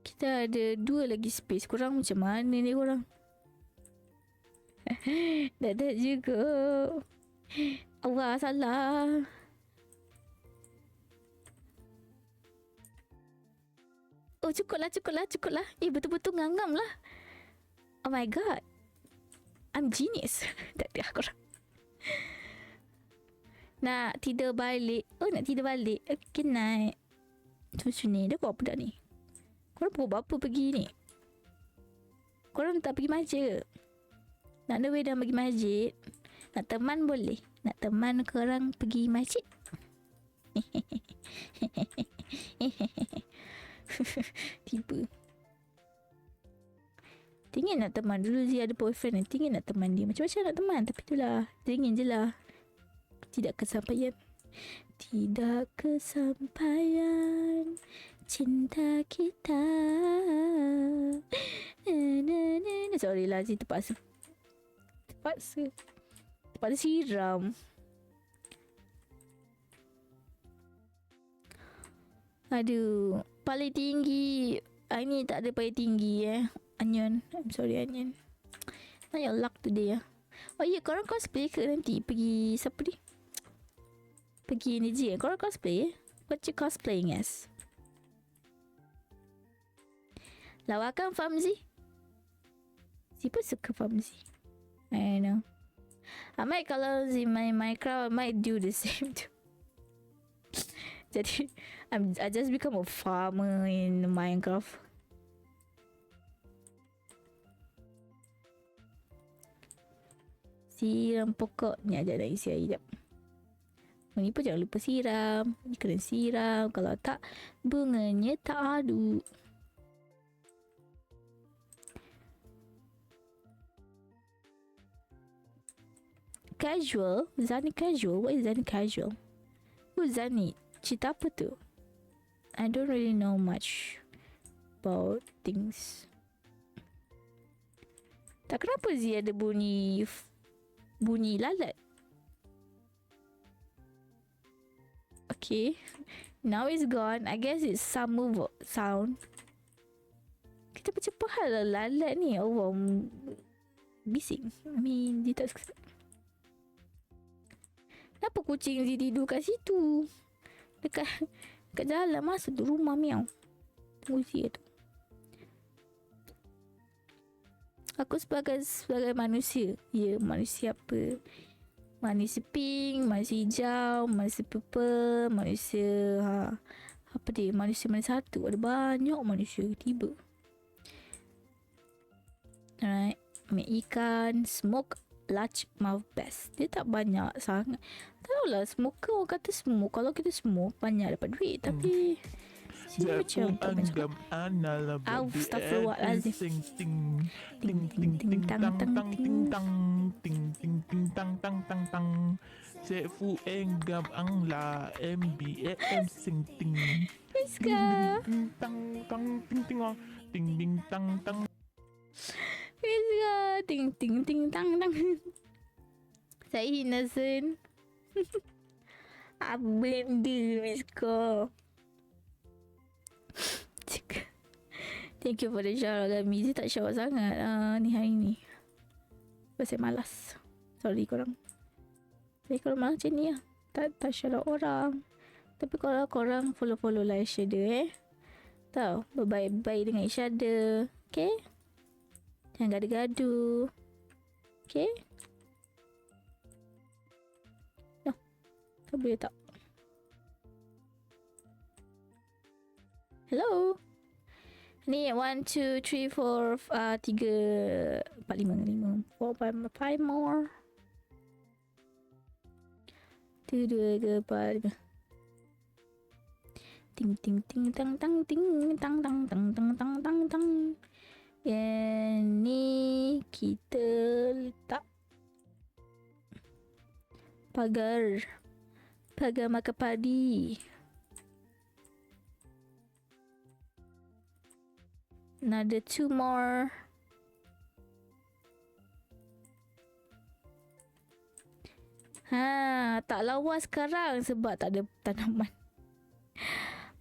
Kita ada 2 lagi space. Korang macam mana ni korang? Dah ada juga. Allah salah. Cukup lah. Betul-betul ngangam lah. Oh my god. I'm genius. Tak ada korang. Nak tidur balik. Okay, naik. Macam ni. Dah buat apa dah ni? Korang pukul berapa pergi ni? Korang tak pergi masjid? Nak ada dah pergi masjid? Nak teman boleh? Nak teman korang pergi masjid? Tiba. Teringin nak teman. Dulu Zee ada boyfriend ni. Teringin nak teman dia. Macam-macam nak teman. Tapi itulah. Teringin je lah. Tidak kesampaian. Cinta kita. Sorry lah Zee terpaksa siram. Aduh. Paling tinggi. Ini tak ada paling tinggi Onion. I'm sorry Onion. Not your luck today ah. Oh ya, korang cosplay ke nanti? Pergi siapa ni? Pergi ni je. Korang cosplay What you cosplaying as? Lawakan Famzi. Siapa suka Famzi? I don't know. I might kalau Zee main Minecraft, I might do the same too. Jadi I just become a farmer in Minecraft. Siram pokok ni aja nak isi air jap. Ni pun jangan lupa siram. Ni kena siram. Kalau tak, bunganya tak adu. Casual? Zani casual? What is Zani casual? Who's Zani? Cerita apa tu? I don't really know much about things. Tak kenapa Zee ada bunyi lalat? Okay. Now it's gone. I guess it's summer sound. Kita macam hal lah lalat ni. Allah. Bising. I mean, dia tak suka. Kenapa kucing Zee tidur kat situ? Dekat jalan masuk tu rumah miau. Tunggu Zee tu. Aku sebagai manusia. Ya, manusia apa? Manusia pink, manusia hijau, manusia purple, manusia apa dia? Manusia mana satu? Ada banyak manusia tiba. Alright. Ambil ikan, smoke large mouth bass. Dia tak banyak sangat. Tahulah smoker orang kata smoke. Kalau kita smoke banyak dapat duit. Tapi sini macam tak macam. Astaghfirullahalazim. Ting ting ting ting tang tang ting tang ting ting ting tang tang tang tang. Sẽ phụ em gặp anh là em bị em sing ting. Fiska. Ting tang tang ting ting ting ting tang tang. Fiska. Ting ting ting tang tang. Saya innocent. Blender Fiska. Thank you for the shout out kami. Zee tak shout out sangat ni hari ni. Pasal malas. Sorry korang. Jadi korang malas macam ni lah. Tak shout out orang. Tapi kalau korang follow lah each other Tahu. Berbaik-baik dengan each other. Okay. Jangan gaduh-gaduh. Okay. No. Tak boleh tak. Hello. Ni 1, 2, 3, 4 3 4, 5 4, 5 more 2, 3, 4, 5 ting ting ting tang tang ting tang tang tang tang tang tang tang. Yang ni kita letak pagar makan padi. Another 2 more. Tak lawa sekarang sebab tak ada tanaman.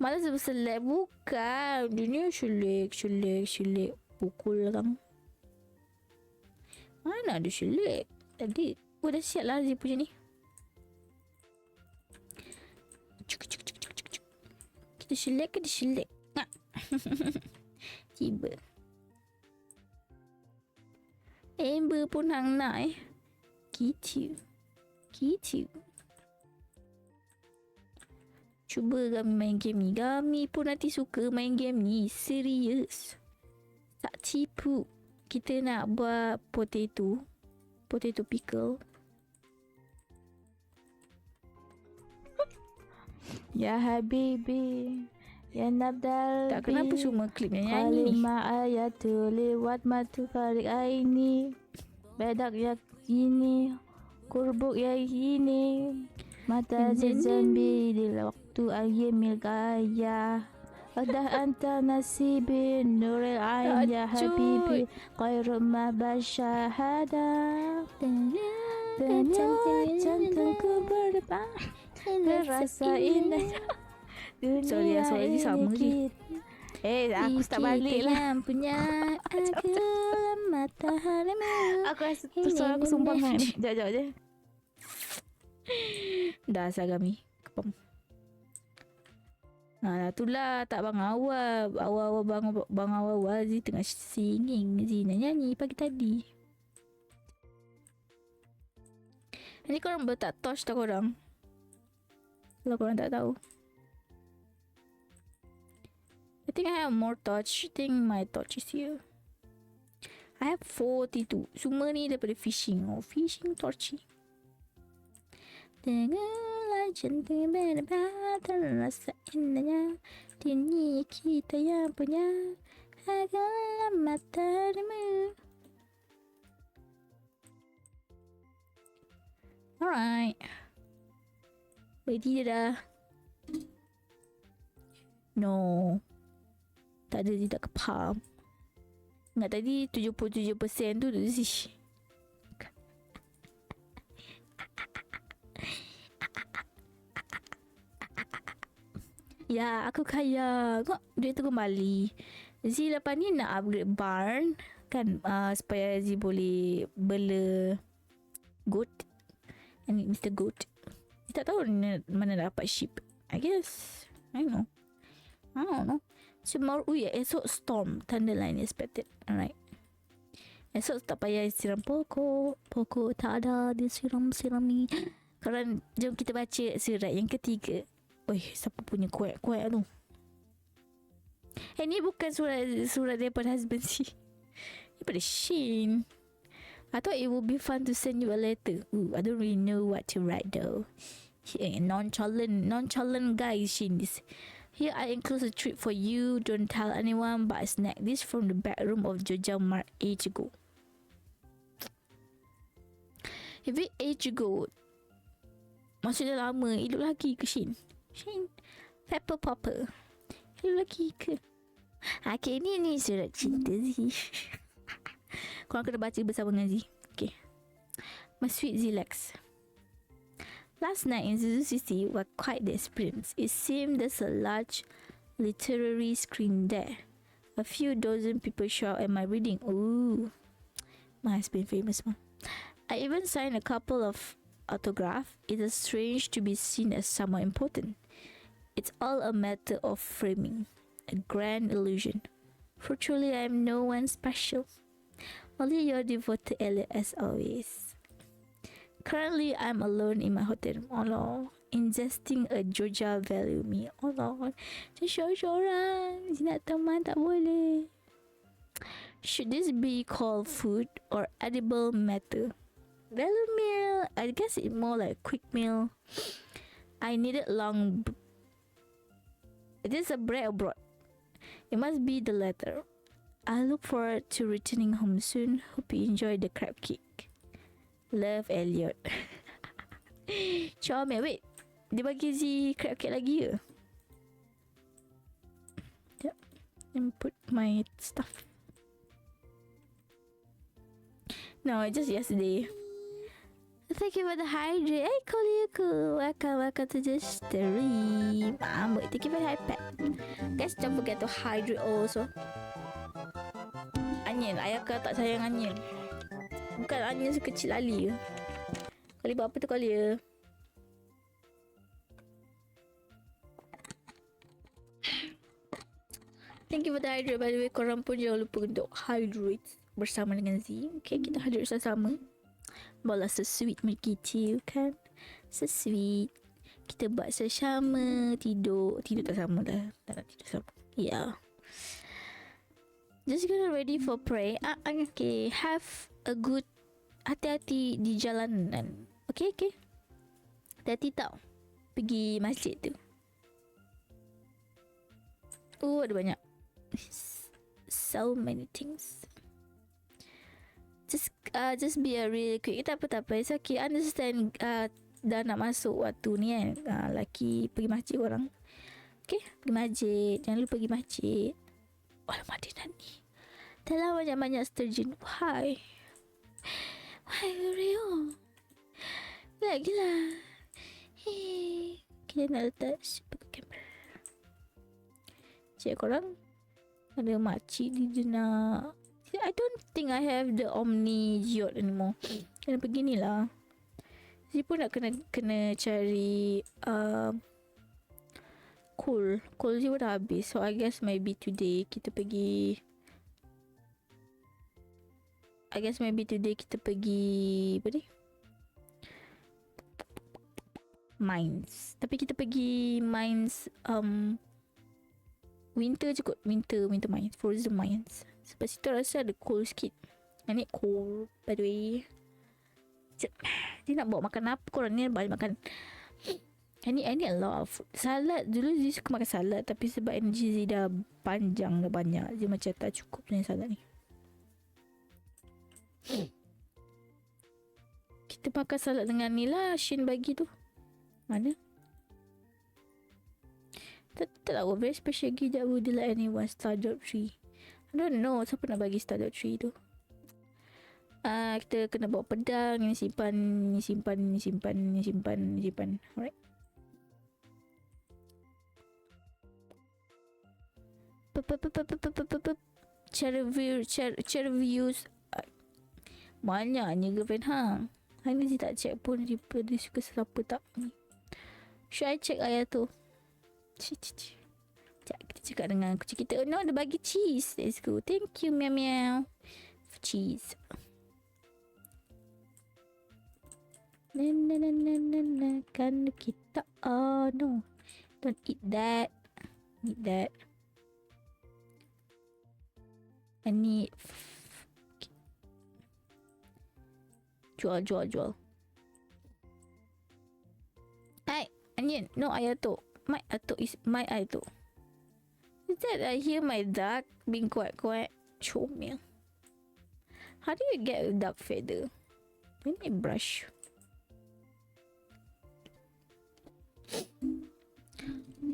Malah selek bukan. Dunia syulik. Pukul orang. Mana ada syulik? Tadi. Dah siap lah Zee punya ni. Kita syulik. Tiba. Amber pun hang nak Gitu. Cuba kami main game ni. Kami pun nanti suka main game ni. Serius. Tak tipu. Kita nak buat potato pickle. Ya Habibi, ya Nabdal. Tak kenapa semua klip yang nyanyi ni. Kalimah ayatul lewat matu farik aini. Bedak ya ini, kurbuk ya ini. Mata zambi di waktu ayyamil gaya. Adah anta nasibin nuril ain ya Habibi. Khairu ma basyahada. Jantungku berdebar. Terasa indah. Sorry lah, suara dia sama je. Aku start balik lah. Punya adalah matahari. Aku rasa tu suara aku sumbangan ni. Sekejap je. Dah Sagami. Kepam. Itulah tak bang awal. Awal-awal bang awal Zee tengah singing. Zee nak nyanyi pagi tadi. Ni korang letak torch tak korang? Kalau korang tak tahu. I think I have more torch. I think my torch is here. I have 42. Semua ni daripada fishing. Oh, fishing torch. Dengarlah cinta berdebat terasa indahnya. Dunia kita yang punya adalah matamu. Alright. Ready dah. No. Tak ada, dia tak kepam. Ingat tadi 77% tu Zish. Ya, aku kaya. Kok duit tu kembali. Zee lepas ni nak upgrade barn kan, supaya Zee boleh bela goat. And Mr. Goat. Dia tak tahu mana dapat sheep. I guess. I don't know. Tomorrow, esok storm. Thunderline expected. Alright. Esok tak payah siram pokok. Pokok tak ada disiram-sirami. Korang, jom kita baca surat yang ketiga. Siapa punya kuek-kuek tu? Ni bukan surat daripada husband si. Daripada Shane. I thought it would be fun to send you a letter. I don't really know what to write though. Nonchalant guy, Shane. Here I enclose a treat for you. Don't tell anyone, but I snagged this from the back room of Joja Mart age ago. If it age ago, maksudnya lama, hidup lagi ke Shane? Shane, Pepper Popper, hidup lagi ke? Okay, ni surat cinta sih. Korang kena baca bersama dengan Zee. Okay. My sweet Zilex. Last night in Zuzu City were quite the experience. It seemed there's a large literary screen there. A few dozen people show up at my reading. Ooh. My husband famous man. I even signed a couple of autographs. It is strange to be seen as someone important. It's all a matter of framing. A grand illusion. Fortunately, I am no one special. Only your devoted Elliot as always. Currently, I'm alone in my hotel room. Allah, ingesting a Georgia value meal. Allah, seorang nak teman tak boleh. Should this be called food or edible matter? Value meal, I guess it's more like quick meal. I needed long. It is a bread or broad. It must be the latter. I look forward to returning home soon. Hope you enjoy the crab cake. Love, Elliot. Comel. Wait, dia bagi Zee crab cake lagi ke? Sekejap. Let me put my stuff. No, just yesterday. Thank you for the hydrate. Hey, Koliaku. Welcome to the stream. Thank you for the iPad. Guys, don't forget to hydrate also. Onion, ayah kau tak sayang onion. Bukan onion sekecil lali ke? Kali buat apa tu kali ya? Thank you for the hydrate. By the way, korang pun jangan lupa untuk hydrate bersama dengan Zee. Okay, kita hydrate bersama. Bola so sweet begitu kan? So sweet. Kita buat bersama. Tidur tak sama dah. Tak nak tidur sama. Yeah. Just gonna ready for pray. Okay, have a good, hati-hati di jalanan. Okay. Hati-hati tau pergi masjid tu. Ada banyak. So many things. Just be a really quick. Tak apa. It's okay. Understand. Dah nak masuk waktu ni kan. Laki pergi masjid orang. Okay, pergi masjid. Jangan lupa pergi masjid. Alamak, dia ni telah banyak-banyak sturgeon. Why Rio? Gila. Kita nak letak super kamera. Cik korang ada makcik dia nak I don't think I have the Omni Geode anymore. Kena pergi ni lah. Saya pun nak kena cari coal. Coal je pun dah habis. So I guess maybe today kita pergi apa ni? Mines. Tapi kita pergi mines winter je kot. Winter mines. Frozen mines. Sebab situ rasa ada coal sikit. I need coal by the way. Dia nak bawa makan apa korang ni? Banyak makan. I need a lot of food. Salad. Dulu dia suka makan salad. Tapi sebab energy dia dah panjang, dah banyak. Dia macam tak cukup dengan salad ni. Kita makan salad dengan ni lah. Shin bagi tu. Mana? Tak tahu. Very special gift that would like anyone. Stardrop tree. I don't know. Siapa nak bagi Stardrop tree tu? Kita kena bawa pedang. Ini simpan. Alright. Cara views. Banyaknya girlfriend hang. Hari ni dia tak check pun. Dia suka siapa tak ni. Should I check ayat tu? Kita cakap dengan kucing kita. Oh no, dia bagi cheese. Let's go. Thank you meow meow. For cheese. Na kan kita. Oh no. Don't eat that. Eat that. I need jual. Hai, onion. No, Ayato. My Ayato is my Ayato. Is that I hear my duck being quite comel? How do you get a duck feather? We need brush.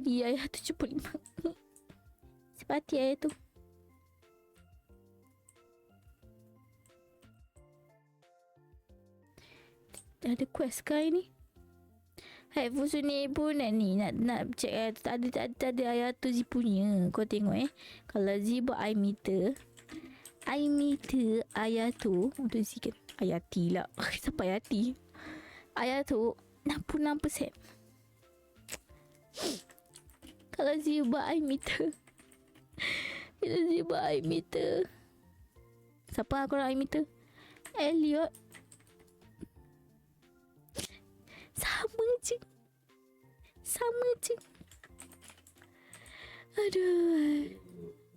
Ya, Ayato 75. Sepati Ayato. Ada quest ke ni? Hai, Fusu ni pun nak check tak ada ayat tu Z punya. Kau tengok kalau Z buat I meter ayat tu untuk Z kan. Ayati lah. Siapa Ayati? Ayat tu 66%. Kalau Z buat I meter. Bila Z buat I meter. Siapa korang I meter? Elliot. Sama je. Aduh.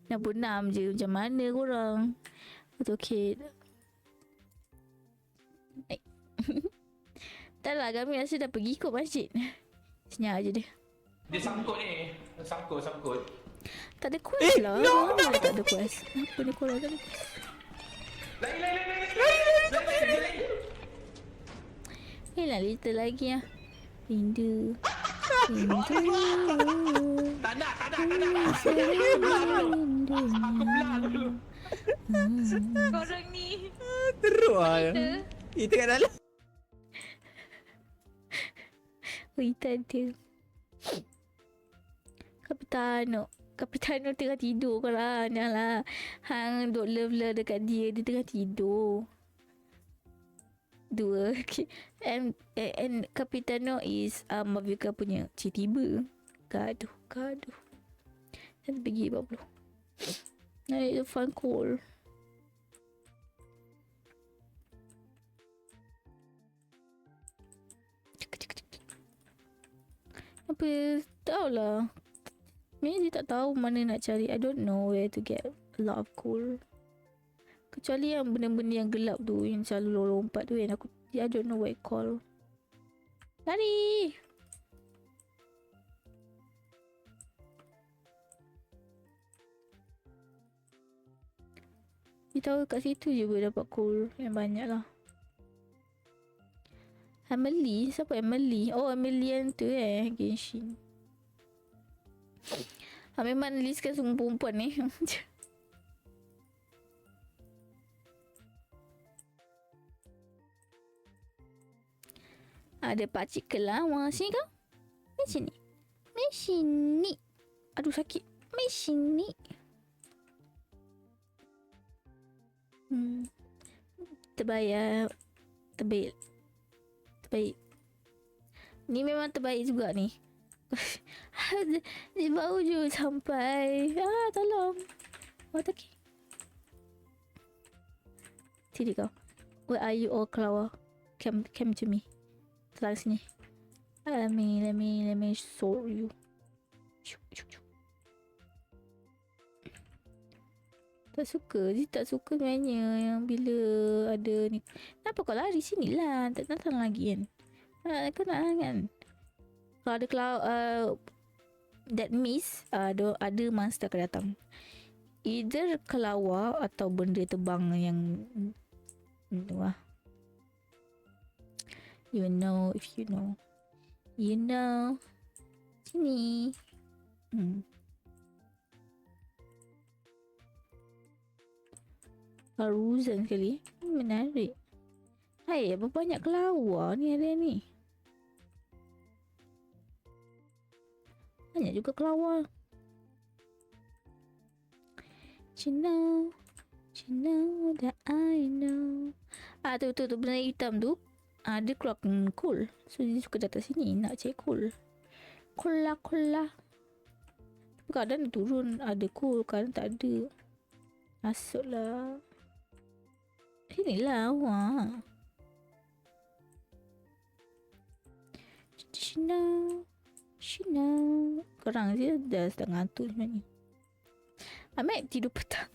66 je. Macam mana korang? Itu okay. Tak lah, kami rasa dah pergi kot masjid. Senyap je dia. Dia sangkut ni. Sangkut. Tak ada quest lah. No. Tak ada quest. Apa ni korang tak ada quest? Lain lah little lagi lah. Rindu. Tak nak. Aku belah dulu. Korang ni. Teruk lah. Kita kat dalam. Kita ada. Kapitano tengah tidur korang. Janganlah. Hang duk love dekat dia. Dia tengah tidur. 2. Okay. And Capitano is Mavica punya tiba. Gaduh. Nanti pergi 40. Naik tu fun call. Apa? Tahulah. Maybe dia tak tahu mana nak cari. I don't know where to get a lot of coal. Kecuali yang benda-benda yang gelap tu, yang selalu lompat tu, yang aku I don't know what it call. Lari! Dia tahu kat situ je boleh dapat coal yang banyak lah. Emily? Siapa Emily? Oh, Emily yang tu Genshin. Memang listkan semua perempuan ni. Ada pakcik kelawar. Sini kau. Sini. Sini. Aduh sakit. Sini. Terbaik. Terbaik. Terbaik. Ni memang terbaik juga ni. Dia baru je sampai. Tolong. What okay? Sini kau. Where are you all, Klawa? Come to me. Telang sini. Let me show you. Tak suka. Dia tak suka sebenarnya yang bila ada ni. Kenapa kau lari sini lah? Tak datang lagi kan? Kau nak kan? Kalau ada that miss, ada monster akan datang. Either kelawar atau benda terbang yang tu lah. You know if you know. You know. Sini. Haruzan sekali. Menarik. Hai, apa banyak kelawar ni ada ni. Banyak juga kelawar. You know that I know. Tu benda hitam tu. Dia keluar cool. So dia suka datang sini nak cek cool. Cool lah. Tapi kadang dia turun ada cool, kadang tak ada. Masuklah. Sinilah awak. Shina. Korang dia dah sedang ngantuk sebenarnya. Amek tidur petang.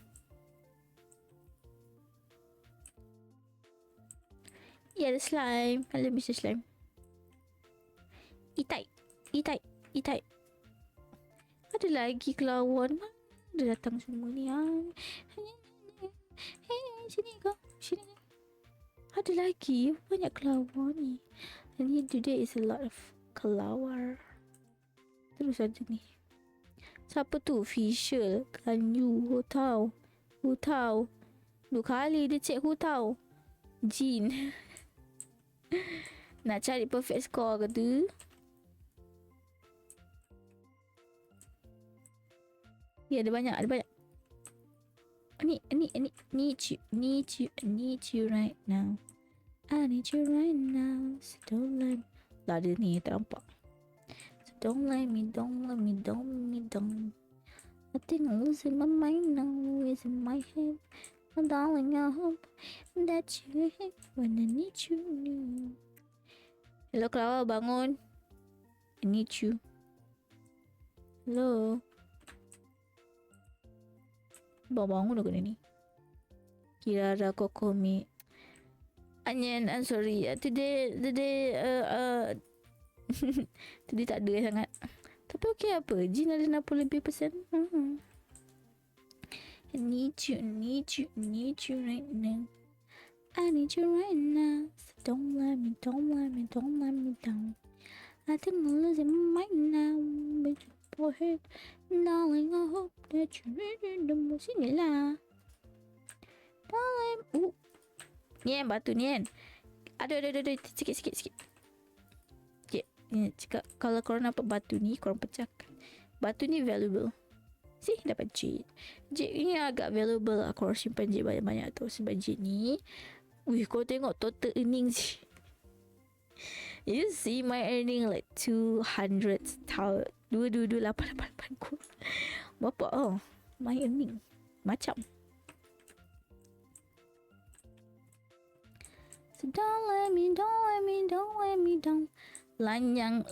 Ya, ada slime. Hello, Mr. Slime. Itai. Ada lagi kelawar. Dia datang semua ni. Sini kau. Sini. Ada lagi. Banyak kelawar ni. And here today is a lot of kelawar. Terus ada ni. Siapa tu? Official. Ganyu. Hutau. 2 kali dia cek Hutau. Jin. Nak cari perfect score ke tu? Ya, ada banyak. Ni. Need you right now. I need you right now. So don't let me. Lah ada ni, tak nampak. So don't let me. I think I'm losing my mind now. It's in my head. Oh, darling, I hope that you hate when I need you. Hello, Clara, bangun. I need you. Hello. Bangun aku ni. Kirara Kokomi. Anyan, I'm sorry. Today today tak ada sangat. Tapi okey apa? Jin ada 60% lebih. I need you right now. I need you right now. So don't let me down. I think I'm losing my mind now. But your forehead, darling, I hope that you read the most. Sinilah. Darling. Nian, batu Nian. Aduh. Sikit. Okay. Ni cakap, kalau korang nampak batu ni, korang pecahkan. Batu ni valuable. See, dapat jade. Jade ni agak valuable lah. Korang simpan jade banyak-banyak tu. Sebab jade ni, kau tengok total earnings. You see my earning like 200 288 ku. Bapak my earning macam. So don't let me down. Lanyang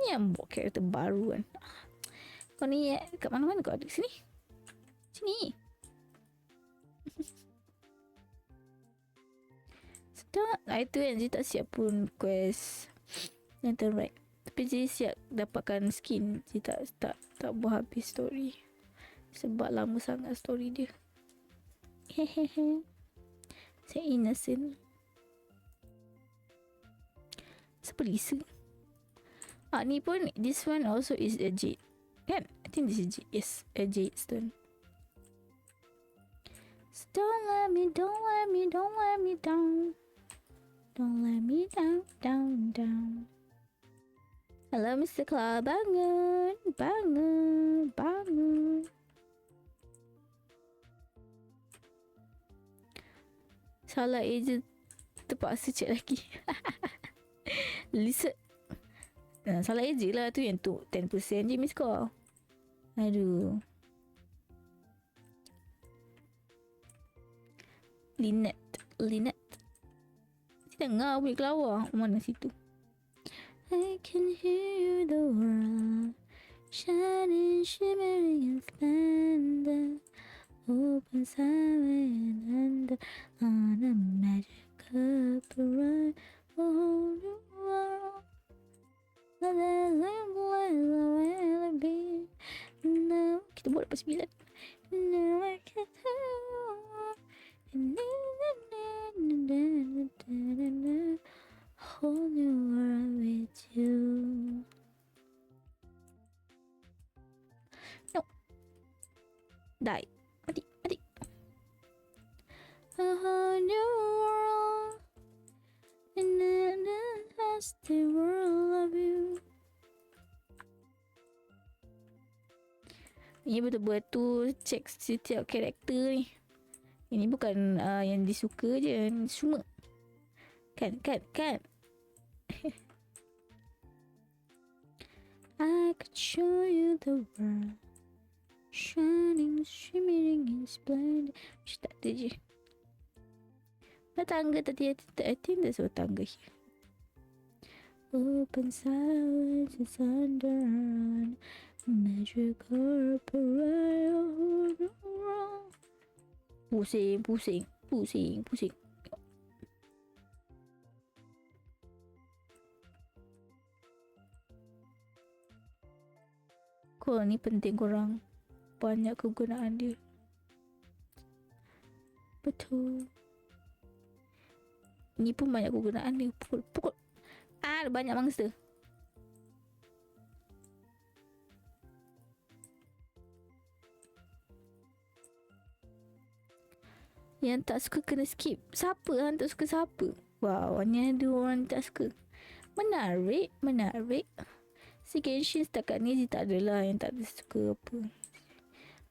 yang buat karakter baru kan. Kau ni kat mana-mana kau ada? Sini. Itu kan dia tak siap pun quest yang terbaik. Tapi dia siap dapatkan skin. Dia tak buat habis story. Sebab lama sangat story dia. Hehehe. Saya innocent. Sepelisa. Ni pun, this one also is a jade. Kan? I think this is jade. Yes, a jade stone. So don't let me down. Don't let me down. Hello, Mr. Claw. Bangun. Salah eja. Terpaksa cek lagi. Listen. Salah eja lah tu yang tu 10% je miss call. Aduh. Lynette. Dengar boleh kelawar. Mana situ? I can hear the world shining, shimmering and splendor. Open summer and under on a magic carpet. Oh, the world. Kita buat lepas 9. Whole new world with you. No. Die. Mati. A whole new world. And then has the world of you. Ini betul-betul cek setiap karakter ni. Ini bukan yang disuka je, semua. Kan. I could show you the world, shining, shimmering in splendor. Macam tak ada je. Tangga tadi, I think there's a tangga here. Open silence is under magical parade. Pusing. Korang ni penting korang. Banyak kegunaan dia. Betul. Ni pun banyak kegunaan dia. Pukul. Ada banyak mangsa. Yang tak suka kena skip. Siapa yang tak suka siapa? Wow, hanya ada orang tak suka. Menarik. Si Genshin setakat ni dia tak adalah yang tak suka apa.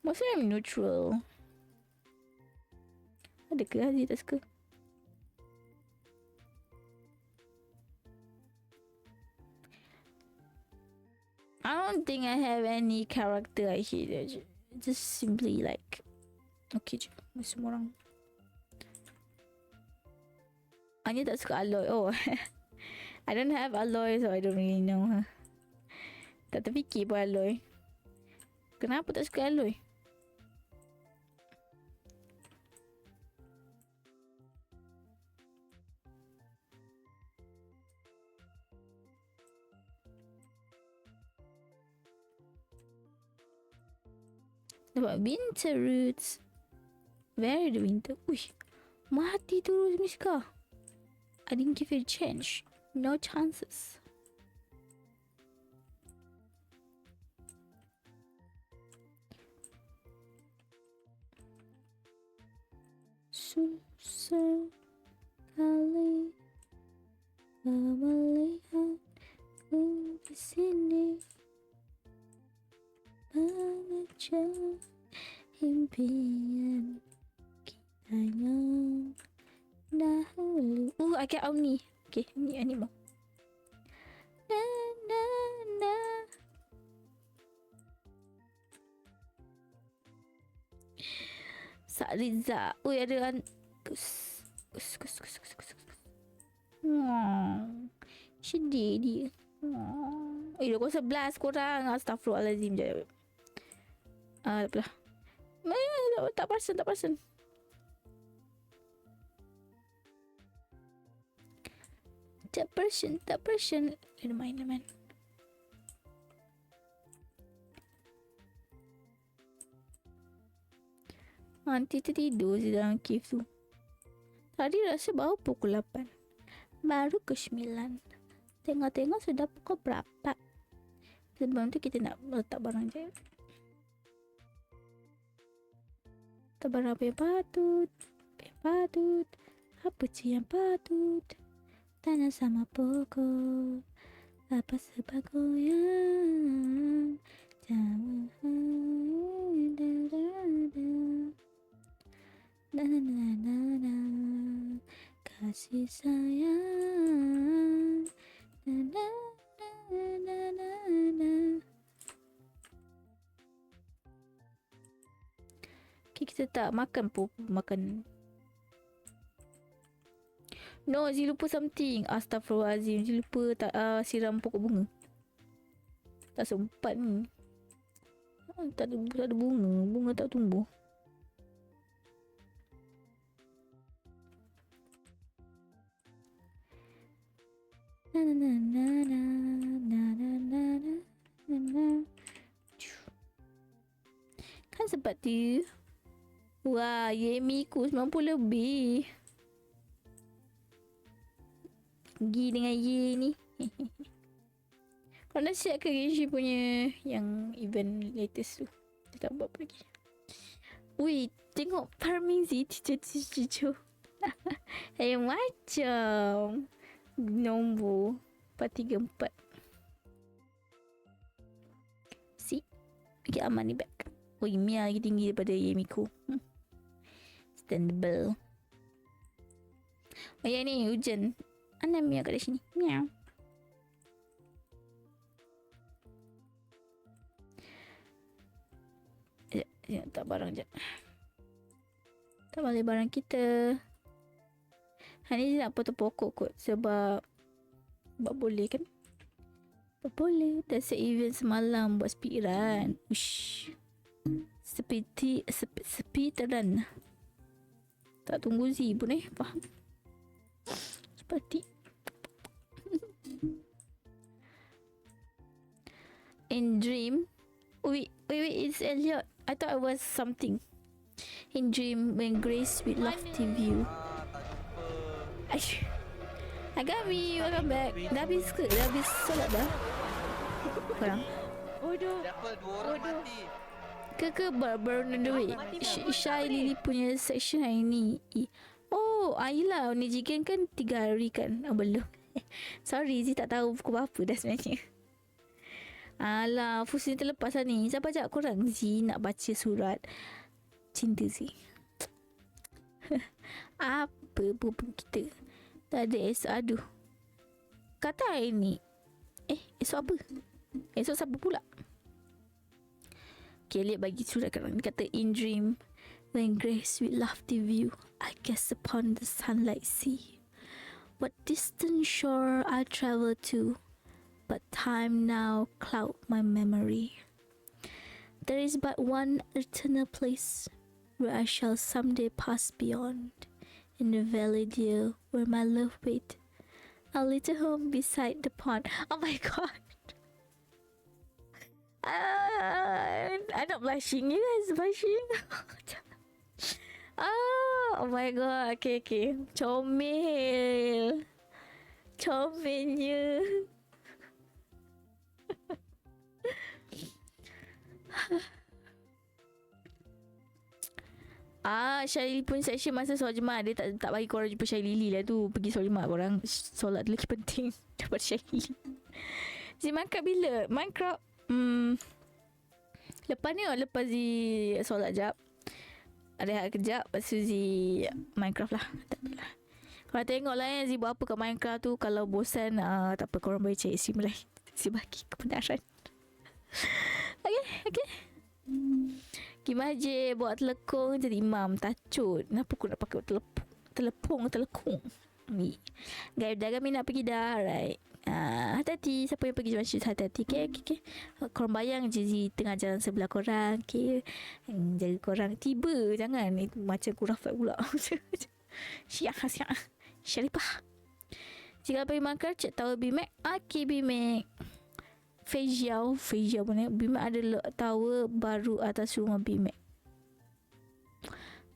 Maksudnya I'm neutral. Adakah dia tak suka? I don't think I have any character I hate. Just simply like okay je. Semua orang. Hanya tak suka Aloy. Oh. I don't have Aloy, so I don't really know her. Tak terfikir pun Aloy. Kenapa tak suka Aloy? Dapat winter roots. Where the winter? Uish. Mati terus Miska. I didn't give it a chance. No chances. Susah kali kau melihat ku di sini mengejar impian kita yang dahulu. I get Omni. Okay, ni animal. Na. Sakriza. Ada kus. Sedih dia. Dah pukul 11 korang. Astaghfirullahalazim. Sekejap. Tak apalah. Tak perasan. Tak perasan. Lumayan. Nanti tertidur di dalam cave tu. Tadi rasa baru pukul 8. Baru ke 9. Tengok sudah pukul berapa. Sebelum tu kita nak letak barang je. Letak barang apa yang patut. Apa sih yang patut. Tanya sama pokok. Apa sebab yang jauh. Na. kasih sayang. Na, na, na, na, na, na. Okay, kita tak makan pun. Makan. No, Zee lupa something. Astaghfirullahaladzim. Zee lupa tak siram pokok bunga. Tak sempat ni. Tak ada bunga. Bunga tak tumbuh. Na na na na na na na na na na. Kan sempat tu. Wah, Yemiku 90 lebih. Gi dengan Ye ni. Kau dah siap ke Genshi punya yang event latest tu? Dia tak buat apa lagi. Ui, tengok farming Z cucu-cucu. Macam nombor 434. Si. Okay, aman ni back. Ui, Mia lagi tinggi daripada Yemiku. Standable. Oh ya ni, hujan. Ana Mia kat sini. Miau. Sekejap, tak barang sekejap. Tak balik barang kita. Hari ni nak potong pokok kot. Sebab boleh kan? Boleh. Dah set event semalam buat speedrun. Ush. Speedrun. Tak tunggu Z pun faham. Seperti in dream. Wait, it's Elliot. I thought it was something. In dream when Grace with lofty view. Agami, welcome back. Dah habis ke? Dah habis solat dah? Korang? Bodoh. Siapa dua orang mati? Ke baru on the way. Syai Lily punya section hari ni. Oh, yelah. Nijigen kan 3 hari kan? Belum. Sorry, Zee tak tahu pukul berapa dah sebenarnya. Alah, Fusin terlepas lah ni. Sabar sekejap korang. Zee nak baca surat cinta Zee. Apa pun kita. Tak ada esok. Aduh. Kata hari ni. Esok apa? Esok siapa pula? Okay, lihat bagi surat korang. Dia kata, in dream, when Grace with lofty view, I guess upon the sunlight sea. What distant shore I travel to, but time now cloud my memory. There is but one eternal place where I shall someday pass beyond. In the valley dear, where my love wait, a little home beside the pond. Oh my god. I'm not blushing. You guys blushing? Oh my god. Okay. Comelnya. Syahili pun section masa solat Jumaat. Dia tak bagi korang jumpa Syahili lah tu. Pergi solat Jumaat korang. Solat tu lagi penting daripada Syahili. Zee Minecraft bila? Minecraft lepas ni lepas Zee solat jap, rehat kejap, lepas tu Zee Minecraft lah. Korang tengok lah Zee buat apa kat Minecraft tu. Kalau bosan tak apa, korang boleh cari stream lain. Zee bagi kebenaran. Okay. Gimana je buat telekong jadi imam tacut. Kenapa aku nak pakai telekong. Guys, dah kami nak pergi dah. Alright. Hati-hati. Siapa yang pergi masjid, hati-hati. Okay. Korang bayang je Zee tengah jalan sebelah korang. Okay. Jaga korang. Tiba. Jangan. Itu macam kurafat pula. Syiah. Syarifah. Jika pergi makan, cek tahu BMAC. Okay, BMAC. Fejiao pun BMAC ada tower baru atas rumah BMAC.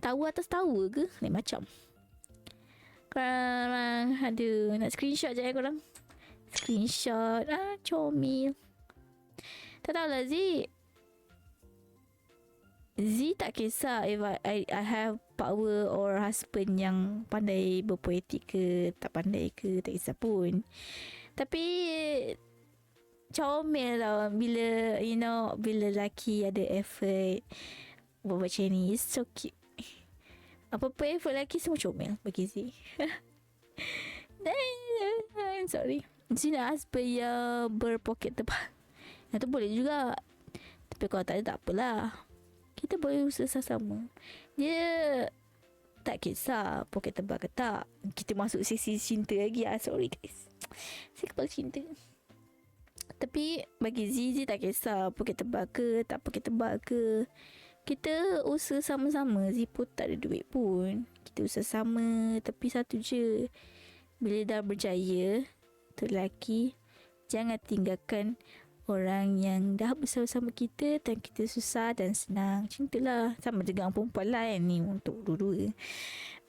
Tower atas tower ke? Lain macam. Korang ada nak screenshot je korang. Screenshot. Comel. Tak tahulah Zee tak kisah if I have power or husband yang pandai berpoetik ke, tak pandai ke, tak kisah pun. Tapi comel tau bila bila lelaki ada effort buat macam ni. It's so cute. Apa-apa effort lelaki semua comel bagi Zee. Sorry. Zee nak husband yang berpoket tebal. Yang tu boleh juga. Tapi kalau tak ada tak apalah. Kita boleh usaha sama. Dia tak kisah poket tebal ke tak. Kita masuk sesi cinta lagi. Sorry guys. Saya kepala cinta. Tapi bagi Zee tak kisah poket tebal ke tak poket tebal ke. Kita usaha sama-sama. Zee pun tak ada duit pun. Kita usaha sama. Tapi satu je. Bila dah berjaya, tu lelaki, jangan tinggalkan orang yang dah bersama-sama kita dan kita susah dan senang. Cintalah. Sama dengan perempuan lah kan ni untuk dua-dua.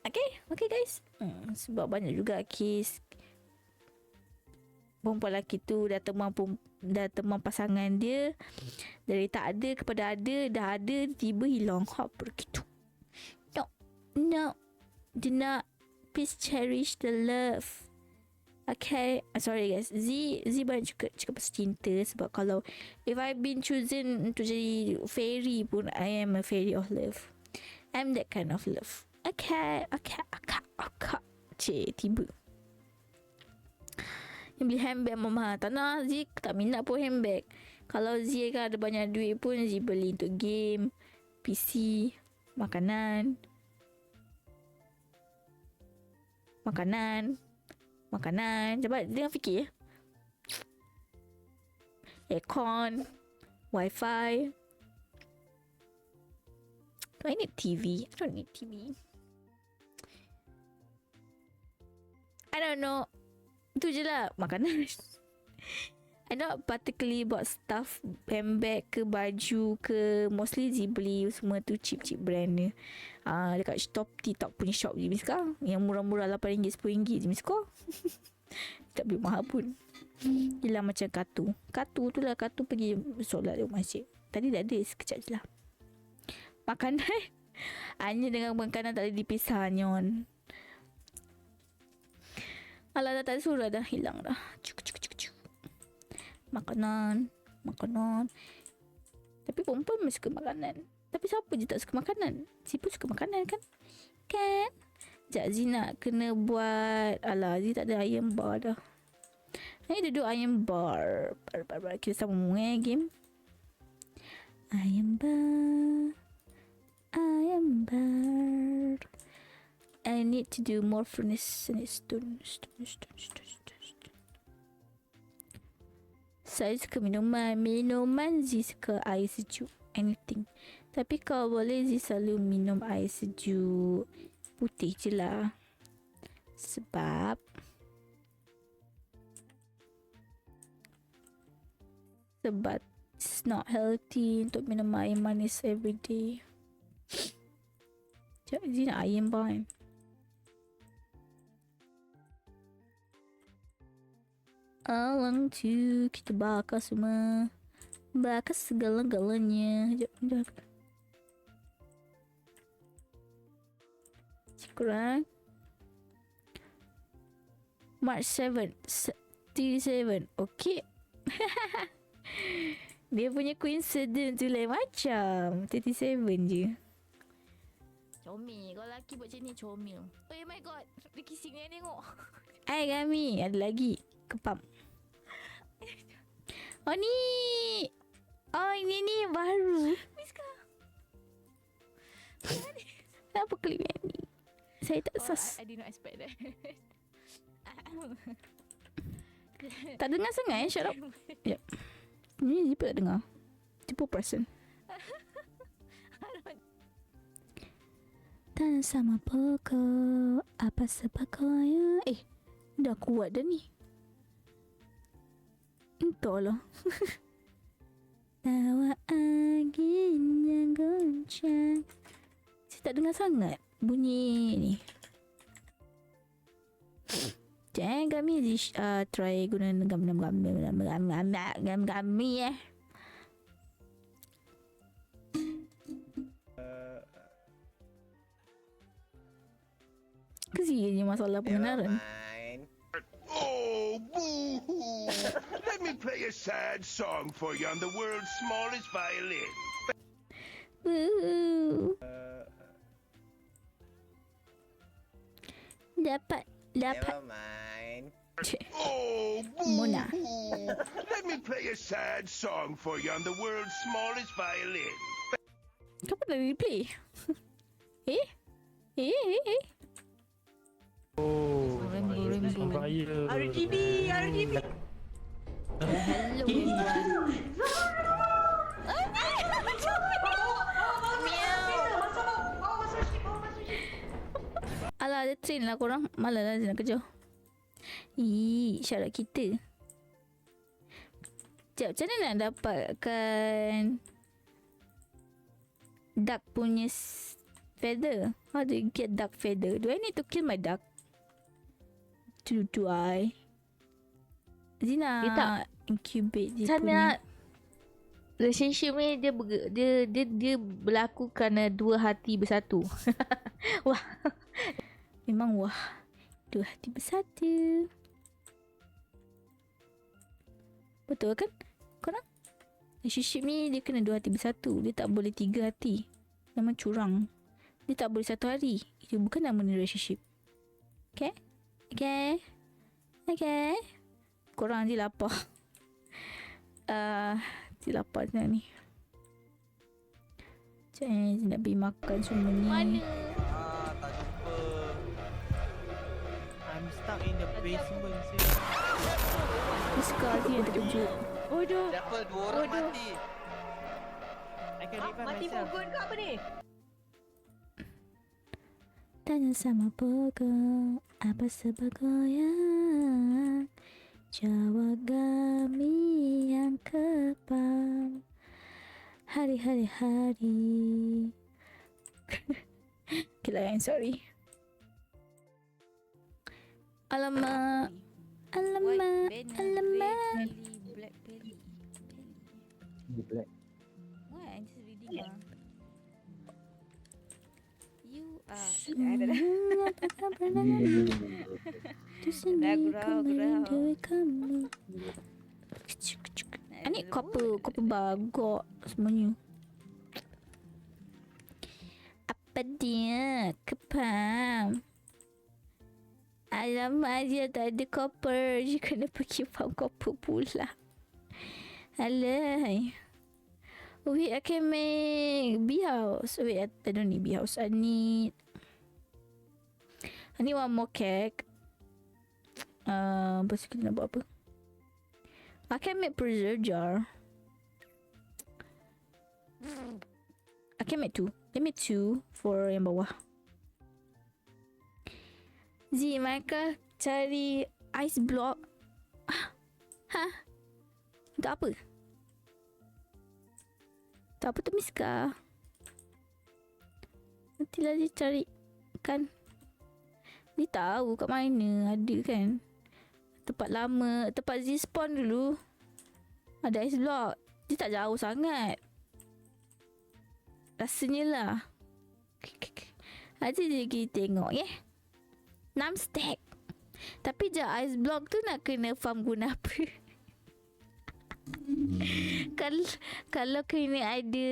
Okay guys. Sebab banyak juga kes perempuan lelaki tu dah teman pasangan dia. Dari tak ada kepada ada, dah ada, tiba hilang. Begitu. No. Do not. Please cherish the love. Okay. Sorry guys. Zee banyak cakap pasal cinta. Sebab kalau if I've been chosen untuk jadi fairy pun, I am a fairy of love. I'm that kind of love. Okay. Cik, tiba. Yang beli handbag mama. Tak nak. Zee tak minat pun handbag. Kalau Zee kan ada banyak duit pun, Zee beli untuk game, PC, makanan. Cepat jangan fikir. Aircon, Wi-Fi. Do I need TV? I don't need TV. I don't know. Itu je lah makanan. I not particularly bought stuff, handbag ke baju ke. Mostly Zee beli semua tu cheap brand ni. Dekat TikTok punya shop je Miska. Yang murah-murah RM8, RM10 je Miska. Tak beli mahal pun. Yelah macam Katu tu lah. Katu pergi solat di masjid. Tadi dah ada sekejap je lah. Makanan hanya dengan makanan tak boleh dipisah nyon. Alah dah tak surah dah. Hilang dah. Cuk. Makanan. Tapi perempuan mesti suka makanan. Tapi siapa je tak suka makanan? Zee pun suka makanan kan? Sekejap Zee nak kena buat. Alah Zee tak ada ayam bar dah. Ini duduk ayam bar. Kita sama game. Ayam bar. I need to do more furnace. Stone. Saya suka minuman Zee suka air sejuk, anything. Tapi kalau boleh Zee selalu minum air sejuk putih je lah. Sebab it's not healthy untuk minum air manis everyday. Sekejap Zee nak ayam bar kan. Alang tu kita bakar semua. Bakar segala-galanya. Sekejap. Kurang. March 7 37. Okay. Dia punya coincidence tu lain macam. 37 je. Comel. Kalau lelaki buat macam ni comel. Oh my god. Dia kissing ni tengok. Hai kami. Ada lagi. Kepam. Oh ni. Oh ini baru. Miska. Kenapa klip ni? Saya tak sus. I did not expect that. Tak dengar sangat shut up. Yep. Ni pun tak dengar. 10%. Dan sama pokok. Apa sebagainya. Dah kuat dah ni. Entahlah. Tawa angin yang goncang. Saya tak dengar sangat bunyi ni. Jangan kami try guna gam-gam Kesiannya masalah pengenalan. Oh, boo-hoo! Let me play a sad song for you on the world's smallest violin. Dapat Dapat. Never mind. Oh, Mona. boo-hoo. Let me play a sad song for you on the world's smallest violin. Kenapa dah replay? eh? Eh? Oh, Rainbow, rainbow. Bahaya. RGB. Hello everyone. Alah, ada train lah korang. Malah lah nak kerja. Syarat kita. Sekejap, macam mana nak dapatkan duck punya feather? How do you get duck feather? Do I need to kill my duck? Do I? Zina Dia tak. incubate dia Sana punya. relationship ni dia berlaku kerana dua hati bersatu. Wah. Memang wah. Dua hati bersatu. Betul kan? Korang? Relationship ni dia kena dua hati bersatu. Dia tak boleh tiga hati. Nama curang. Dia tak boleh satu hari. Itu bukan nama ni relationship. Okay? Okay? Okay? Korang je lapar. Dia lapar tengah ni. Macam nak pergi makan semua ni. Mana? Tak jumpa. I'm stuck in the basement. Dia sekali yang terkejut. Bodoh. Siapa? Dua orang Bodoh. mati. I can revive Mati myself. pokok ke apa ni? Tanya sama pokok, apa sebab goyang? Jawab kami yang kepam. Hari-hari. Okay lah, I'm sorry. Alamak. Blackberry. Black. Why? I'm just reading lah. You are. Gurau. Ni copper bagok semuanya. Apa dia? Kepam. Alamak, dia tak ada copper. Dia kena pergi farm copper pula. Alay. Wait, I can make bee house. Wait, I don't need bee house. I need one more cake. Lepas tu kita nak buat apa? I can make preserve jar. I can make 2. Let me 2 for yang bawah. Z, mereka cari ice block. Hah? Untuk apa? Tak apa tu Miska. Nantilah dia cari kan. Dia tahu kat mana ada kan. Tempat lama, tempat Z spawn dulu. Ada ice block. Dia tak jauh sangat. Rasanya lah. Aja je kita tengok ya. 6 stack. Tapi je ice block tu nak kena farm guna apa? Kalau kena ada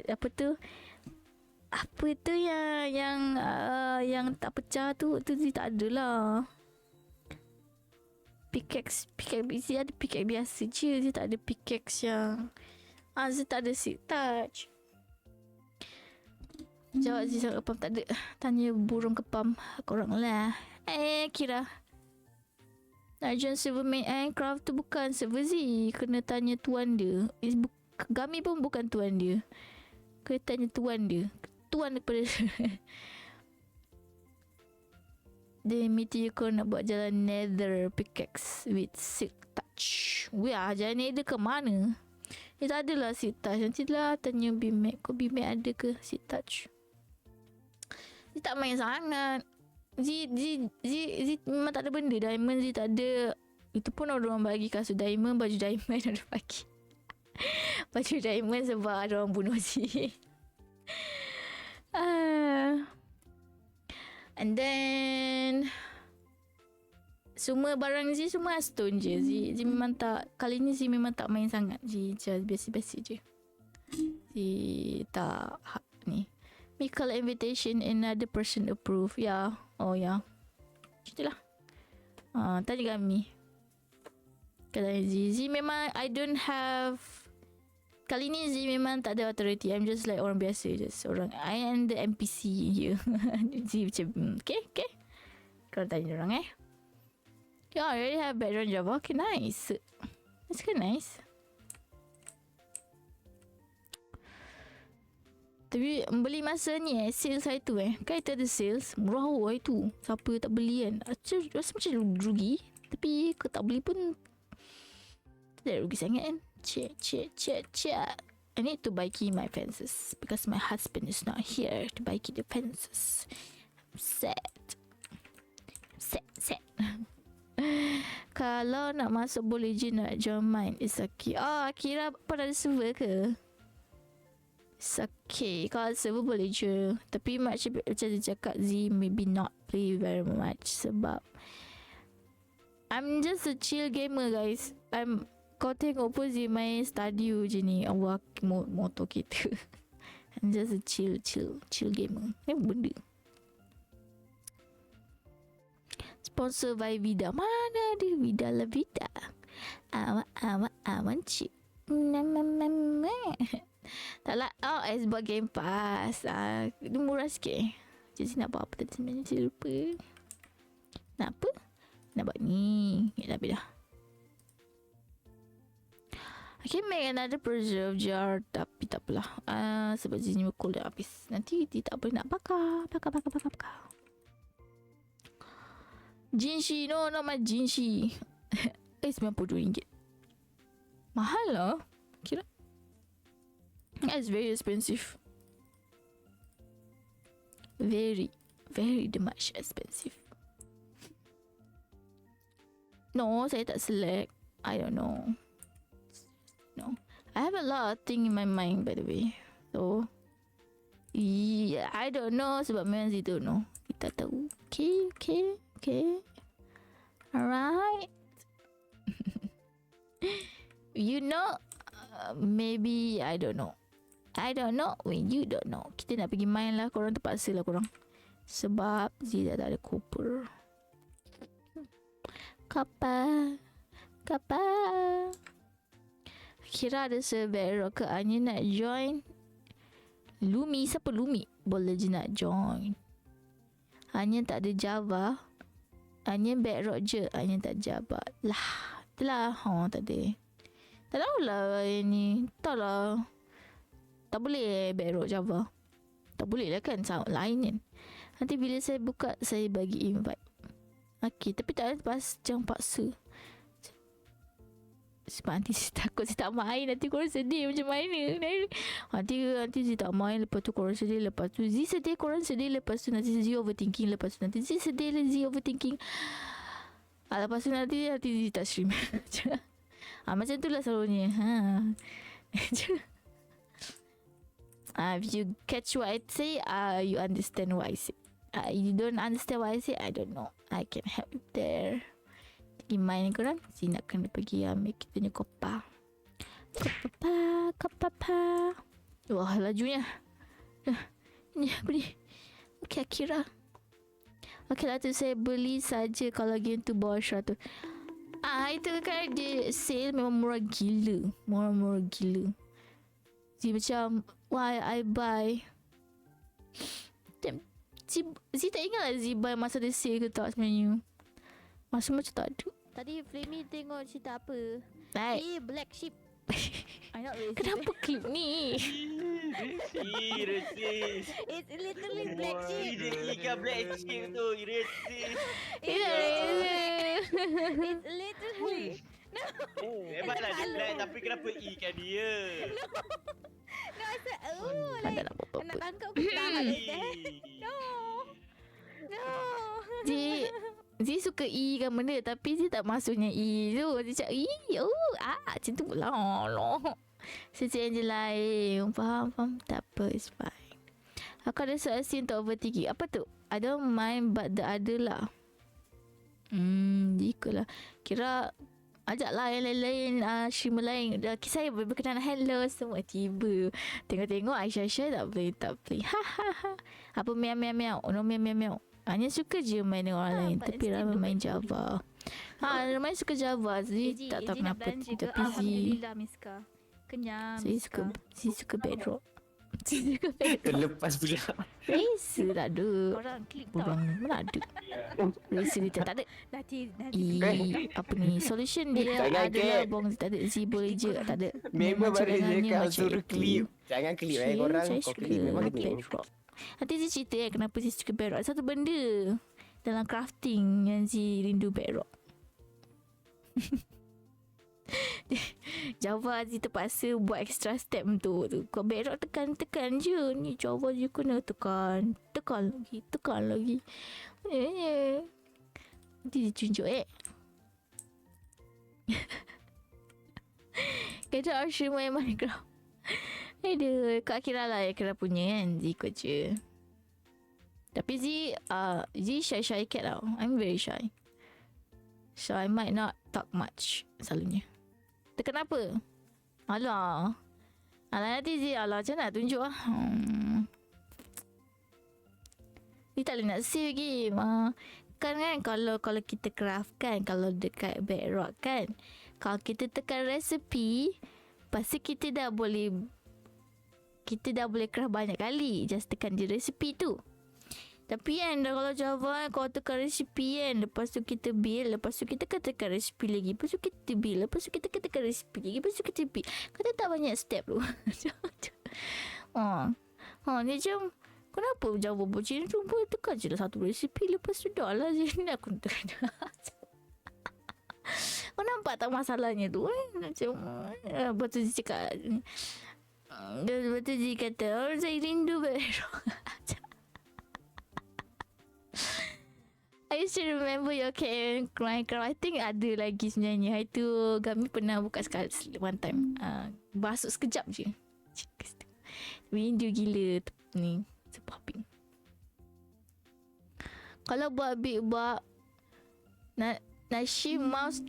apa tu? Apa tu yang tak pecah tu dia tak ada lah. Pickaxe biasa ada pickaxe biasa je. Dia tak ada pickaxe yang dia tak ada silk touch. Jawab je sangat kepam tak ada. Tanya burung kepam korang lah. Kira Arjun Silvermane Aircraft tu bukan server Z. Kena tanya tuan dia. Kami pun bukan tuan dia. Kena tanya tuan dia. Tuan daripada dia minta you kau nak buat jalan nether pickaxe with silk touch. Wah, jalan nether ke mana? Tak adalah silk touch. Nantilah tanya Bimac. Kau Bimac ada ke silk touch? Dia tak main sangat. Z memang tak ada benda. Diamond Z tak ada. Itu pun orang bagi kasut diamond, baju diamond orang bagi. Baju diamond sebab ada orang bunuh Z. And then semua barang Z semua stone je. Z memang tak, kali ni Z memang tak main sangat. Z biasa-biasa je. Z tak ni. Make call invitation, another person approve. Yeah. Oh yeah. Itulah. Tanya kami. Kata Z memang I don't have. Kali ni Z memang tak ada authority. I'm just like orang biasa. Just orang. I am the NPC here. Z macam okay. Kau tanya orang Yeah, I already have background Java. Okay, nice. That's kind of nice. Tapi beli masa ni sales hari tu kan itu ada sales murah hari tu. Siapa tak beli kan rasa macam rugi. Tapi kau tak beli pun tidak rugi sangat kan. Cek. I need to buy key my fences because my husband is not here to buy key the fences. I'm sad. Kalau nak masuk boleh je nak join mine. It's okay. Kira pun ada server ke? It's okay. Kalau server boleh je. Tapi macam dia cakap Z maybe not play very much. Sebab I'm just a chill gamer guys. Kau tengok pun Z main Stadio je ni. Allah motor kita. I'm just a chill gamer. Ni benda. Sponsor by Vida. Mana ada Vida la Vida. Awan cik. Taklah. Xbox Game Pass. Dia murah sikit. Jadi nak buat apa tadi sebenarnya. Saya lupa. Nak apa? Nak buat ni. Ya dah. I can make another preserve jar. Tapi tak apalah. Sebab sini cool dah habis. Nanti dia tak boleh nak bakar. Jinshi. No, not my Jinshi. RM92. Mahal lah. Kira. That's very expensive. Very much expensive. No, saya tak select. I don't know. No. I have a lot of things in my mind by the way. So, yeah, I don't know sebab memang saya don't know. Kita tahu. Okay. Alright. You know, maybe I don't know when you don't know. Kita nak pergi main lah. Korang terpaksa lah korang. Sebab Zida tak ada copper. Kapal. Kira ada server ke Anya nak join. Lumi. Siapa Lumi? Boleh je nak join. Anya tak ada Java. Anya Bedrock je. Anya tak Java. Lah. Itulah. Tak ada. Tak tahulah ni. Tak lah. Tak boleh Bedrock Java. Tak boleh lah kan. Sound lain kan. Nanti bila saya buka, saya bagi invite. Okay. Tapi tak ada jangan paksa. Sebab nanti saya takut saya tak main. Nanti korang sedih macam mana. Nanti saya tak main. Lepas tu korang sedih. Lepas tu Z sedih, korang sedih. Lepas tu nanti Z overthinking. Lepas tu nanti Z sedih, Z overthinking. Lepas tu nanti Z tak stream. Macam tu lah selalunya. If you catch what I say, you understand what I say. You don't understand what I say, I don't know. I can help you there. Pergi main korang. Si nak kena pergi ambil kita punya kopa. Wah, lajunya. Ni apa ni? Okay, Akira. Okay lah tu saya beli saja kalau game tu bawah 100. Itu kan dia sale memang murah gila. Murah gila. Dia macam, why I buy. Z tak ingat lah Z buy masa dia sale ke tak sebenarnya. Masa macam tak ada. Tadi Flamey tengok cerita apa? Baik. Black Sheep. I not racist. Kenapa klip ni? Racist. It's literally Black Sheep. Dia ikan black sheep tu. Racist. It's It's literally. Memanglah dia black tapi kenapa ikan dia? No, I said, Tak nak apa-apa. nak tangkap aku tak No. Z suka E kan benda. Tapi Z tak masuknya E tu. Z cakap macam tu pula. Saya je lain. Faham. Tak apa, it's fine. Aku ada soal scene untuk overthinking. Apa tu? I don't mind but the other lah. Jika lah. Kira ajaklah yang lain-lain, streamer lain. Kisah saya berkenalan, hello semua. Tiba tengok Aisyah tak play. Apa meow. No meow. Hanya suka je main dengan orang lain. Tapi ramai main Java. Ramai suka Java. Jadi tak tahu kenapa. Tapi Alhamdulillah Miska. Kenyang. saya suka Bedrock. Saya suka Bedrock. Terlepas pula. Racer tak ada. Korang klik tau. Orang ni mana ada. Racer dia tak ada. Nanti Apa ni, solution dia Jangan adalah kek. bong tak ada. Z boleh je tak ada. Memang baru cadangannya cakap macam suruh itu. klip. Jangan klip korang. Saya Kau suka klip memang kena. Bedrock. Nanti saya cerita kenapa saya suka Bedrock. Satu benda dalam crafting yang Z rindu Bedrock. Java Z terpaksa buat extra step untuk tu. Kau Bedrock tekan je. Ni Java je kena tekan lagi. Nanti dia tunjuk Kata Arshia main Minecraft. Aduh, Kak Akira lah yang Akira punya kan. Z ikut je. Tapi Z shy cat tau. I'm very shy. So I might not talk much selalunya. Tekan apa? Alah nanti Z macam nak tunjuk lah. Ni tak boleh nak save game. Kan kalau kita craft kan, kalau dekat Bedrock kan, kalau kita tekan resipi, pasti kita dah boleh craft banyak kali. Just tekan je resipi tu. Tapi kan kalau Java kalau tekan resipi kan, lepas tu kita build, lepas tu kita tekan resipi lagi, lepas tu kita build, lepas tu kita tekan resipi lagi, lepas tu kita build. Kata tak banyak step tu. Ni macam kenapa Java macam tu, boleh tekan je lah satu resipi, lepas tu dah lah je. Ni aku tekan. Kau nampak tak masalahnya tu macam lepas tu dia cakap, lepas tu dia kata saya rindu Bedrock. I still remember your cat Minecraft. I think ada lagi sebenarnya. Hari tu kami pernah buka sekali one time. Masuk sekejap je. Rindu gila ni popping. Kalau buat big buat nak shift mouse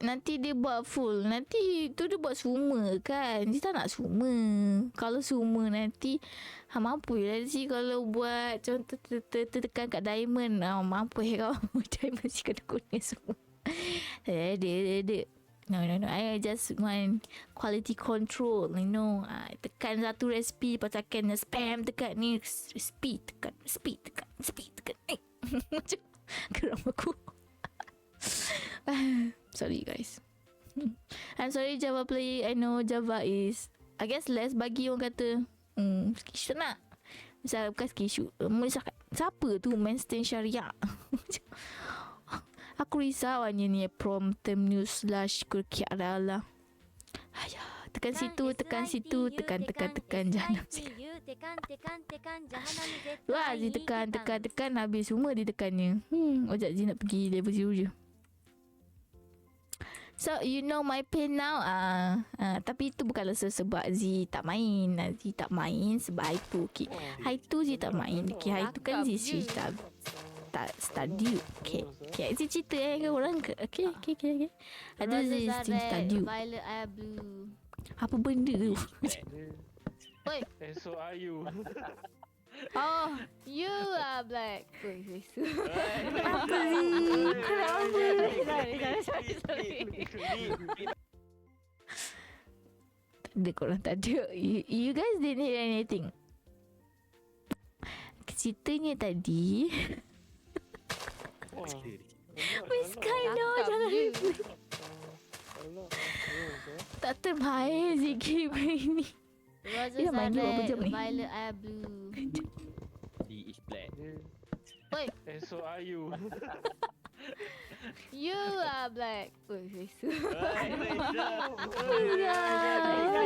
nanti dia buat full. Nanti tu dia buat semua kan. Dia tak nak semua. Kalau semua nanti mampu lah sih kalau buat contoh tekan kat diamond. Mampu kau. Diamond sih kena guna semua. Dia. No. I just want quality control. You know. Tekan satu resipi. Lepas tekan spam tekan ni. Resipi tekan. Macam geram aku. Sorry guys. I'm sorry Java player. I know Java is I guess less bagi orang kata. Skishu nak. Misal bukan skishu. Siapa tu mainstream syariah? Aku risau hanya ni prom term news slash kurkiak adalah. Ayah, tekan situ, tekan situ, tekan jahanam. Wah, dia tekan habis semua dia tekannya. Ojak je nak pergi level 0 je. So you know my pain now. Tapi itu bukanlah sebab Z tak main. Z tak main sebab hari tu. Okay. Hari tu Z tak main. Okay, hari tu kan Z tak study. Okay. Z cerita ke orang ke? Okay. Ada Z study. Violet air blue. Apa benda tu? Oi. And so are you. Oh, you are black. Kenapa Z? Sorry. Tak ada korang tak ada. You guys didn't hear anything. Ceritanya tadi. Miss Kaino jangan tak terbaik sikit ini. Roses main are game berapa jam red, ni? violet air blue. He is black. Oi, And so are you. you are black. Oi,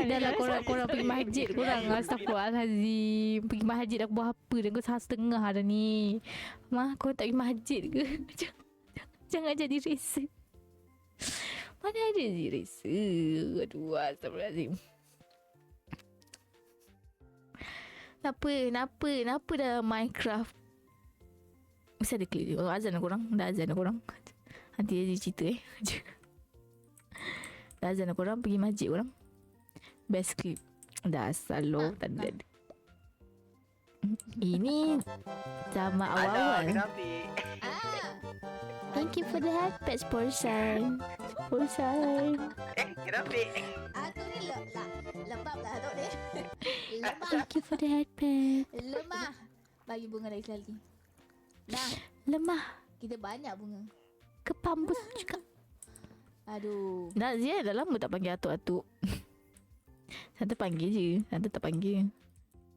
Dah lah korang pergi masjid. Korang astagfirullahalazim. Pergi masjid dah buat apa? Dah kau 1:30 dah ni. Kau tak pergi masjid ke? Jangan jadi racer. Mana ada je racer? Aduh, astagfirullahalazim. Kenapa dah Minecraft? Mesti ada klip. Azan dah korang. Dah azan dah korang. Nanti dia cerita Dah azan dah korang. Pergi masjid korang. Best clip. Dah asal lo. Tak ada. Ini sama Ada, awal-awal. kena ambil. Thank you for the hat pets, Porsan. Porsan. Kena ambil. Aku ni lembab lah Tok ni. Lemah. Thank you for the hat pet. Lemah. Bagi bunga lagi sekali. Dah. Lemah. Kita banyak bunga. Kepambus juga. Aduh. Dah Zia dah lama tak panggil atuk-atuk. Tante panggil je. Tante tak panggil.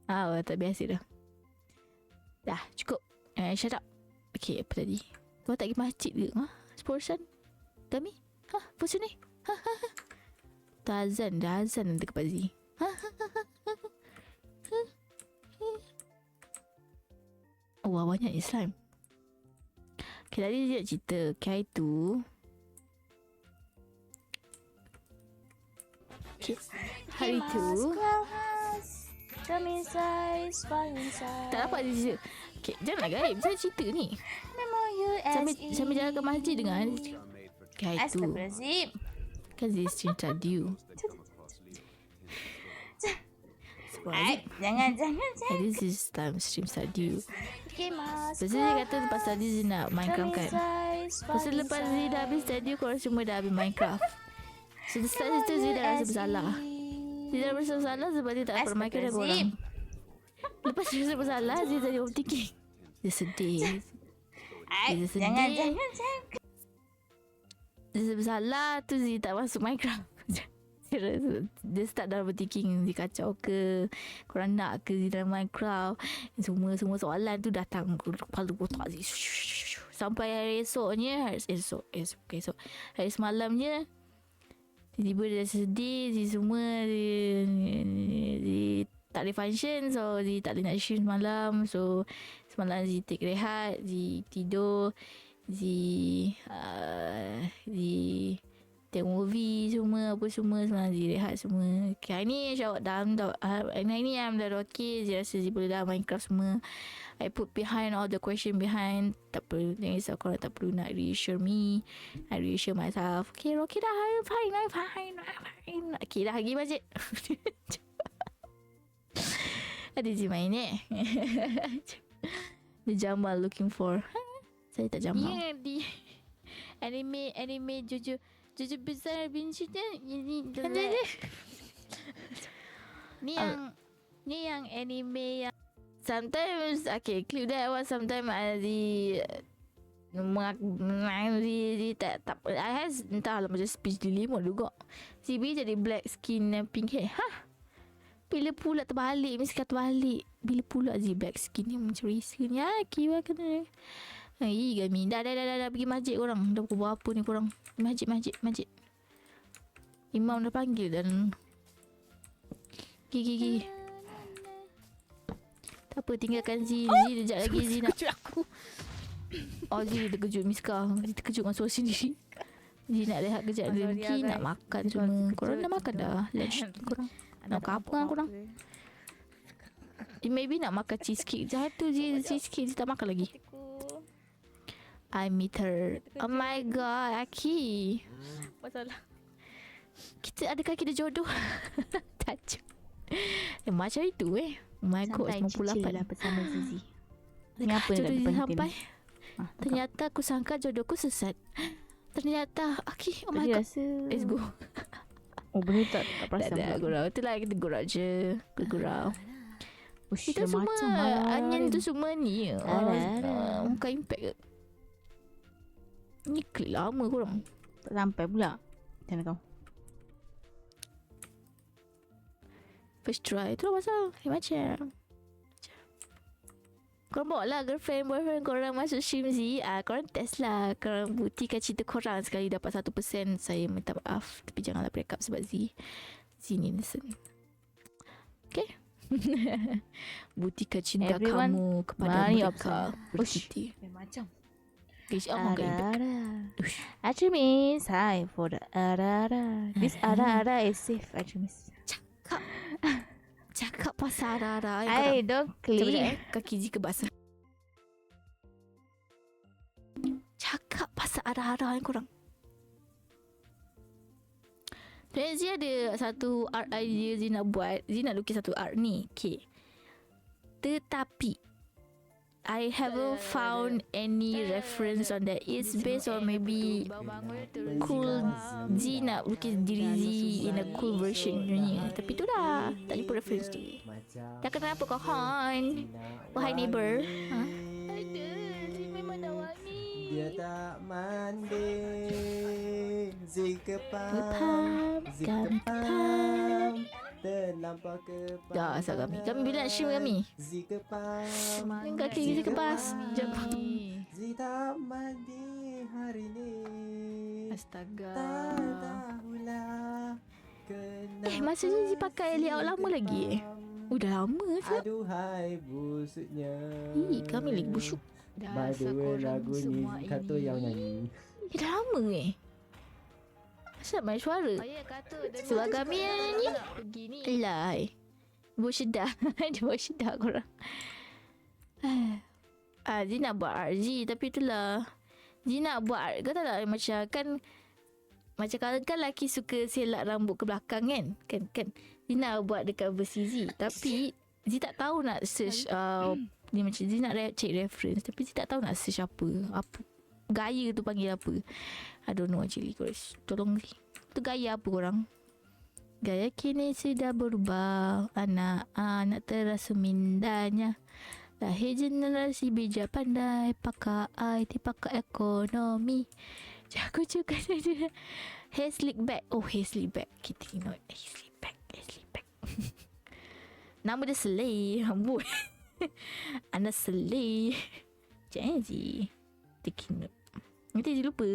Tak biasa dah. Dah cukup. Shut up. Okay, apa tadi? Kau tak pergi masjid ke? Sporsan? Kami? Puasa ni? Dah azan nanti ke Pazi. Oh, banyak Islam. Okay, tadi dia cerita Kai tu. Okay. Hari tu tak dapat dia cerita. Okay, jangan nak gaib. Saya cerita ni. Sambil jalan ke masjid dengan Kai tu. Kan dia cerita dia. Jangan. This is time stream studio. Okay, Mas. Lepas tu dia kata lepas tadi dia nak Minecraft kan. Lepas tu lepas dia dah habis studio, korang semua dah habis Minecraft. So start situ dia dah rasa bersalah. Dia dah rasa bersalah sebab dia tak dapat Minecraft dengan korang. Lepas dia rasa bersalah, dia jadi overthinking. Dia sedih. Dia sedih. Jangan. Dia rasa bersalah tu dia tak masuk Minecraft. Dia start dalam overthinking. Dia kacau ke, korang nak ke dia dalam Minecraft. Semua soalan tu datang kepala kotak dia. Sampai hari esoknya, hari semalamnya, tiba-tiba dia sedih. Dia semua dia tak boleh function. So dia tak boleh nak stream semalam. So semalam dia take rehat, dia tidur, dia tengok movie semua, apa semua. Semalam dia rehat semua. Okay, hari ni insyaAllah hari ni I'm dah okay. Dia rasa dia boleh dah Minecraft semua. I put behind all the question behind. Tak perlu, jangan risau, korang tak perlu nak reassure me. I reassure myself. Okay dah, I'm fine. Okay dah, pergi masjid. Ada je main The Jamal looking for. Saya tak Jamal. Ni di anime Jojo besar bincinya ini ni yang anime yang Sometimes okay, clip that one. Sometimes di tak I has entahlah macam speech dilemma juga. CB jadi black skin dan pink hair. Bila pula terbalik, mesti kata terbalik. Bila pula black skin ni macam rasa ni. Kiwa kena. Gami. Dah pergi masjid korang. Dah pukul berapa ni korang? Masjid. Imam dah panggil dan Gigi. Tak apa, tinggalkan Zee. Sekejap lagi Zee nak terkejut aku. Zee terkejut Miska. Zee terkejut dengan suara sendiri. Zee nak rehat kejap. Zee nak makan semua. Korang dah makan dah lunch korang? Nak apa korang? Maybe nak makan cheesecake. Jangan tu Zee, cheesecake Zee tak makan lagi. I meet her. Oh my god, Aki. masalah. Adakah kita jodoh? Tajuk. Macam itu Oh my god, 98 lah bersama Zizi. Kenapa jodoh Zizi sampai? Tak Ternyata aku sangka jodohku sesat. Ternyata Aki, oh my god. Let's go. Oh benda tak perasan Tak ada pula. gurau. Itulah kita gurau je. Gurau. Ush, Kita semua onion tu semua ni. Muka impact ke? Ni klik lama korang. tak sampai pula. Macam kau. First try. Tu lah pasal. Macam. Korang bawa lah girlfriend, boyfriend korang masuk stream Z. Korang test lah. Korang buktikan cerita korang. Sekali dapat 1%. Saya minta maaf. Tapi janganlah break up sebab Z ni innocent. Okay. Buktikan cinta Everyone kamu kepada mereka. Berhenti. Macam. Guys, aku makan impact. Achimis. Hi for the Arara. This Arara is safe, Achimis. Cakap pasal Rara. I don't clean. Kaki Zee kebasah. Cakap pasal Rara korang. Zee ada satu art idea Zee nak buat. Zee nak lukis satu art ni. Okay. Tetapi I haven't found any reference on that. It's based on maybe Cool Z nak lukis diri Z in a cool version ni. Tapi tu dah tak jumpa reference dia. Dah kenapa kau Han? Wahai neighbor. Ha? Ada, Z memang dah wangi. Dia tak mandi. Zikepam. Kepam, Zikepam. Terlampau ke dah asal kami. Kami bila nak stream kami. Zikepam. Kaki Z kepas. Jom. Zita mandi hari ni. Astaga. Tak tahulah kenapa. Masa ni Z pakai layout lama lagi. Dah lama ke? Aduhai busuknya. Kami lagi busuk. By the way lagu ni kata yang nyanyi. Dah lama Asal main suara? Sebab kami yang nyanyi. Alah. Buat sedar. Dia buat sedar korang. Z nak buat art Z. Tapi itulah. Z nak buat art. Kau tahu tak macam kan. Macam kalau kan lelaki suka selak rambut ke belakang kan. Kan. Z nak buat dekat versi Z. Tapi Z tak tahu nak search. Ni macam Z nak check reference. Tapi Z tak tahu nak search apa. Gaya tu panggil apa. I don't know actually guys. Tolong ni. Tu gaya apa korang? Gaya kini sudah berubah. Anak-anak terasa mindanya. Lahir generasi bijak pandai. Pakai IT, pakai ekonomi. Jago juga saja. Hair slick back. Oh, hair slick back. Kita tengok. Hair slick back. Nama dia Selay. Rambut. Anak Selay. Jangan je. Taking note. Nanti dia lupa.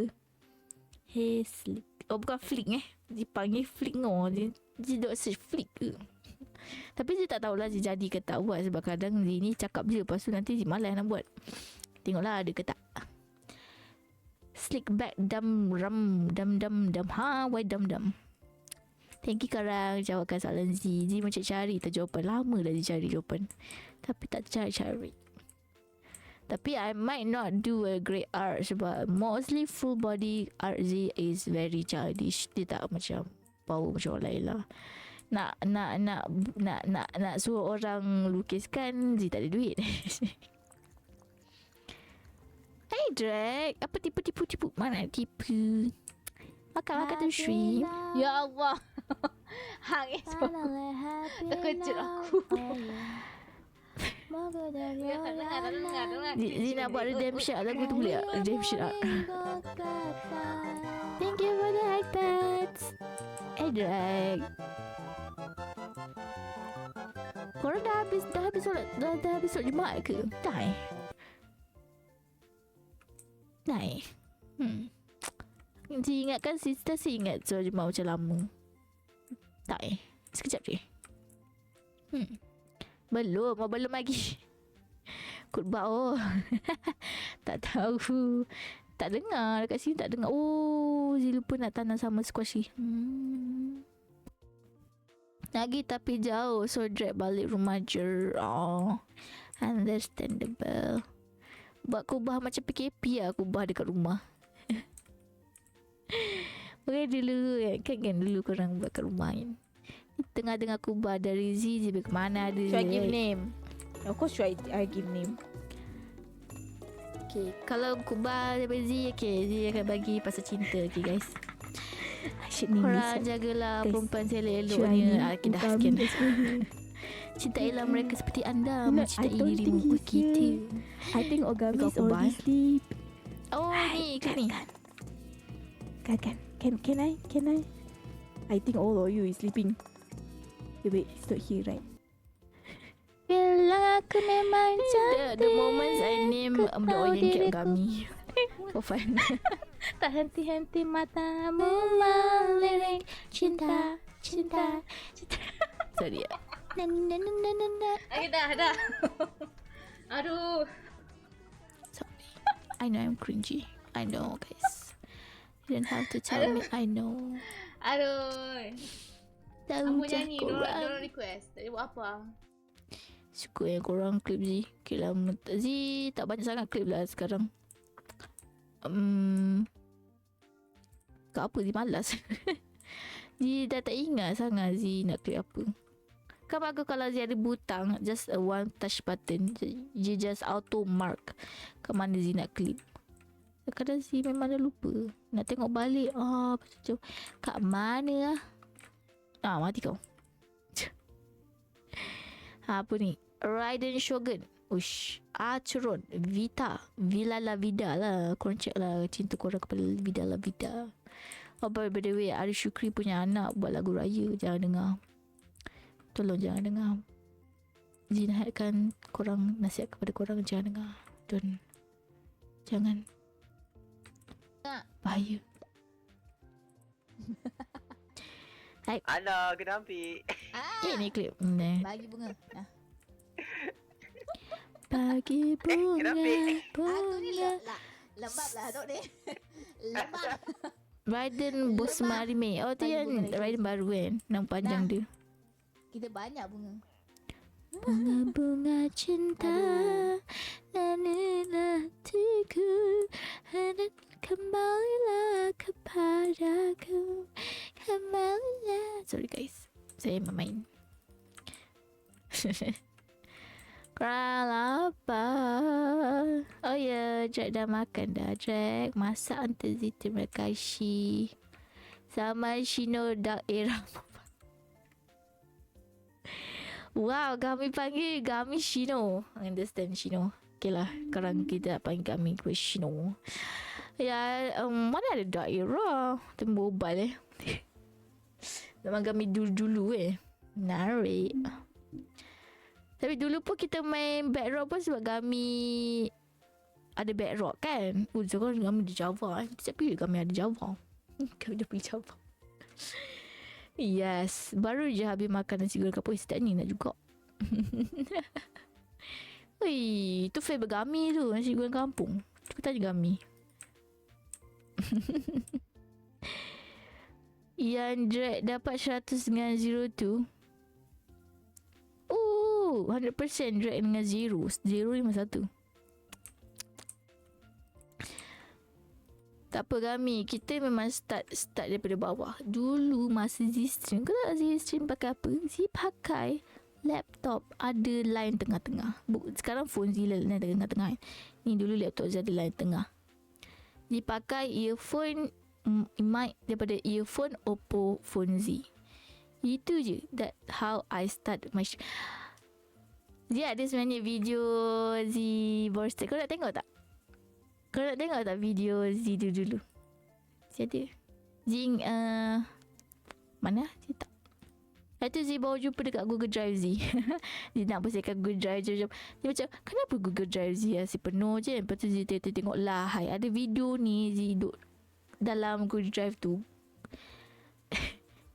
Hair slick. Oh, bukan flick Dia panggil flick Dia duk search flick ke. Tapi dia tak tahulah dia jadi ke tak buat. Sebab kadang dia ni cakap je. Lepas tu nanti dia malas nak buat. Tengoklah ada ke tak. Slick back dam. Why dam. Thank you korang jawabkan soalan Z. Z macam cari jawapan. Lama dah dia cari jawapan. Tapi tak cari. Tapi I might not do a great art sebab mostly full body art Z is very childish. Dia tak macam power macam orang lain lah. Nak suruh orang lukiskan Z tak ada duit. Hey Drake, apa tipu? Mana tipu? Makan tu stream. Ya Allah. Hang esok. Terkejut aku. Dia nak buat redemption lagu tu boleh tak? Redemption art. Thank you for the iPads. Hey Drake. Korang dah habis solat Jumaat ke? Dah Si ingatkan sister si ingat solat Jumaat macam lama. Tak sekejap je. Belum lagi. Khutbah tak tahu. Tak dengar dekat sini tak dengar. Oh, Zee lupa nak tanam sama squashy. Lagi tapi jauh. So drag balik rumah je. Understandable. Buat kubah macam PKP lah. Kubah dekat rumah. Bukan dulu kan dulu korang buat kat rumah kan. Tengah dengar kubah dari Z je ke mana ada. Should I give name? Of course should I give name. Okay, kalau kubah daripada Z, okay, Z akan bagi pasal cinta. Okay guys, korang jagalah perempuan selok-eloknya. Okay dah sekian. Cintailah mereka seperti anda mencintai dirimu kita. I think Ogami is already kubah. sleep. Oh ni ikut ni. Can I? I think all of you is sleeping. Wait, it's not here, right? Bila aku memang The moments I name the Oyeng Ogami for fun. tak henti-henti matamu melirik cinta. Sorry ya. Okay, dah. Aduh. Sorry. I know I'm cringy. I know guys. You don't have to tell me. I know. Aduh. Tahu Aku je nyanyi, korang. diorang request. Tak buat apa. Suka yang korang klip Z. Okay lama Z tak banyak sangat klip lah sekarang. Kat apa Z malas. Z dah tak ingat sangat Z nak klip apa. Kan bagus kalau dia ada butang, just a one touch button. Dia just auto mark ke mana Zee nak clip. Kadang Zee memang dah lupa. Nak tengok balik. Macam kat mana lah. Mati kau. Apa ni? Raiden Shogun. Ush. Acheron. Vita. Villa La Vida lah. Korang check lah cinta korang kepada Vida La Vida. Oh, by the way, Ari Shukri punya anak buat lagu raya. Jangan dengar. Tolong jangan dengar. Zee nasihatkan korang, nasihat kepada korang, jangan dengar. Jangan. Bahaya. Ana kena ambil. Ni klip. Bagi bunga. Bagi bunga. Aku ni lembab lah Tok ni. Lembab. Raiden Bosmarime. Oh tu yang Raiden baru kan. Nama panjang dia. Kita banyak bunga. Bunga-bunga cinta dalam hatiku, kembalilah kepadaku, kembalilah. Sorry guys, saya main. Korang lapar. Oh ya, Jack dah makan dah. Jack masak untuk Zee, terima kasih. Sama Shino Dark Era. Wow, kami panggil kami Shino. Understand Shino? Okay lah, sekarang kita panggil kami ke Shino. Ya, mana ada Dark Era? Itu mobile Memang kami dulu-dulu Menarik. Tapi dulu pun kita main Backrock pun sebab kami ada Backrock kan. Sekarang kami ada Java. Setiap pilih kami ada Java. Kami dah pilih Java. Yes, baru je habis makan nasi goreng kapur. Sedap ni nak juga. Wih, tu favourite Gami tu, nasi goreng kampung. Cuba tanya Gami. Yang Drake dapat 100 dengan Zero tu. 100% Drake dengan Zero. Zero 51. Tak apa Gami, kita memang start daripada bawah. Dulu masa Z-Stream, kau tahu Z-Stream pakai apa? Z pakai laptop ada line tengah-tengah. Sekarang phone Z line tengah-tengah. Ni dulu laptop Z ada line tengah. Z pakai earphone mic daripada earphone Oppo Phone Z. Itu je. That how I start my Z ada sebenarnya video Z Borstek. Kau nak tengok tak? Kau nak tengok tak video Z dulu? Siapa? Zing mana? Saya tak. Itu Z baru jumpa dekat Google Drive Z. Dia nak bersihkan Google Drive je. Dia macam, kenapa Google Drive Z asyik penuh je? Lepas tu Z tengok lah. Hai, ada video ni Z duduk dalam Google Drive tu.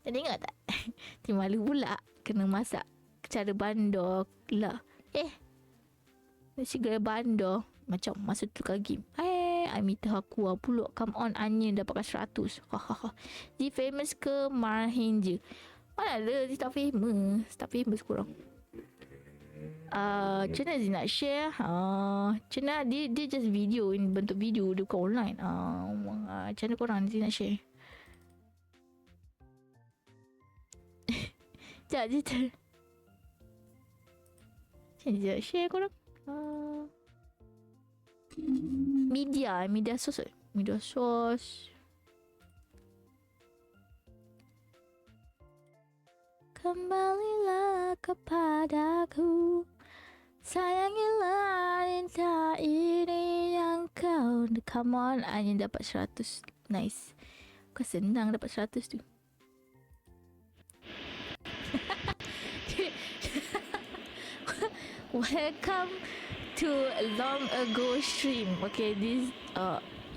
Tak tengok tak? Dia malu pula. Kena masak cara bandar lah. Nasi goreng bandar. Macam masa tu tukar game. I minta aku pula. Come on Onion dapatkan 100. Dia famous ke Marhin je? Mana ada, dia tak famous. Tak famous korang. Macam mana dia nak share? Macam mana dia just video. Ini bentuk video. Dia bukan online. Macam mana korang dia nak share? Sekejap je. Macam mana dia nak share korang? Media source. Media source. Kembalilah kepadaku, sayangilah cinta ini yang kau. Come on, Anya dapat 100. Nice. Kau senang dapat 100 tu. Welcome to long ago stream. Okay, this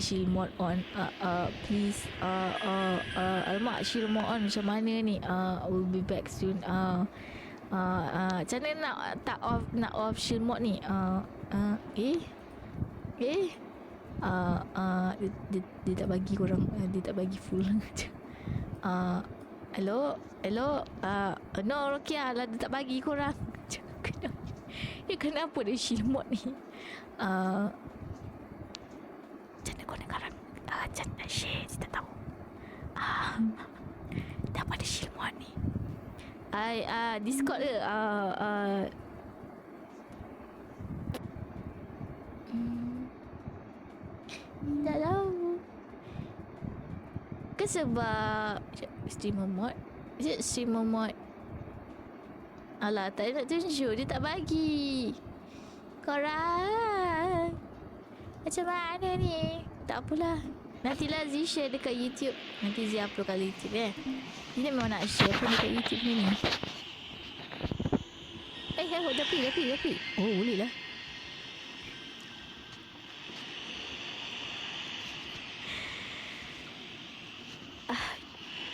chill mode on. Please alamak, chill mode on macam mana ni? We'll be back soon. Macam mana nak off chill mode ni? Dia tak bagi korang. Dia tak bagi full. Hello. No, Rokia lah, dia tak bagi korang. Kenapa dia chill mode ni? Macam mana korang sekarang? Macam nak share, saya tak tahu. Tak pada chill mode ni. Discord ke? Tak tahu. Ke sebab streamer mod? Is it streamer mod? Alah, tak nak tunjuk. Dia tak bagi. Korang macam mana ni? Tak apalah. Nantilah Z share dekat YouTube. Nanti Z upload kat YouTube Dia memang nak share pun dekat YouTube ni. Tapi. Oh, boleh lah.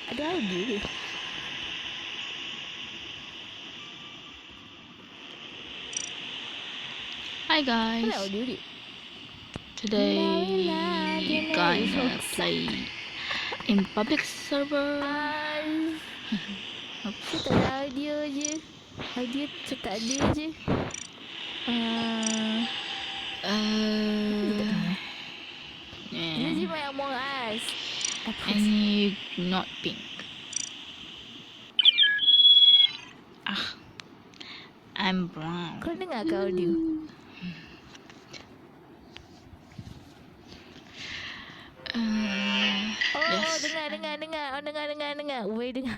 Ada audio ke? Hi guys, Ada audio dia? today gonna play in public server. Apa tak ada audio je. Audio tu tak ada je. Dia je main Among Us. I need not pink. I'm brown. Kau dengar ke audio? Yes. Dengar. Weh, dengar.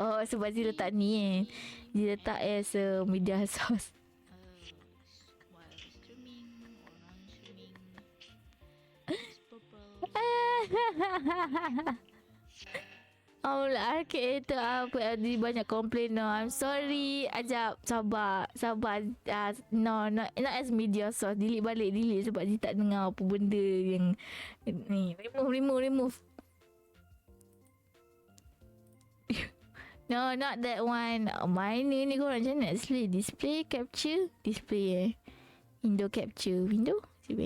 Oh, sebab dia letak ni Dia letak as a media source. While streaming or non-streaming, purple. Oh, arcade tu apa dia banyak komplain no. I'm sorry. Ajak sabar. No, not as media source. Delete balik sebab dia tak dengar apa benda yang ni. Remove. No, not that one. Mana ni korang macam nak display capture display window capture window di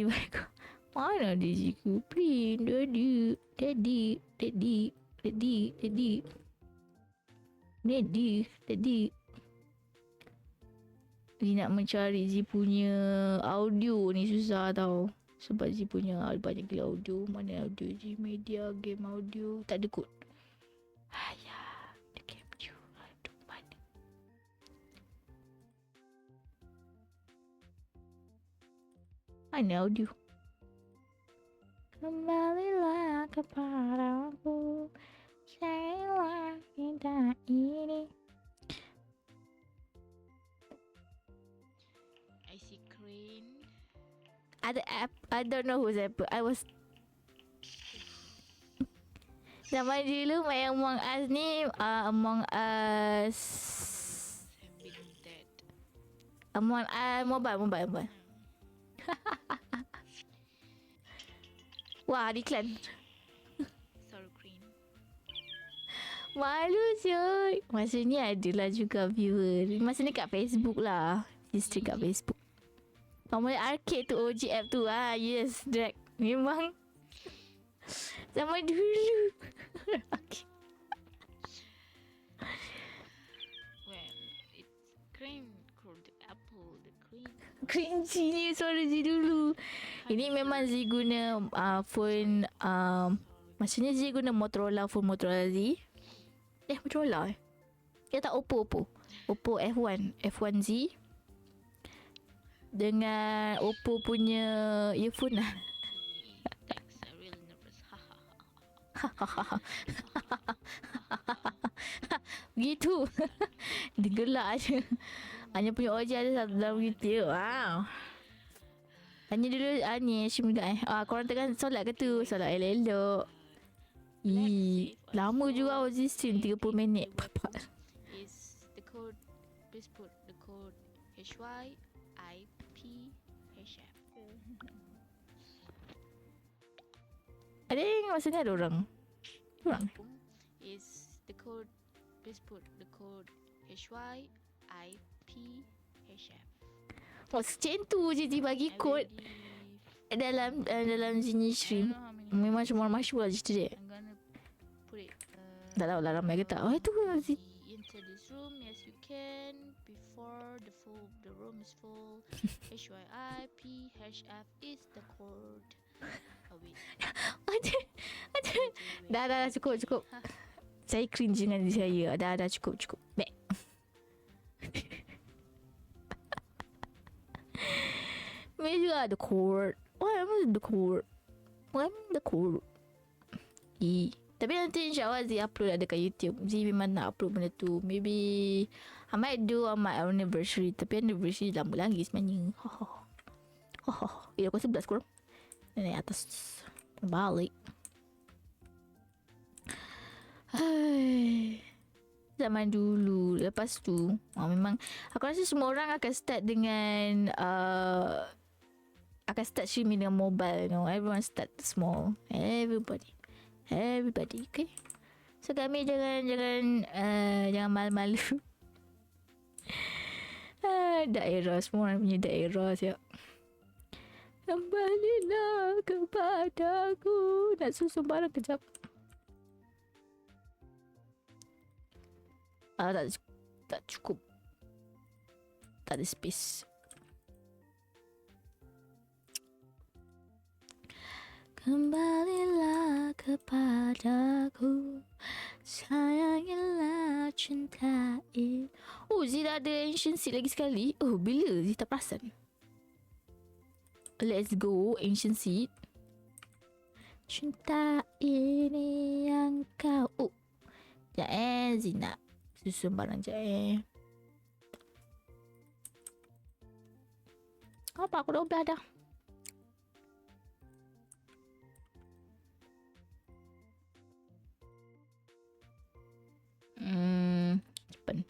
baik. Mana dia jiku print Daddy. Dia nak mencari Z punya audio ni susah tau. Sebab Z punya banyak gila audio. Mana audio Z? Media, game audio. Tak ada kod. Ayah, the capture. Aduh, mana? Mana audio? Kembalilah kepadaku, carilah kita ini. I see crane. Ada app, I don't know who's app. I was zaman dulu main Among Us ni, Among Us Have been dead. Among Us mobile. Wah, iklan. Sorry, crane. Malu cuy. Masa ni adalah juga viewer. Masa ni kat Facebook lah. History kat Facebook. Normal arcade tu OG app tu. Yes, drag. Memang zaman dulu. Okay. Well, it's crane called apple. The crane. Cringy ni suara Z dulu. Ini memang Z guna phone maksudnya Z guna Motorola Z. Motorola Ya tak, Oppo F1 Z dengan Oppo punya earphone lah. Thanks, I'm really nervous. Begitu. Dia gelak je. Hanya punya OJ ada satu dalam gitu. Wow. Tanya dulu ni Hashim juga korang tengah solat ke tu? Solat elok-elok. Lama juga OJ stream 30 minit. Is the code? Please put the code HYIPHF. Ada yang maksudnya ada orang. Is the code? Please put the code HYIPHF. Oh, macam tu je dia bagi kod dalam sini stream. Memang semua orang masyur lah cerita dia. I'm gonna put it. Tak tahu lah ramai ke tak. Oh, itu lah si. Enter this room. Yes, you can. Before the room is full. HYIPHF is the code. Oh wait. Ada. Dah cukup. Saya cringe dengan diri saya. Dah cukup. Back. Maybe juga the court. Why am the court? Tapi nanti insyaAllah Zee upload ada kat YouTube. Zee memang nak upload benda tu. Maybe I might do on my anniversary. Tapi anniversary lama lagi sebenarnya. Aku 11 korang. Naik atas. Balik. Zaman dulu. Lepas tu memang aku rasa semua orang akan start dengan akan start streaming dengan mobile, you know. Everyone start small. Everybody, okay. So kami jangan malu-malu. Daerah, semua orang punya daerah siap. Kembalilah kepadaku. Nak susun barang kejap. Tak cukup. Tak ada space. Kembalilah kepadaku, sayangilah, cintain. Oh, Zee dah ada Ancient Seed lagi sekali. Oh, bila Zee tak perasan. Let's go Ancient Seed. Cinta ini yang kau. Oh, sekejap Zee nak susun barang sekejap Apa aku dah dah. Cepat.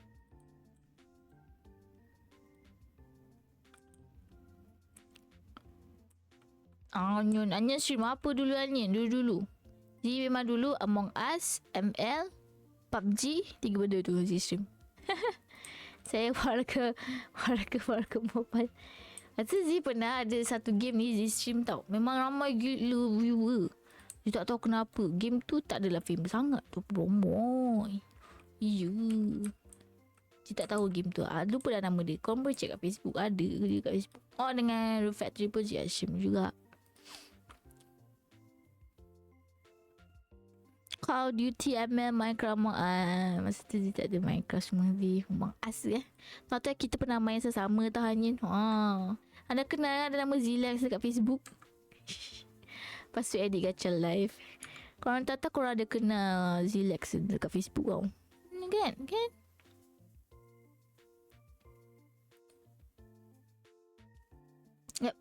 Onion stream apa dulu Onion? Dulu. Zee memang dulu Among Us, ML, PUBG, 3 benda tu Zee stream. Saya warga mobile. Rasa Zee pernah ada satu game ni Zee stream tau. Memang ramai gila viewer. Zee tak tahu kenapa. Game tu tak adalah famous sangat tu. Bomoy. Ya. Zee tak tahu game tu. Lupa dah nama dia. Korang boleh check kat Facebook. Ada je kat Facebook. Oh, dengan Refactory pun Zee stream juga. Call of Duty, ML, Minecraft, masa tu Zee tak ada Minecraft semua Zee. Memang asal Lepas tu kita pernah main sesama tau Hanyin. Anda kenal ada nama Zilex dekat Facebook. Lepas tu edit gacha live. Korang tak tahu korang ada kenal Zilex dekat Facebook tau. Kan? Yep.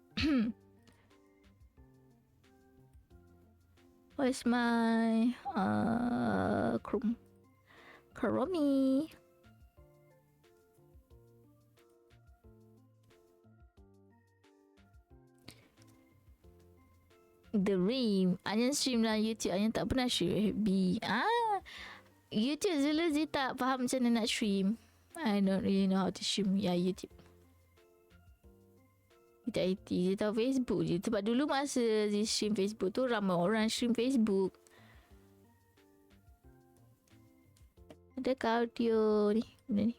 Where's my Chromie? The Rim. Onion stream lah YouTube. Onion tak pernah stream FB. YouTube dulu Zee tak faham macam mana nak stream. I don't really know how to stream YouTube. Kita IT. Zee tahu Facebook je. Sebab dulu masa Zee stream Facebook tu ramai orang stream Facebook. Ada audio ni. Benda ni.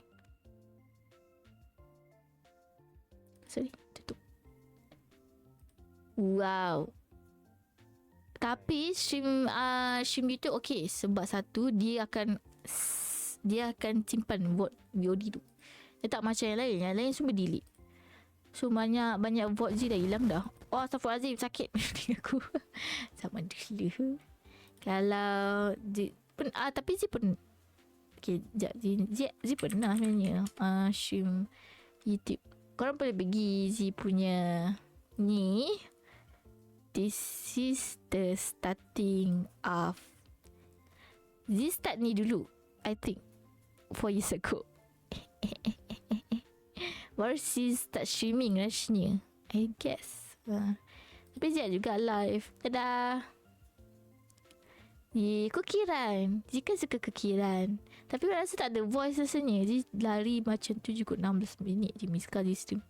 Sorry. Tutup. Wow. Tapi stream YouTube okey sebab satu dia akan simpan VOD tu. Dia tak macam yang lain. Yang lain semua delete. So banyak VOD Zee dah hilang dah. Oh, Astaghfirullahaladzim, sakit aku. Sama dulu. Kalau tapi Zee pernah. Okay, Zee pernah sebenarnya stream YouTube. Korang boleh pergi Zee punya ni. This is the starting of Zee start ni dulu I think 4 years ago. Baru Zee start streaming rasanya I guess. Tapi Zee juga live. Dadah. Kukiran Zee kan suka kukiran. Tapi rasa tak ada voice rasanya. Zee lari macam tu juga 16 minit je Miska Zee stream.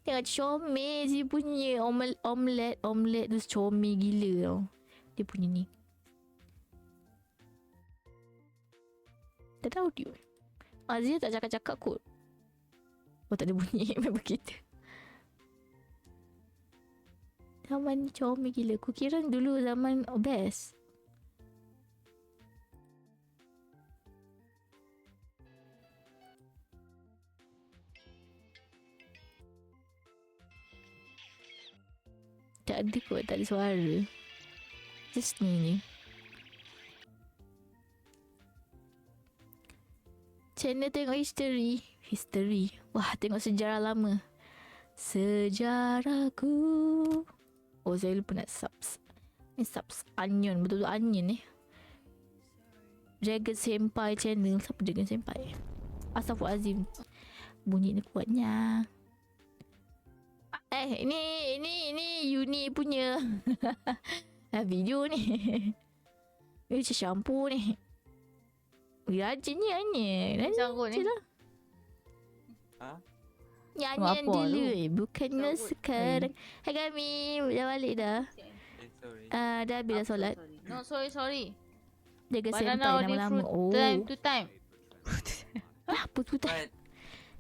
Tengok comel Zee punya omelette tu comel gila tau. Dia punya ni. Tak tahu dia. Zee tak cakap-cakap kot. Oh, tak ada bunyi member kita. Zaman ni comel gila. Aku kira dulu zaman best. Tak ada kot, tak ada suara. Just ni je. Channel tengok history. Wah, tengok sejarah lama. Sejarahku. Oh, saya lupa nak subs. Ni subs onion, betul-betul onion ni. Dragon Senpai channel. Siapa Dragon Senpai? Astaghfirullahalazim. Bunyi ni kuatnya. Ini Uni punya video ni. Ini macam shampoo ni. Rajinnya ni. Sanggup ni. Lah. Ha? Nyanyian Apa dulu tu? bukannya sekarang. Hai kami, dah balik dah. Sorry. Dah habis dah solat. No, sorry. Jaga Banana senpai only lama-lama. fruit time to time. Apa tu dah? But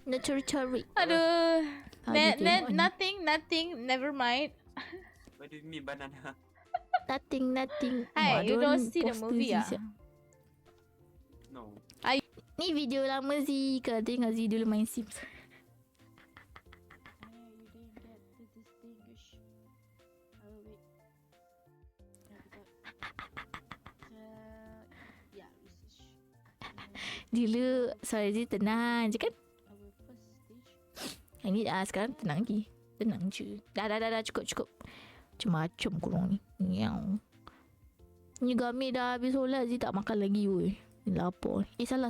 Nak cari-cari. Aduh. Tengok ni. Nothing, never mind. what do you mean banana? Nothing. Hey, you don't see the poster movie ah? siap. No. Ni video lama Zee. Kau tengok Zee dulu main Sims. Dulu sorry Zee tenang je kan. Yang ni sekarang tenang lagi. Tenang je. Dah cukup. Macam-macam korang ni. Nyau. Ni Gami dah habis solat Zee tak makan lagi weh. Lapar. Salah.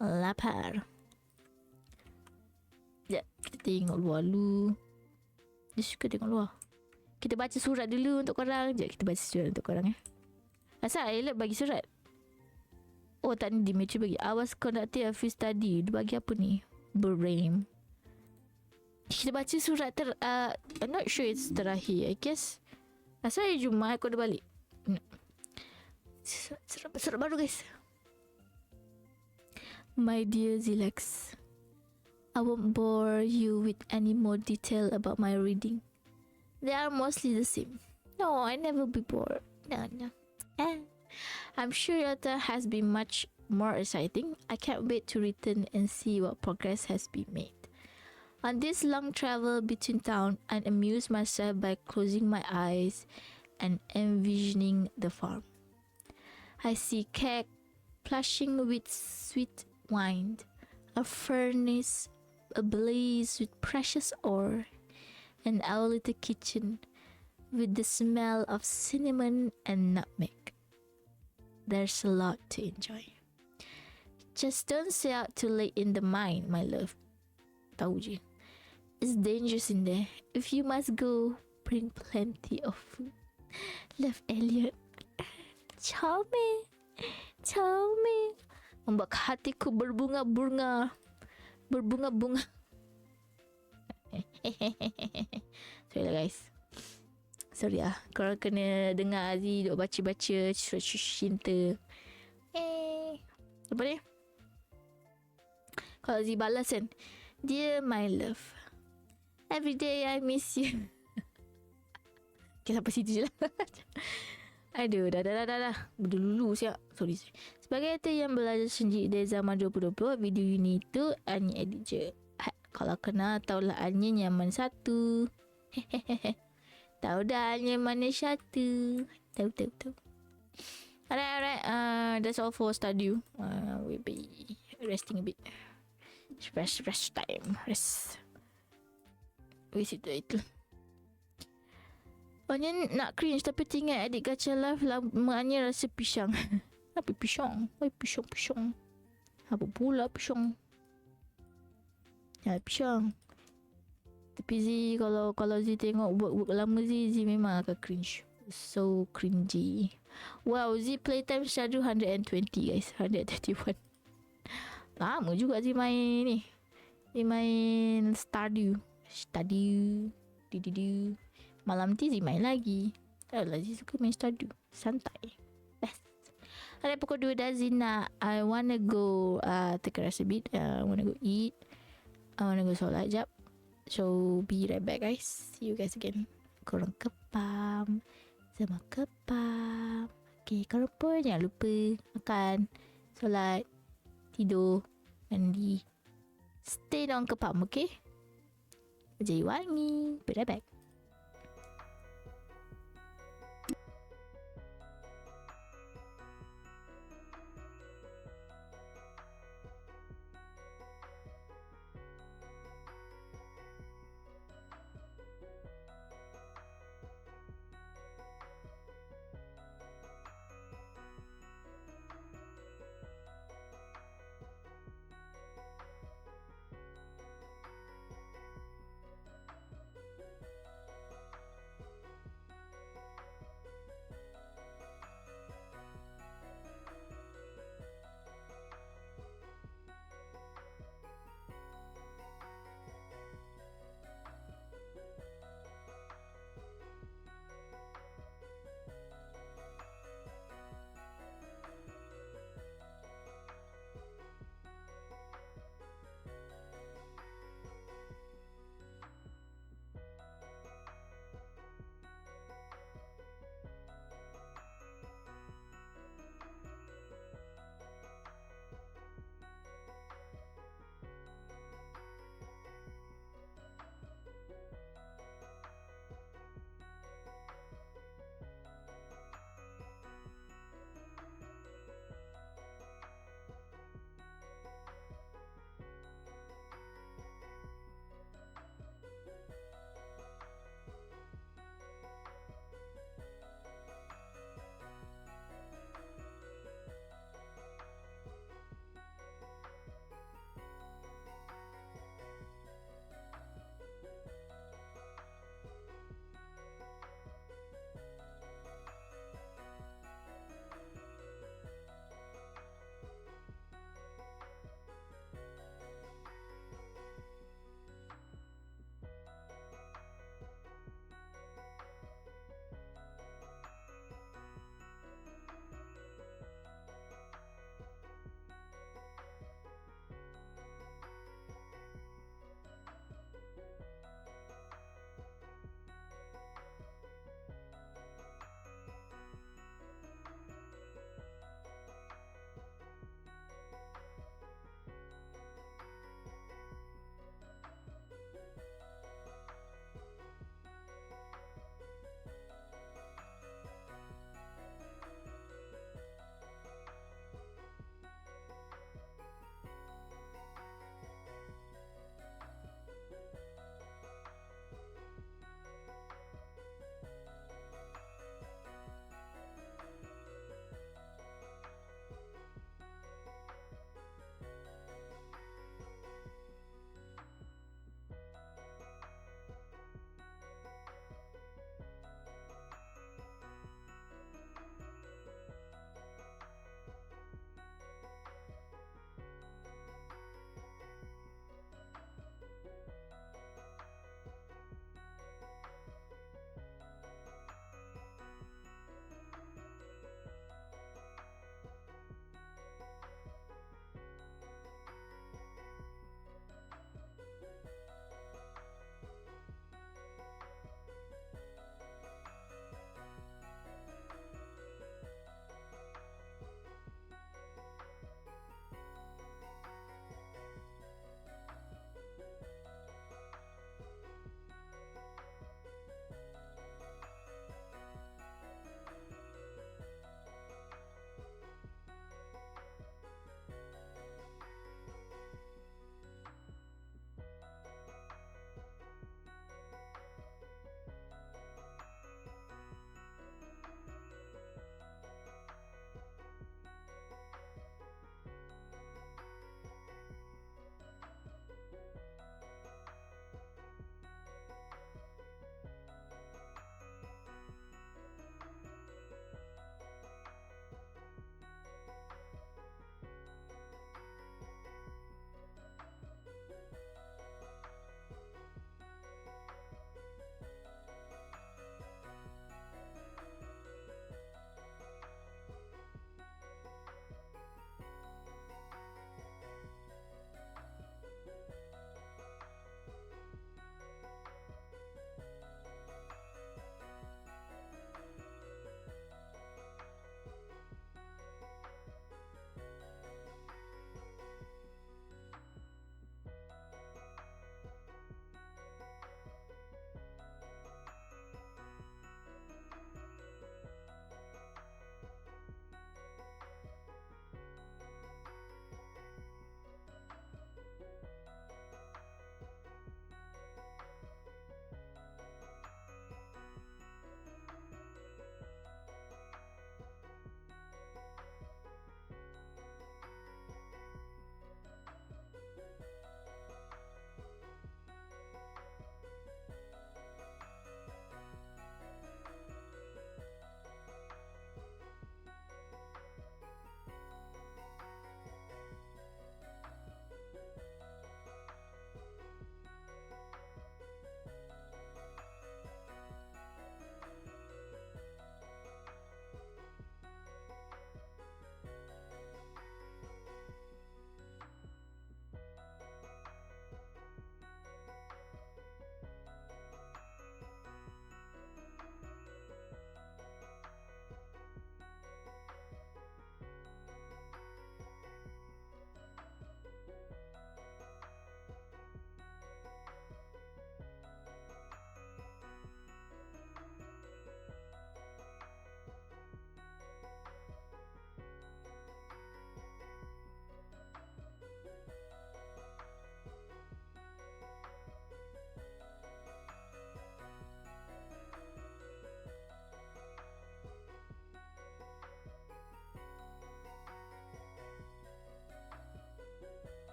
Lapar. Sekejap. Kita tengok luar dulu. Dia suka tengok luar. Kita baca surat dulu untuk korang. Sekejap kita baca surat untuk korang Asal Elliot bagi surat? Oh tak ni Dimitri bagi. I was conducting a free study. Dia bagi apa ni? Brain. Kita baca surat I'm not sure it's terakhir. I guess asal hari Jumaat kau dah balik. Surat baru guys. My dear Zilex, I won't bore you with any more detail about my reading. They are mostly the same. No, I never be bored. No. I'm sure your turn has been much more exciting. I can't wait to return and see what progress has been made. On this long travel between town, I amuse myself by closing my eyes and envisioning the farm. I see keg plushing with sweet wine, a furnace ablaze with precious ore, and our little kitchen with the smell of cinnamon and nutmeg. There's a lot to enjoy. Just don't stay out too late in the mine, my love. Tahu je. It's dangerous in there. If you must go, bring plenty of food. Love, Elliot. Charming. Membuat hatiku berbunga-bunga. Sorry lah guys. Sorry lah. Korang kena dengar Aziz duk baca-baca surat cinta. Apa ni? Kalau Aziz balas kan, Dear my love, every day I miss you. Okay, sampai situ je lah. Aduh, dah. Berdulu siap. Sorry. Sebagai itu yang belajar sendiri dari zaman 2020, video ini tu Anya edit je. Kalau kenal, tahulah Anya nyaman satu. Tahu dah Anya mana satu. Tahu. Alright. That's all for studio. We'll be resting a bit. Rest time. Rest. Itu. Anya nak cringe tapi tinggal edit gacha live lama Anya rasa pisang. Apa pisang? Pisang. Apa pula pisang? Ya pisang. Tapi Z kalau Z tengok work lama Z memang akan cringe. So cringy. Wow, Z playtime schedule 120 guys. 131. Lama juga Z main ni. Dia main Stardew. Malam ni Z main lagi. Taklah Z suka main Stardew. Santai. Best. Ada pukul 2 dah Z nak. I wanna go take a rest a bit. I wanna go eat. I wanna go solat jap. So be right back guys. See you guys again. Korang kepam. Sama kepam. Okay, korang pun jangan lupa makan, solat, tidur, mandi. Stay down kepam, okay? Jadi wangi. Be right back.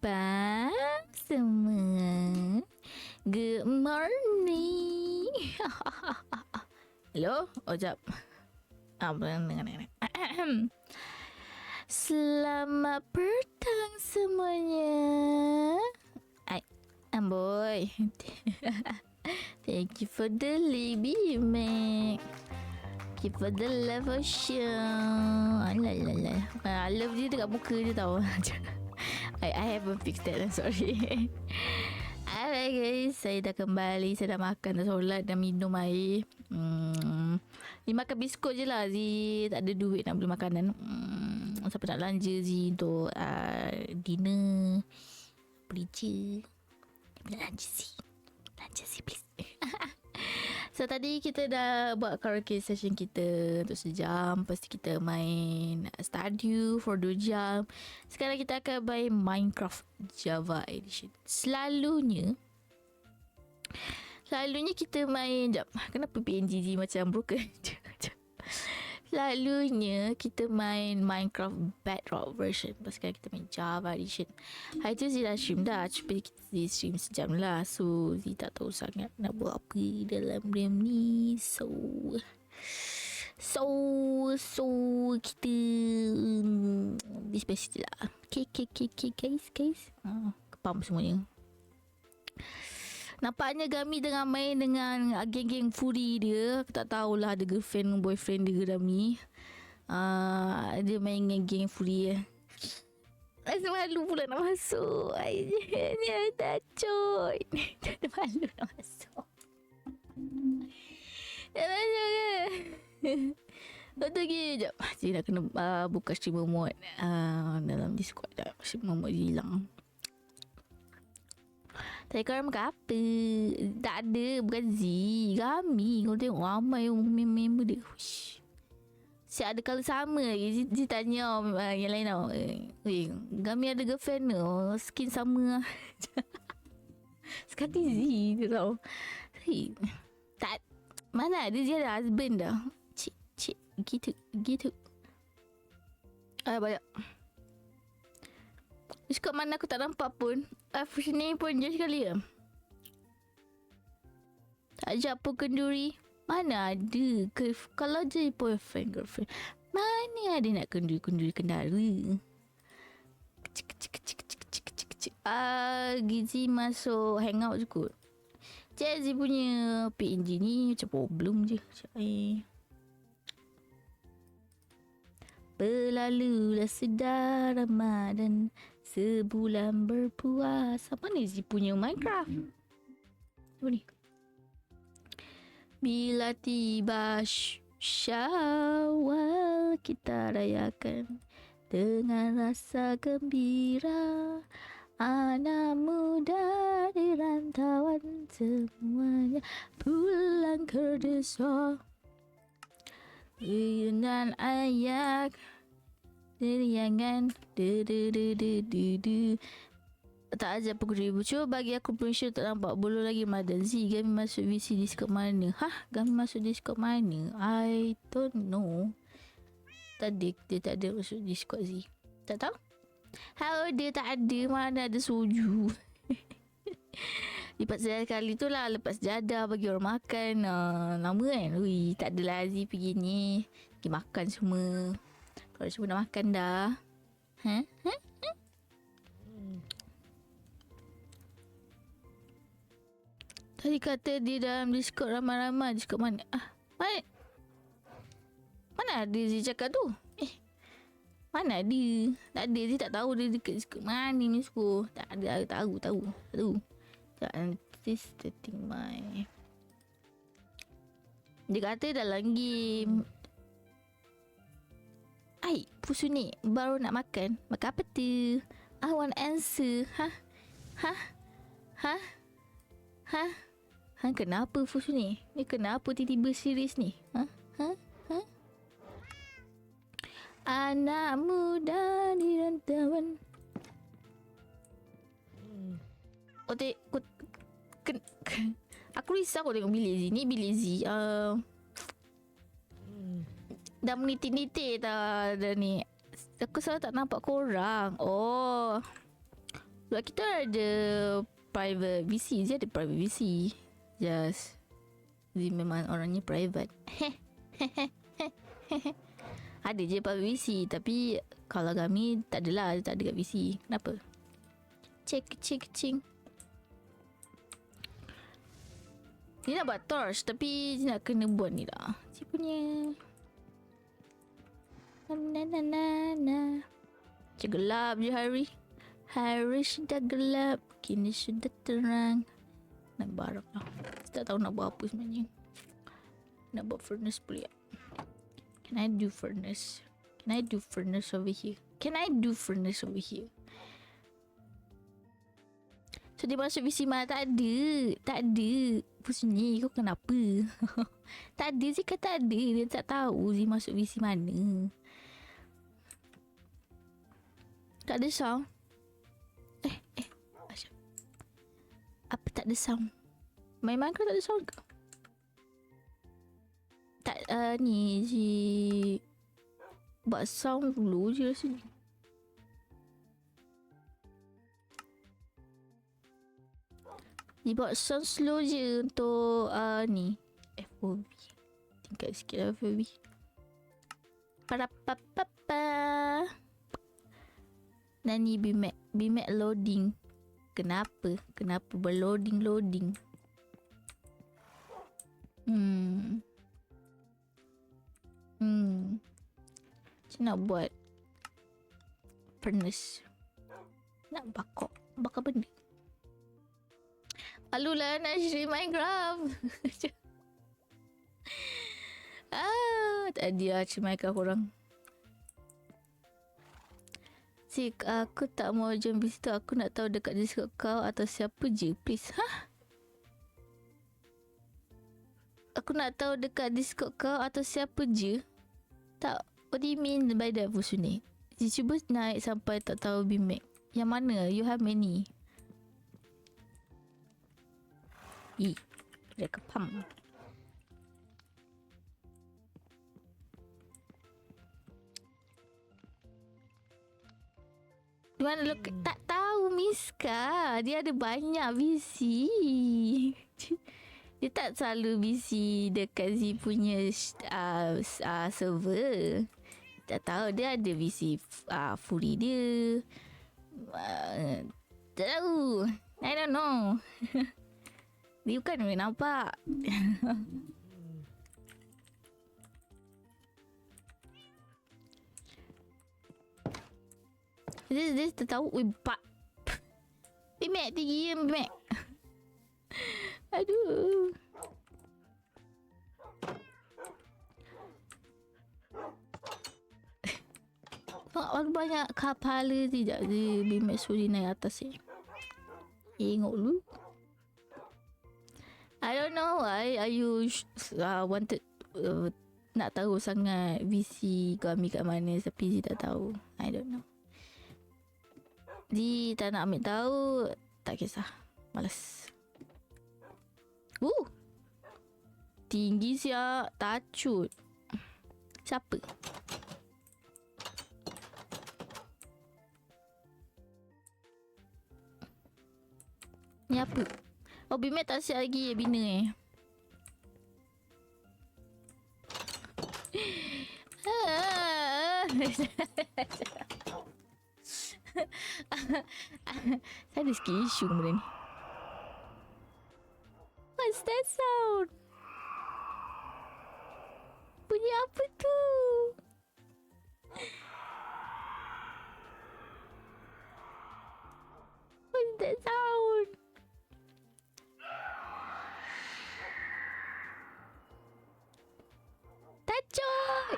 malam semua. Good morning. Hello? Oh, jap. Selamat petang semuanya. Boy. Thank you for the Libby Mac. Thank you for the love of show. I love dia dekat muka je tau. I haven't fixed that. I'm sorry. Alright guys, saya dah kembali. Saya dah makan, dah solat, dah minum air. Ni makan biskut je lah Zee. Tak ada duit nak beli makanan. Siapa nak belanja Zee untuk dinner. Beli je. Belanja Zee please. So tadi kita dah buat karaoke session kita untuk sejam. Lepas tu kita main Stardew for 2 jam. Sekarang kita akan main Minecraft Java Edition. Selalunya kita main, jap, kenapa PNG macam broken? Selalunya kita main Minecraft Bedrock version. Lepas sekarang kita main Java Edition. Hari tu Zee dah stream dah. Cuma kita stream sejam lah. So Zee tak tahu sangat nak buat apa dalam game ni. So kita disperse je lah. Okay guys. Kepam semuanya. Nampaknya Gami tengah main dengan geng-geng Furi dia. Aku tak tahulah ada girlfriend boyfriend dia Gami. Dia main dengan geng Furi. Rasa malu pula nak masuk. Ni ada coy. Tak ada malu nak masuk. Tak masuk ke? Betul ke? Sekejap. Cik nak kena buka streamer mode dalam Discord. Streamer mode dia hilang. Tadi korang makan apa? Tak ada. Bukan Z. Gami. Kau tengok ramai member dia. Siap ada colour sama lagi. Z tanya yang lain tau. Gami ada girlfriend tu. Skin sama. Sekati Z tu tau. Tak. Mana ada Z ada husband dah. Cik. Gitu. Banyak. Discord mana aku tak nampak pun. Fusion ni pun je sekali ya. Tak ajak pun kenduri. Mana ada. Kalau je boyfriend, girlfriend. Mana ada nak kenduri kendara. Gizi masuk hangout je kot. Gizi punya PNG ni macam problem je. Berlalulah sedar Ramadan. Sebulan berpuasa. Mana Zee punya Minecraft? Apa ni? Bila tiba Syawal, kita rayakan dengan rasa gembira. Anak muda di rantauan semuanya pulang ke desa. Dengan ayak Riangan tak ajak pukul 1000. Cuba bagi aku permission tak nampak. Belum lagi Ramadan. Z, Gami masuk VC Discord mana? Gami masuk Discord mana? I don't know. Tadi dia tak ada masuk Discord Z. Tak tahu? How dia tak ada. Mana ada soju. Lipat sejadah kali tu lah. Lepas sejadah bagi orang makan. Lama kan? Ui, tak adalah Z pergi ni. Pergi makan semua. Kalau semua dah makan dah. Tadi kata dia dalam Discord ramai-ramai. Discord mana? Mana ada dia cakap tu? Mana ada? Tak ada. Dia tak tahu dia dekat Discord mana ni semua. Tak ada. Tahu. Tak, nanti setting my. Dia kata dalam game. Pusu ni baru nak makan. Makan apa tu? I want answer. Kenapa Fusu ni? Ni kenapa tiba-tiba serius ni? Anak muda di rantauan. Aku risau kau tengok bilik Z. Ni bilik Z. Dah menitik-nitik dah ni. Aku selalu tak nampak korang. Sebab kita ada private VC. Dia ada private VC. Just dia memang orangnya private. Ada je private VC. Tapi kalau kami tak adalah. Tak ada kat VC. Kenapa? Kecing. Dia nak buat torch. Tapi dia nak kena buat ni lah. Dia punya. Macam gelap je hari. Hari sudah gelap. Kini sudah terang. Nak barak lah. Tak tahu nak buat apa sebenarnya. Nak buat furnace pula. Can I do furnace? Can I do furnace over here? So dia masuk VC mana? Tak ada. Pusing kau kenapa? Tak ada je kan tak ada. Dia tak tahu dia masuk VC mana. Tak ada sound. Apa tak ada sound? Main Minecraft tak ada sound ke? Tak, ni si buat sound dulu je rasanya. Dia buat sound slow je untuk ni FOV. Tingkat sikit lah FOV. Parapapapa. Dan ni BMAX loading. Kenapa berloading? Macam nak buat furnace. Nak bakar benda. Malulah nak stream Minecraft. Tadi lah stream Minecraft korang. Cik, aku tak mau join bis tu. Aku nak tahu dekat Discord kau atau siapa je. Please. Aku nak tahu dekat Discord kau atau siapa je. Tak. What do you mean by that, Fusune? Cuba naik sampai tak tahu BMAX. Yang mana? You have many. Dia kepam. Di mana lo tak tahu Miska. Dia ada banyak VC. Dia tak selalu VC dekat Z punya server. Tak tahu dia ada VC Fury dia. Tak tahu. I don't know. Dia bukan boleh nampak. This tahu BMAX tinggi ya BMAX. Aduh. Banyak kepala tidak di BMAX suri naik atas ni. Tengok dulu. I don't know why are you wanted nak tahu sangat VC kami kat mana tapi dia tak tahu. I don't know. Dia tak nak ambil tahu. Tak kisah. Malas. Tinggi siap. Tacut. Siapa? Ni apa? Oh, BMAX tak siap lagi bina Saya ada sikit isu benda ni. What's that sound? Bunyi apa tu? What's that sound? Tacut!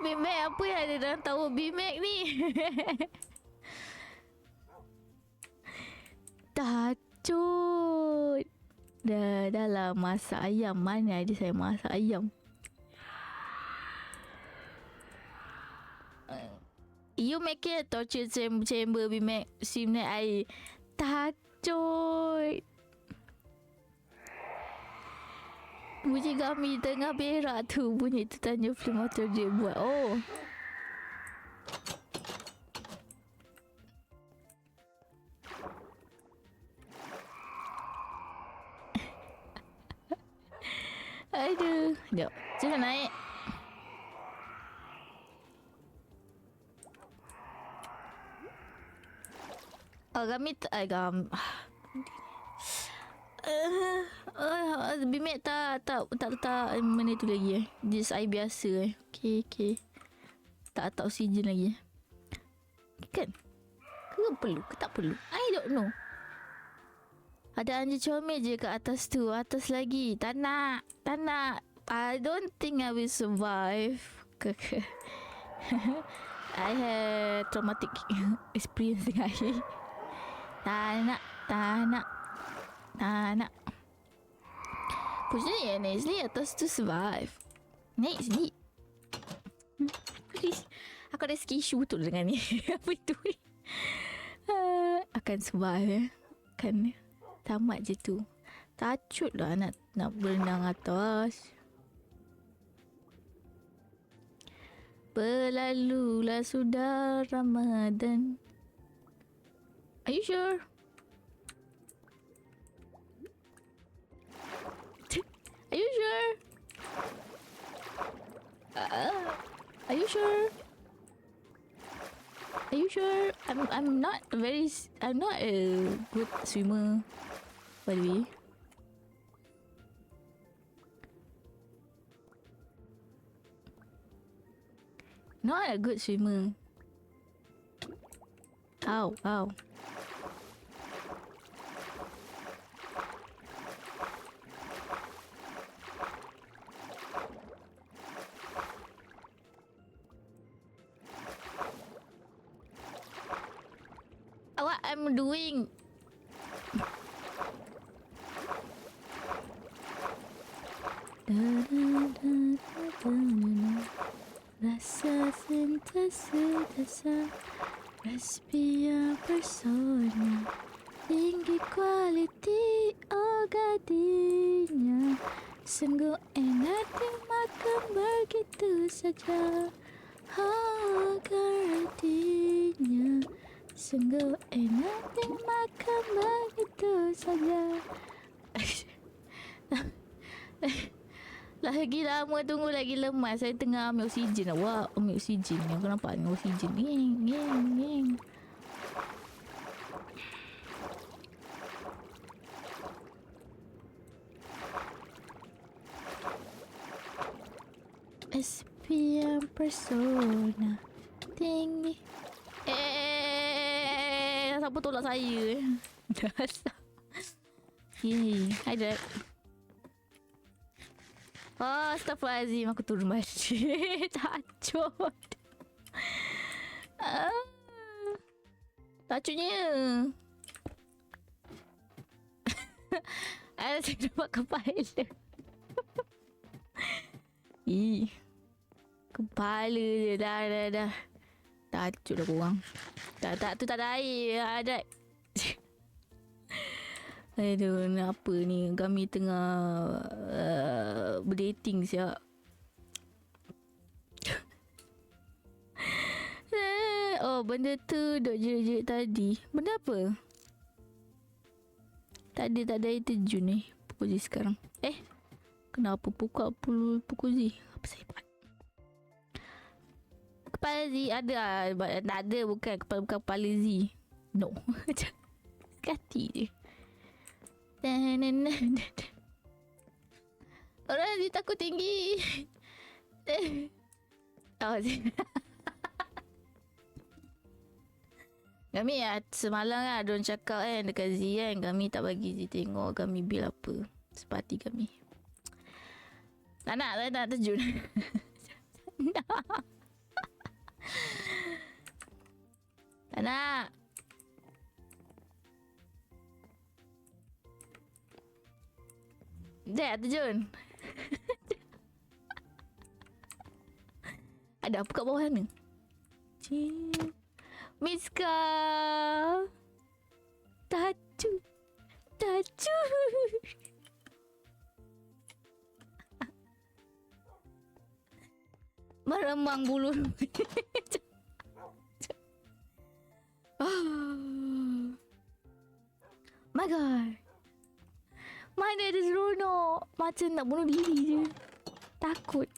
BMAX apa yang ada dalam tower BMAX ni? Tacut. Dah lah masak ayam. Mana ada saya masak ayam? You make it torture chamber BMAX sim naik air. Tacut. Bunyi kami tengah berak tu. Bunyi tu tanya flame motor dia buat. Oh. Aduh. Jom. Jangan naik. Oh, kami Bimek tak mana tu lagi Just air biasa Okay. Tak oksigen lagi Kan? Ke perlu? Ke tak perlu? I don't know. Ada anjing comel je kat atas tu. Atas lagi. Tak nak. I don't think I will survive. I have traumatic experience dengan air. Tak nak. Punya naik sini atas tu survive. Naik sini. Aku ada issue betul dengan ni. Apa itu ni? Akan survive Kan tamat je tu. Tacut lah nak berenang atas. Berlalulah sudah Ramadan. Are you sure? Are you sure? Are you sure? Are you sure? I'm not a good swimmer, by the way. Not a good swimmer. Ow. What I'm doing? Rasa sentiasa Respira persona Tinggi kualiti oh gadisnya Sungguh enak dimakan begitu saja Agar artinya Sungguh enak dimakan begitu saja Lagi lama tunggu lagi lemas. Saya tengah ambil oksigen. Awak ambil oksigen. Aku nampak ni oksigen. Ngeng. Espian persona tinggi. Siapa tolak saya? Dasar. Hai Dad. Oh, astaghfirullahaladzim. Aku turun balik. Tacut. Tacutnya. Saya nampak kepala. Kepala dia dah. Tacut lah korang. Tak tu tak ada air. Ada. Aduh, apa ni? Kami tengah berdating siap. Oh, benda tu duk jerit-jerit tadi. Benda apa? Tak ada air terjun ni. Pukul Z sekarang. Kenapa pukul Z? Apa saya buat? Kepala Z ada. Tak ada, bukan kepala Z. No. Sekati je. Orang dia takut tinggi. Kami semalam kan ada orang cakap kan dekat Z kan, kami tak bagi Z tengok kami bil apa. Sepati kami. Tak nak terjun. Tak nak. Dah terjun. Ada apa kat bawah sana? Miska. Taju. Meremang bulu. My God. Mana ada seronok. Macam nak bunuh diri je. Takut.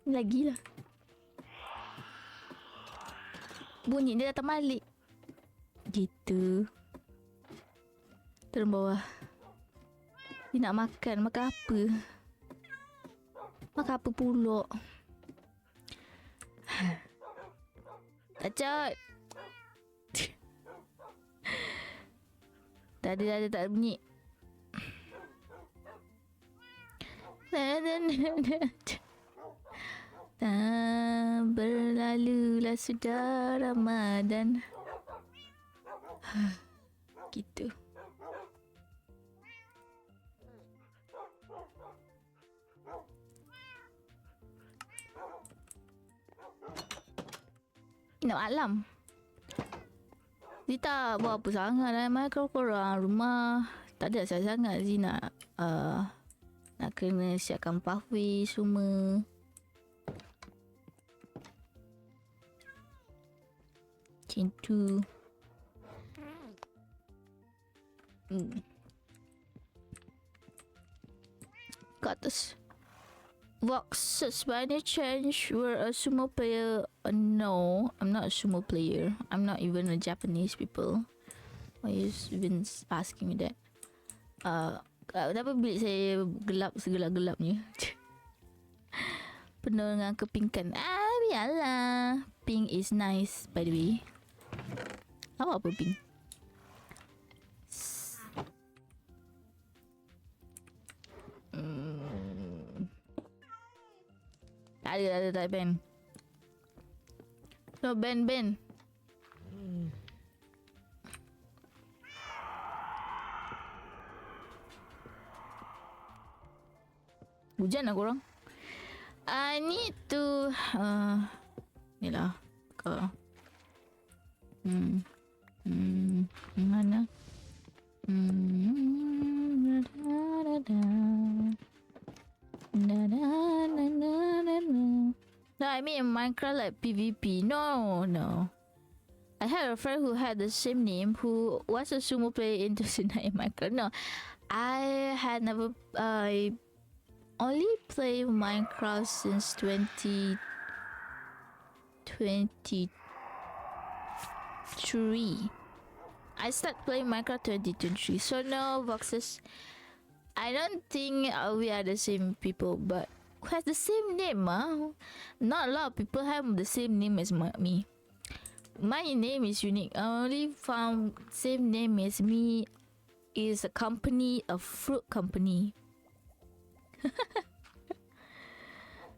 Lagilah. Bunyi dia datang balik. Gitu. Turun bawah. Dia nak makan. Makan apa? Makan apa pulak? Cacat. Tak ada bunyi. Tak berlalulah sudah Ramadan. Gitu. Nak malam. Dia tak buat apa sangat lah. Mereka korang rumah. Tak ada sangat Zee nak nak kena siapkan pathway semua. Macam tu. Kat atas. Voxes by any chance were a sumo player? No, I'm not a sumo player. I'm not even a Japanese people. Why are you even asking me that? Kenapa bilik saya gelap segelap-gelapnya? Penuh dengan kepinkan. Biarlah. Pink is nice by the way. Apa pink? Tak ada Ben. No Ben. Hujan lah korang. I need to ni lah kau. Mana? No, I mean in Minecraft like PvP. No. I had a friend who had the same name who was a sumo player in Minecraft. No, I had never. I only played Minecraft since 2023. I started playing Minecraft 2023. So no, Voxes. I don't think we are the same people, but who has the same name? Not a lot of people have the same name as me. My name is unique. I only found same name as me is a company, a fruit company.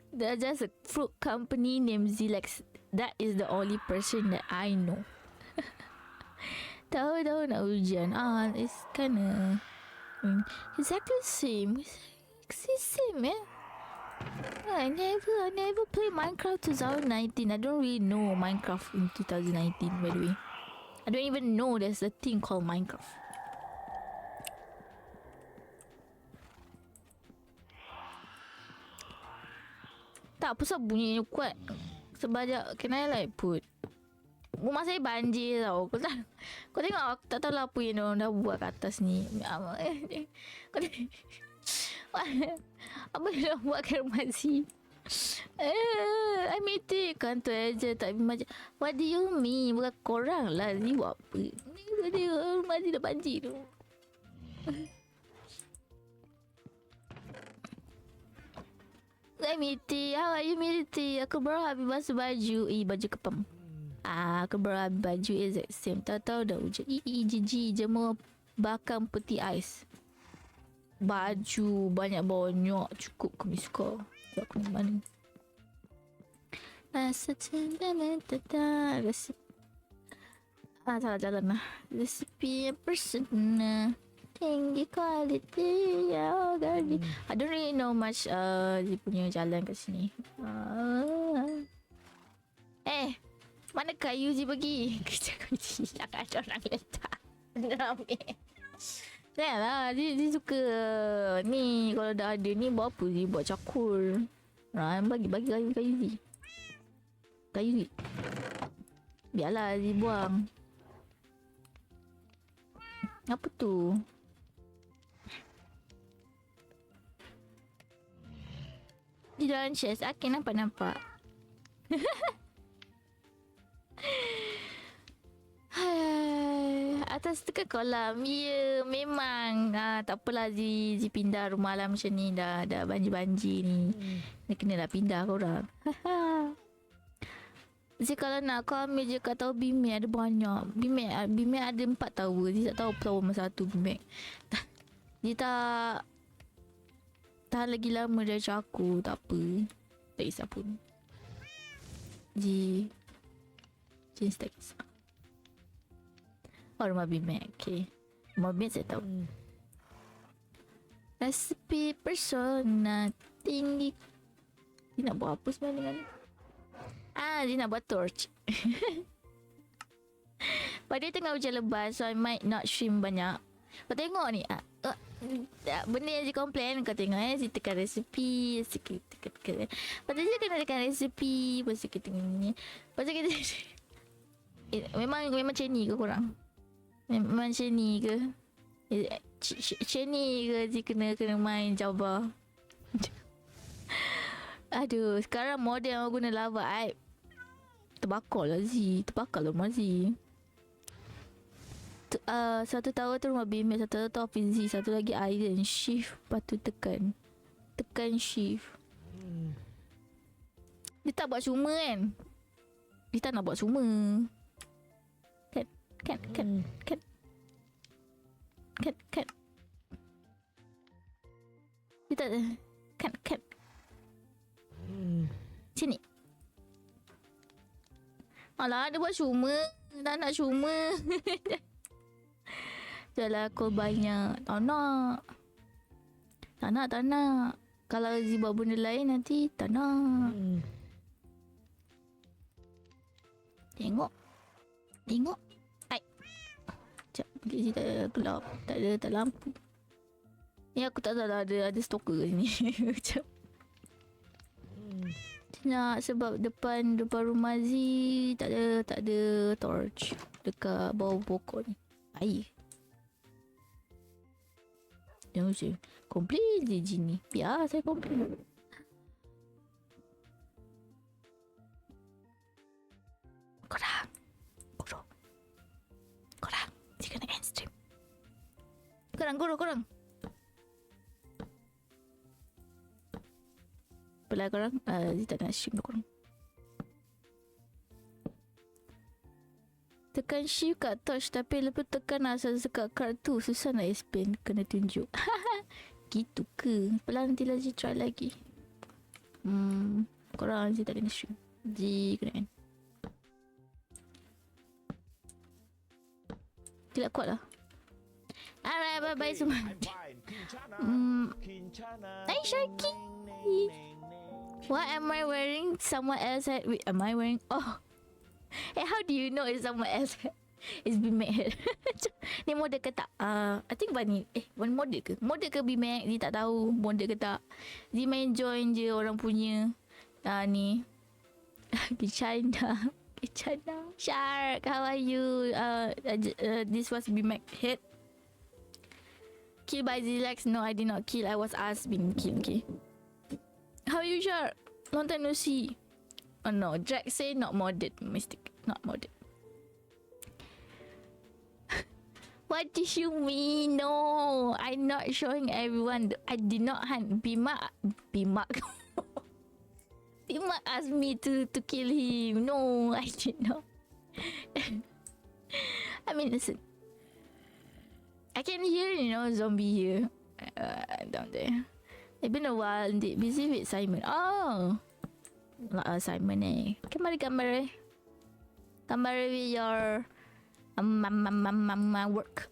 There's just a fruit company named Zilex. That is the only person that I know. Tahu nak hujan. It's kinda exactly the same. It's the same, man. I never played Minecraft 2019. I don't really know Minecraft in 2019, by the way. I don't even know there's a thing called Minecraft. Tak, pasal bunyinya kuat. Sebab can I like put rumah saya banjir tau. Kau tengok aku tak tahu lah apa yang diorang dah buat kat atas ni. Kau tengok apa yang diorang buat kat rumah si. I made it. Kantor aja tak macam. What do you mean? Bukan korang lah ni buat apa. Ni rumah si dah banjir tu. I made it. How are you made it? Aku baru habis basuh baju. Baju kepam. Aku baru habis baju exact same. Tahu-tahu dah hujan. Jiji jemur bakang peti ais. Baju banyak-banyak cukup ke miska. Aku ni mana? Rasa cinta mentata. Salah jalan lah. Resepi yang personal. Tinggi quality. I don't really know much dia punya jalan kat sini. Mana kayu je pergi? Kerja kunci. Jangan ada orang letak. Ramai. Janganlah. Dia suka ni. Kalau dah ada ni buat apa dia? Buat cakul. Bagi kayu Z. Kayu Z. Biarlah Z buang. Apa tu? Di dalam chest. Okay, nampak. Atas tu kan kolam. Ya, memang. Tak apalah Zee pindah rumah lah macam ni. Dah banjir-banjir ni. Dia kenalah pindah korang. Zee kalau nak kau ambil je kat tahu BMAC ada banyak. BMAC ada 4 tower. Zee tak tahu tower masa 1 BMAC. Dia tak tahan lagi lama dari aku. Tak apa. Tak kisah pun. Zee jenis tak kisah. Oh, rumah BMAC. Okay. Rumah BMAC saya tahu. Resipi persona tinggi. Dia nak buat apa sebenarnya dengan ni? Dia nak buat torch. Pada tengah hujan lebat, so I might not stream banyak. Kau tengok ni. Benda yang dia komplain. Kau tengok dia tekan resipi. Tekan. Lepas tu dia kena tekan resipi. Lepas tu kita ni. Lepas tu kita memang macam ni ke korang? Memang macam ni ke? Macam ni ke dia kena main Java? Aduh, sekarang model yang guna lava aib. Terbakar lah Z. Terbakar lah rumah Z. Satu tower tu rumah BMAC. Satu tower tu office Z. Satu lagi island. Shift. Lepas tu tekan shift. Dia tak buat semua kan? Dia tak nak buat semua. Kan. Dia tak kan. Sini. Alah, dia buat cuma. Tak nak cuma. Jalan kau banyak. Tak nak. Kalau Zee buat benda lain nanti tak nak. Tengok. Hai. Sekejap. Zee tak ada gelap. Tak ada lampu. Ni aku tak tahu ada stalker kat sini. Sekejap. Nak sebab depan rumah Z tak ada torch dekat bawah pokok ni. Air. Jangan usah komplain je Jin ni. Biar saya komplain. Korang. Jika nak end stream. Korang. Apalah korang. Dia tak nak stream korang. Tekan shift kat touch. Tapi lepas tekan asal dekat card tu. Susah nak explain. Kena tunjuk. Gitu ke? Apalah nanti Zee try lagi. Korang Zee tak kena stream. Zee kena end. Tidak kuat lah. Alright, bye-bye semua. Hai Sharky. What am I wearing? Someone else had. Wait, am I wearing? Oh. Hey, how do you know it's someone else? It's BMAC. Ni model ke tak? I think Bani. Bani model ke? Model ke BMAC? Dia tak tahu model ke tak. Dia main join je orang punya. Ni. China. Shark, how are you? This was BMAC hit. Kill by Zilex. No, I did not kill. I was asked being killed. Okay. How are you, Shark? Long time no see. Oh no, Jack say not modded. Mistake. Not modded. What did you mean? No, I'm not showing everyone. I did not hunt Bimak. Bimak asked me to kill him. No, I did not. I mean, listen. I can hear, zombie here. Down there. It's been a while. Busy with Simon. Oh. Simon Mari gambar with your work.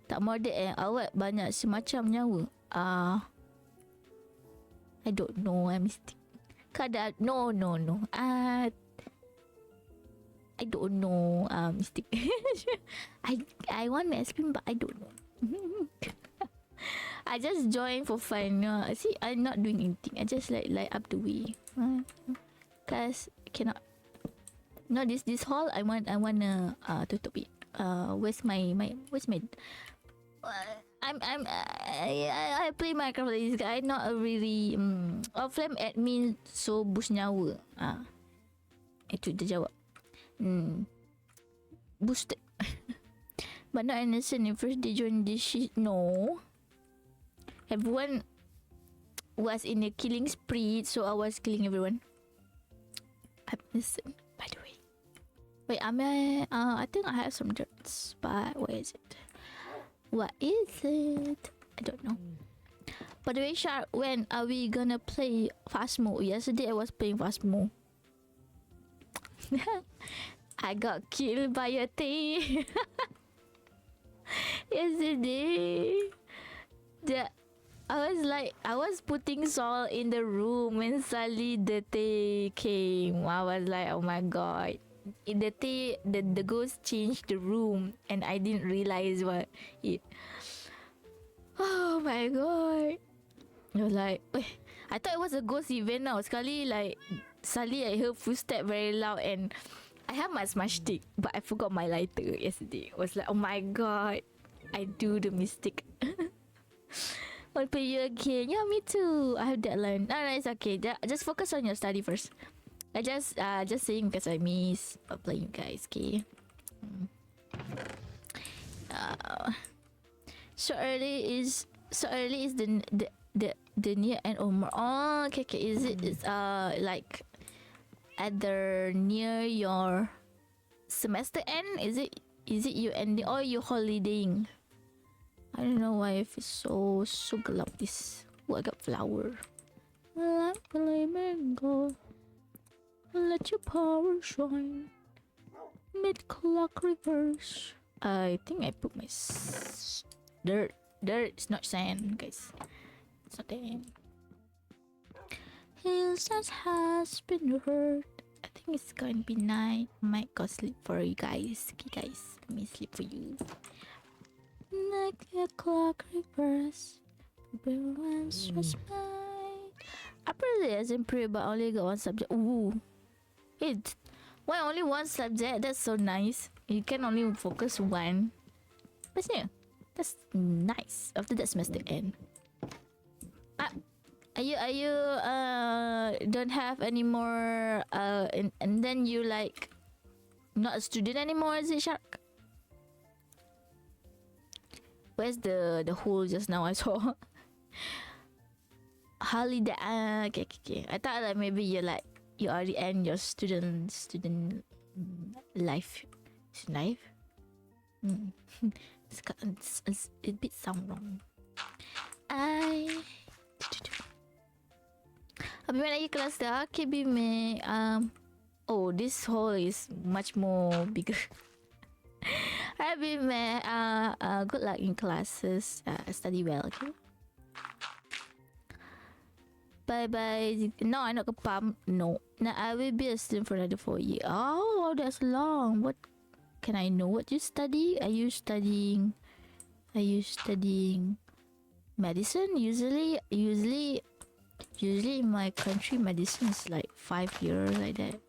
Tak model awak banyak semacam nyawa. I don't know. I mistake. No. I don't know. Mistake. I want to explain but I don't know. I just join for fun. See, I'm not doing anything. I just like light up the way. Cause cannot. No, this hall. I wanna tutup it. Where's my I play Minecraft like this guy. Not a really Offline admin, so boost nyawa. Itu dia jawab. Boosted. But not innocent. First they join this shit. No. Everyone was in a killing spree, so I was killing everyone. I'm innocent, by the way. Wait, I think I have some dirts, but where is it? What is it? I don't know. By the way, Shark, when are we gonna play Phasmo? Yesterday I was playing Phasmo. I got killed by a thing. Yesterday. I was putting salt in the room and suddenly the thing came. I was like, oh my god. The ghost changed the room and I didn't realize what it. Oh my god. I was like, I thought it was a ghost event now. Suddenly I heard footstep very loud and I have my smash stick, but I forgot my lighter yesterday. I was like, oh my god, I do the mistake. I'll play you again. Yeah, me too. I have deadline. No, it's okay. Just focus on your study first. I just saying because I miss playing you guys. Okay. So early is the near end or more. Oh, okay. Is it like at the near your semester end? Is it you ending or you holidaying? I don't know why I feel so gelap this. Oh, I got flower. Like a mango, let your power shine. Mid-clock reverse. I think I put my dirt. Dirt is not sand, guys. It's not there. Hillside has been heard. I think it's going to be night. Might go sleep for you guys. Okay, guys, let me sleep for you. Like a clock reverse. Everyone's just mine. I probably hasn't prayed, but only got one subject. Ooh. Why only one subject? That's so nice. You can only focus one. That's new. That's nice. After that semester end. Are you don't have any more and then you like not a student anymore, is it, Shark? Where's the hole just now I saw? Holiday. Okay. I thought like maybe you already end your student life. It's a bit sound wrong. Habis mana lagi kelas dah? Okay, Bime. Oh, this hall is much more bigger. Alright, Bime. Good luck in classes. Study well, okay? Bye. No, I'm not gonna pump. No. Now I will be a student for another 4 years. Oh, that's long. What can I know? What you study? Are you studying medicine? Usually in my country, medicine is like 5 years like that.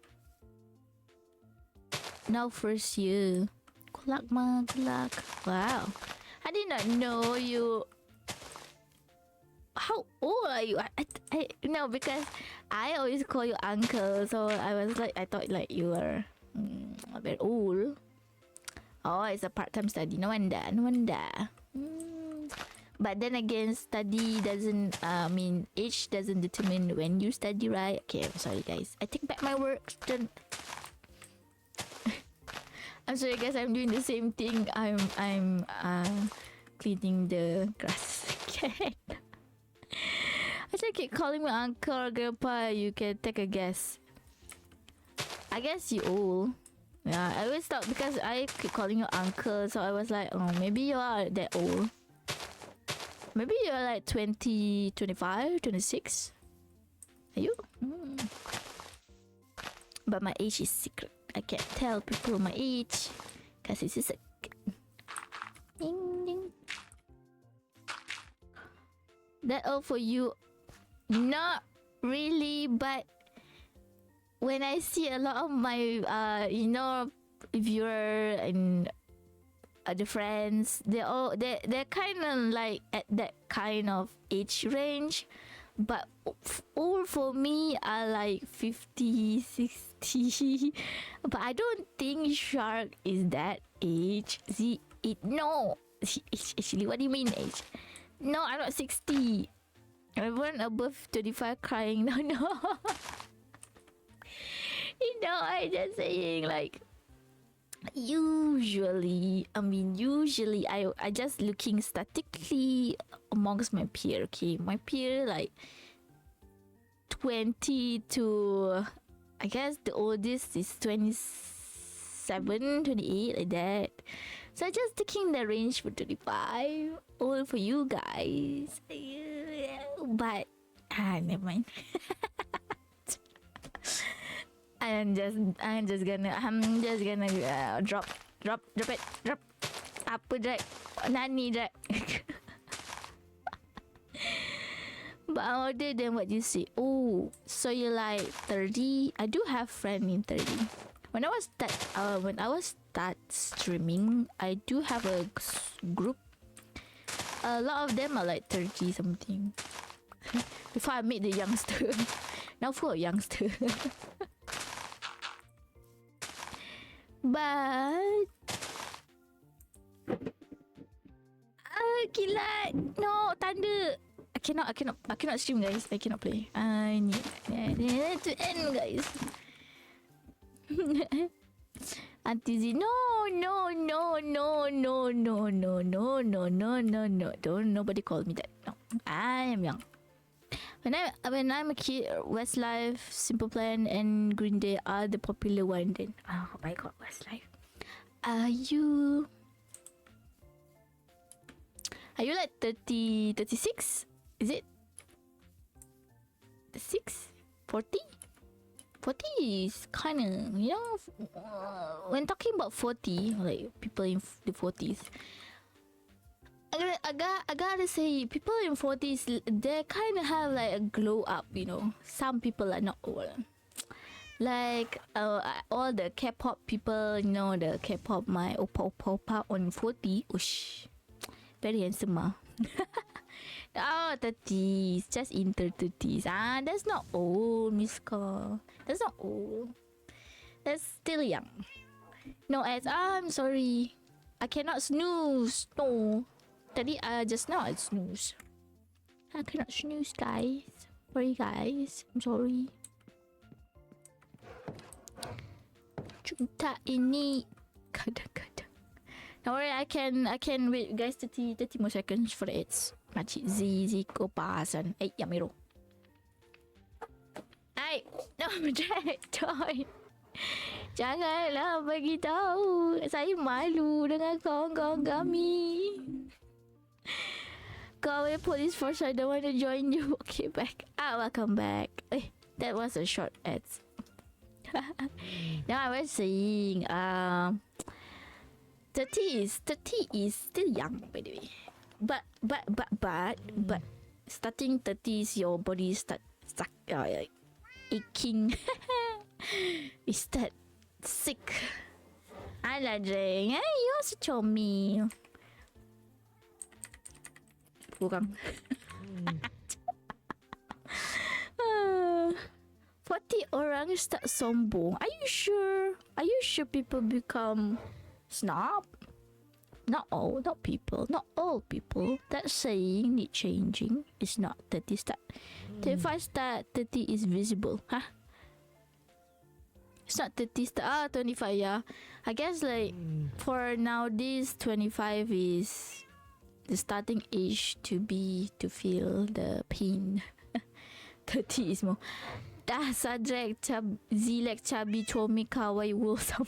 Now first year. Good luck, ma. Good luck. Wow. I did not know you. How old are you? I no, because I always call you uncle, so I thought like you were very old. Oh, it's a part-time study. No wonder. But then again, study doesn't age doesn't determine when you study, right? Okay, I'm sorry guys. I take back my words. I'm sorry guys, I'm doing the same thing. I'm cleaning the grass again. I just keep calling my uncle or grandpa. You can take a guess. I guess you old. Yeah, I always thought because I keep calling you uncle, so I was like, oh, maybe you are that old. Maybe you're like 20, 25, 26. Are you? But my age is secret. I can't tell people my age because it's a secret. Ding ding. That all for you? Not really, but when I see a lot of my viewer and other friends, they're kind of like at that kind of age range, but all for me are like 50, 60. But I don't think Shark is that age. No. Actually, what do you mean age? No, I'm not 60. Everyone above 25 crying. No. I'm just saying, like, usually I just looking statically amongst my peer. Okay, my peer like 20 to, I guess the oldest is 27, 28, like that. So I just taking the range for 25. All for you guys. But never mind. I'm just gonna drop it. Apa Jack? Nani Jack? But other than what you say, oh, so you're like 30. I do have friend in 30. When I was start streaming, I do have a group. A lot of them are like 30 something. Before I meet the youngster. Now for a youngster. But kilat. No, tanda. I cannot stream, guys. I cannot play. I need to end, guys. Auntie Z, no. Don't nobody call me that. No, I am young. When I'm a kid, Westlife, Simple Plan, and Green Day are the popular one. Then, oh my God, Westlife. Are you like 30, 36? Is it 6? 40? 40 is kind of, when talking about 40, like people in the 40s, I gotta say, people in 40s, they kind of have like a glow up, Some people are not old. Like all the K-pop people, the K-pop, my oppa on 40, whoosh, very handsome. Oh, 30s, just in 30s. That's not old, Miss Call. That's not old. That's still young. No, I'm sorry. I cannot snooze. No. Tadi, just now I snooze. I cannot snooze, guys. Sorry, guys. I'm sorry. Cinta ini kadang-kadang. Don't worry, I can wait, guys. 30 more seconds for the ads. Makcik Z Kopasan. Yamiro. No, Jack, Toy. Janganlah bagi tahu. Saya malu dengan kawan-kawan kami. Go away, police force. I don't want to join you. Okay, back. Welcome back. That was a short ads. Now I was saying, 30 is still young, by the way. But starting 30s, your body start aching. You start sick. Alah, Jeng. You're so charming. Kurang. 40 orang start sombong. Are you sure? Are you sure people become snob? Not all people. That saying need changing. It's not 30 start. 35 start, 30 is visible. Huh? It's not 30 start. 25, yeah. I guess like for nowadays, 25 is the starting age to feel the pain. 30 is more. Dah Sadrek Zilek Chabi Chomi Kawai Wool Summer.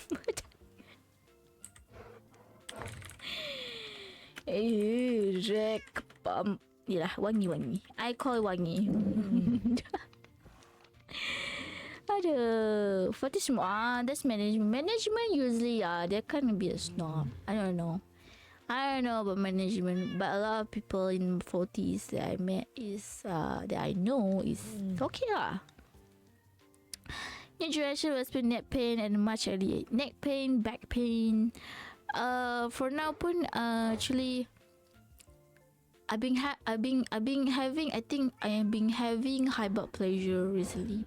Rek Yalah, wangi. I call wangi. Aduh, for this that's management. Management usually they kind of be a snob. I don't know. I don't know about management, but a lot of people in 40s that I met that I know is okay lah. New generation will experience neck pain and much earlier. Neck pain, back pain. For now pun actually I have been having high blood pressure recently.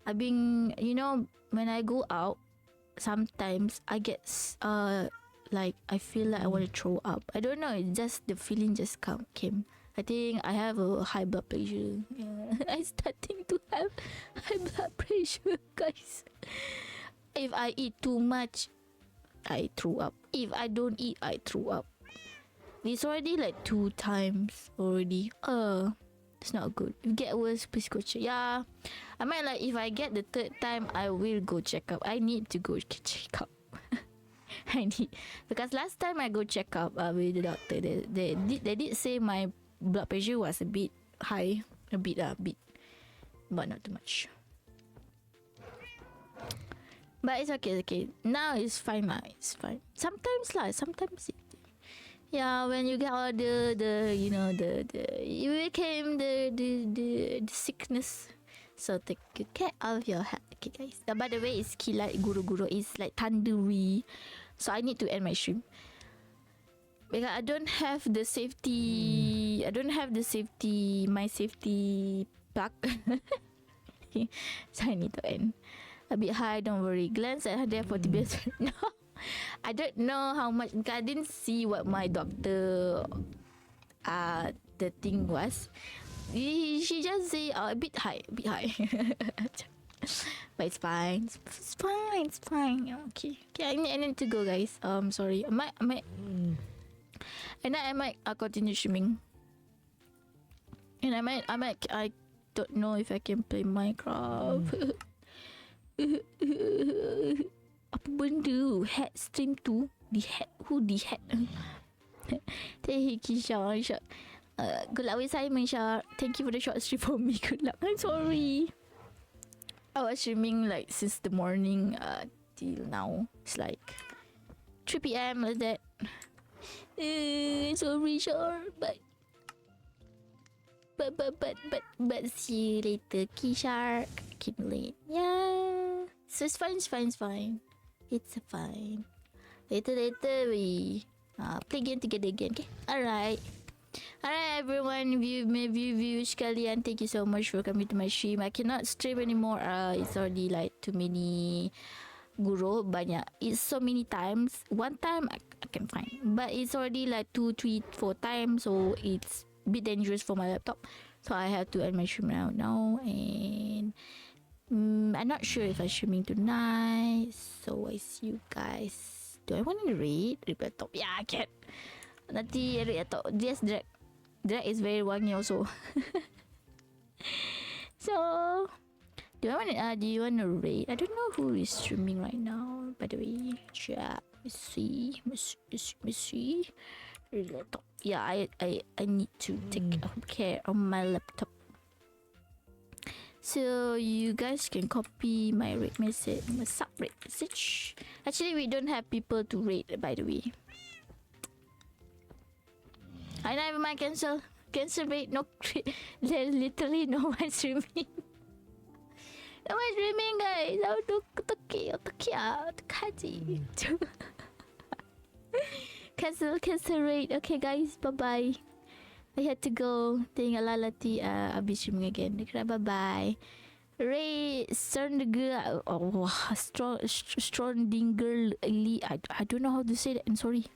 When I go out, sometimes I get like I feel like I want to throw up. I don't know. It's just the feeling just came. I think I have a high blood pressure. Yeah. I'm starting to have high blood pressure, guys. If I eat too much, I throw up. If I don't eat, I throw up. It's already like 2 times already. It's not good. If it get worse, please go check. Yeah, I might like if I get the 3rd time, I will go check up. I need to go check up. Because last time I go check up with the doctor, they did say my blood pressure was a bit high, a bit, but not too much. But it's okay. Now it's fine lah. It's fine. Sometimes yeah, when you get all the it became the sickness. So take good care of your health, okay guys. By the way, it's kilat guru. It's like tandoori. So I need to end my stream because I don't have the safety. My safety plug. So I need to end. A bit high, don't worry. Glance at there for TBS. No, I don't know how much. I didn't see what my doctor the thing was. She just say a bit high. But it's fine. It's fine. Okay, I need to go, guys. Sorry. I might continue streaming. And I don't know if I can play Minecraft. Apa benda? Head stream tu? Who the head? Thank you, Shah. Good luck with Simon, Shah. Thank you for the short stream for me. Good luck. I'm sorry. I was streaming like since the morning till now. It's like 3 p.m. like that. Sorry, Shah. But see you later, Kishark. Accumulate. Yeah. So it's fine. It's fine. Later we play game together again. Okay. Alright, everyone. Viewers sekalian, thank you so much for coming to my stream. I cannot stream anymore. It's already like too many guru, banyak. It's so many times. One time I can find, but it's already like 2, 3, 4 times. So it's a bit dangerous for my laptop. So I have to end my stream now. And I'm not sure if I'm streaming tonight. So I see you guys. Do I want to raid laptop? Yeah, I can. Nanti raid atau yes, drag is very wangi also. So do you want to raid? I don't know who is streaming right now, by the way. Chat. Let's see. Laptop. Yeah, I need to take care of my laptop. So you guys can copy my raid message, my sub raid message. Actually, we don't have people to raid, by the way. I never mind. Cancel raid. No, there's literally no one streaming. No one streaming, guys. Cancel raid. Okay, guys. Bye. I had to go. Tinggal lalati abis streaming again. Bye bye. Ray Strondinger. Oh, Strondinger Lee. I don't know how to say that. I'm sorry.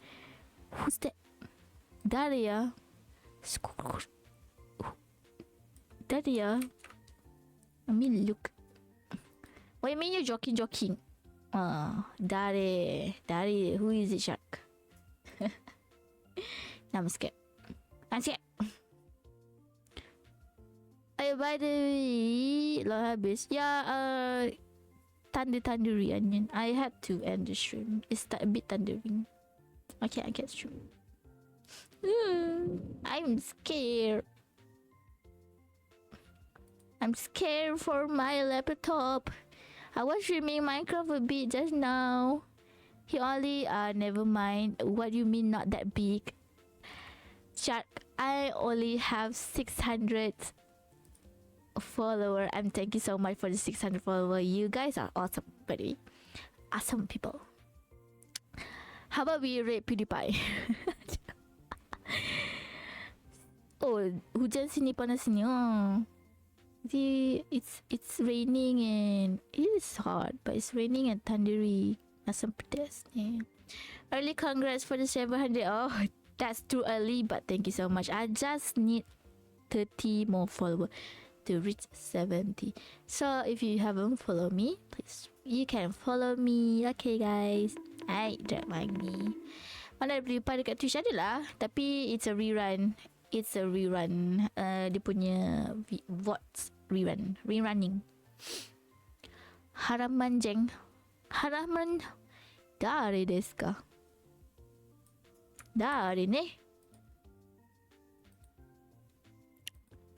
Who's that? Daria. Daria. I mean, look. What do you mean you're joking? Dari. Who is it, Shark? I'm scared. By the way, lah habis. Yeah, tandoori onion. I had to end the stream. It's a bit thundering. Okay, I get stream. I'm scared. I'm scared for my laptop. I was streaming Minecraft a bit just now. He only never mind. What do you mean not that big? Shark, I only have 600 follower. And thank you so much for the 600 follower. You guys are awesome, buddy. Awesome people. How about we rate PewDiePie? Oh, hujan sini panas sini. Oh. It's raining and it is hot, but it's raining and thundery. Asam pedas ni. Early congrats for the 700. Oh, that's too early, but thank you so much. I just need 30 more followers to reach 70. So if you haven't followed me, please you can follow me. Okay guys. Don't mind me. Mana ada PewDiePie dekat Twitch ada lah, tapi it's a rerun. It's a rerun. Dia punya VODs rerunning. Haramanjeng. Haraman. Dari desu ka? Dari ne?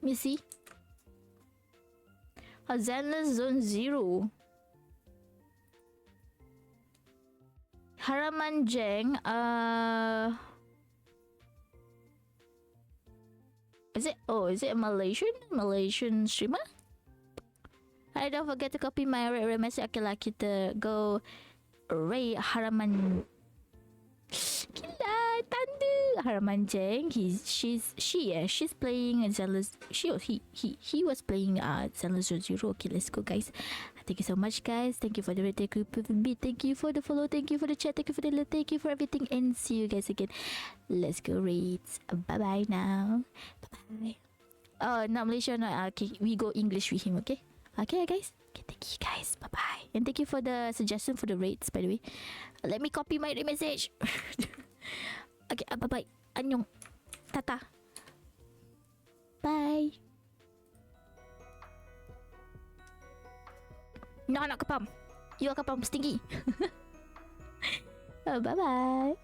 Missy. Zenless Zone Zero. Haramanjeng. Is it a Malaysian streamer? I don't forget to copy my red message. Okay lah, kita go Ray Haraman. Gila, tanda Haramanjeng. She's playing Zenless. He was playing Zenless Zero. Okay, let's go guys. Thank you so much guys. Thank you for the rate, thank you for the beat, thank you for the follow, thank you for the chat, thank you for the love, thank you for everything, and see you guys again. Let's go rates. Bye bye now. Bye bye. Oh, not Malaysia, no. Okay, we go English with him. Okay. Okay guys. Okay, thank you guys. Bye bye. And thank you for the suggestion for the rates, by the way. Let me copy my message. Okay, bye bye. Annyeong. Tata. Bye. No, nak ke pump. You akan pump setinggi. Bye bye.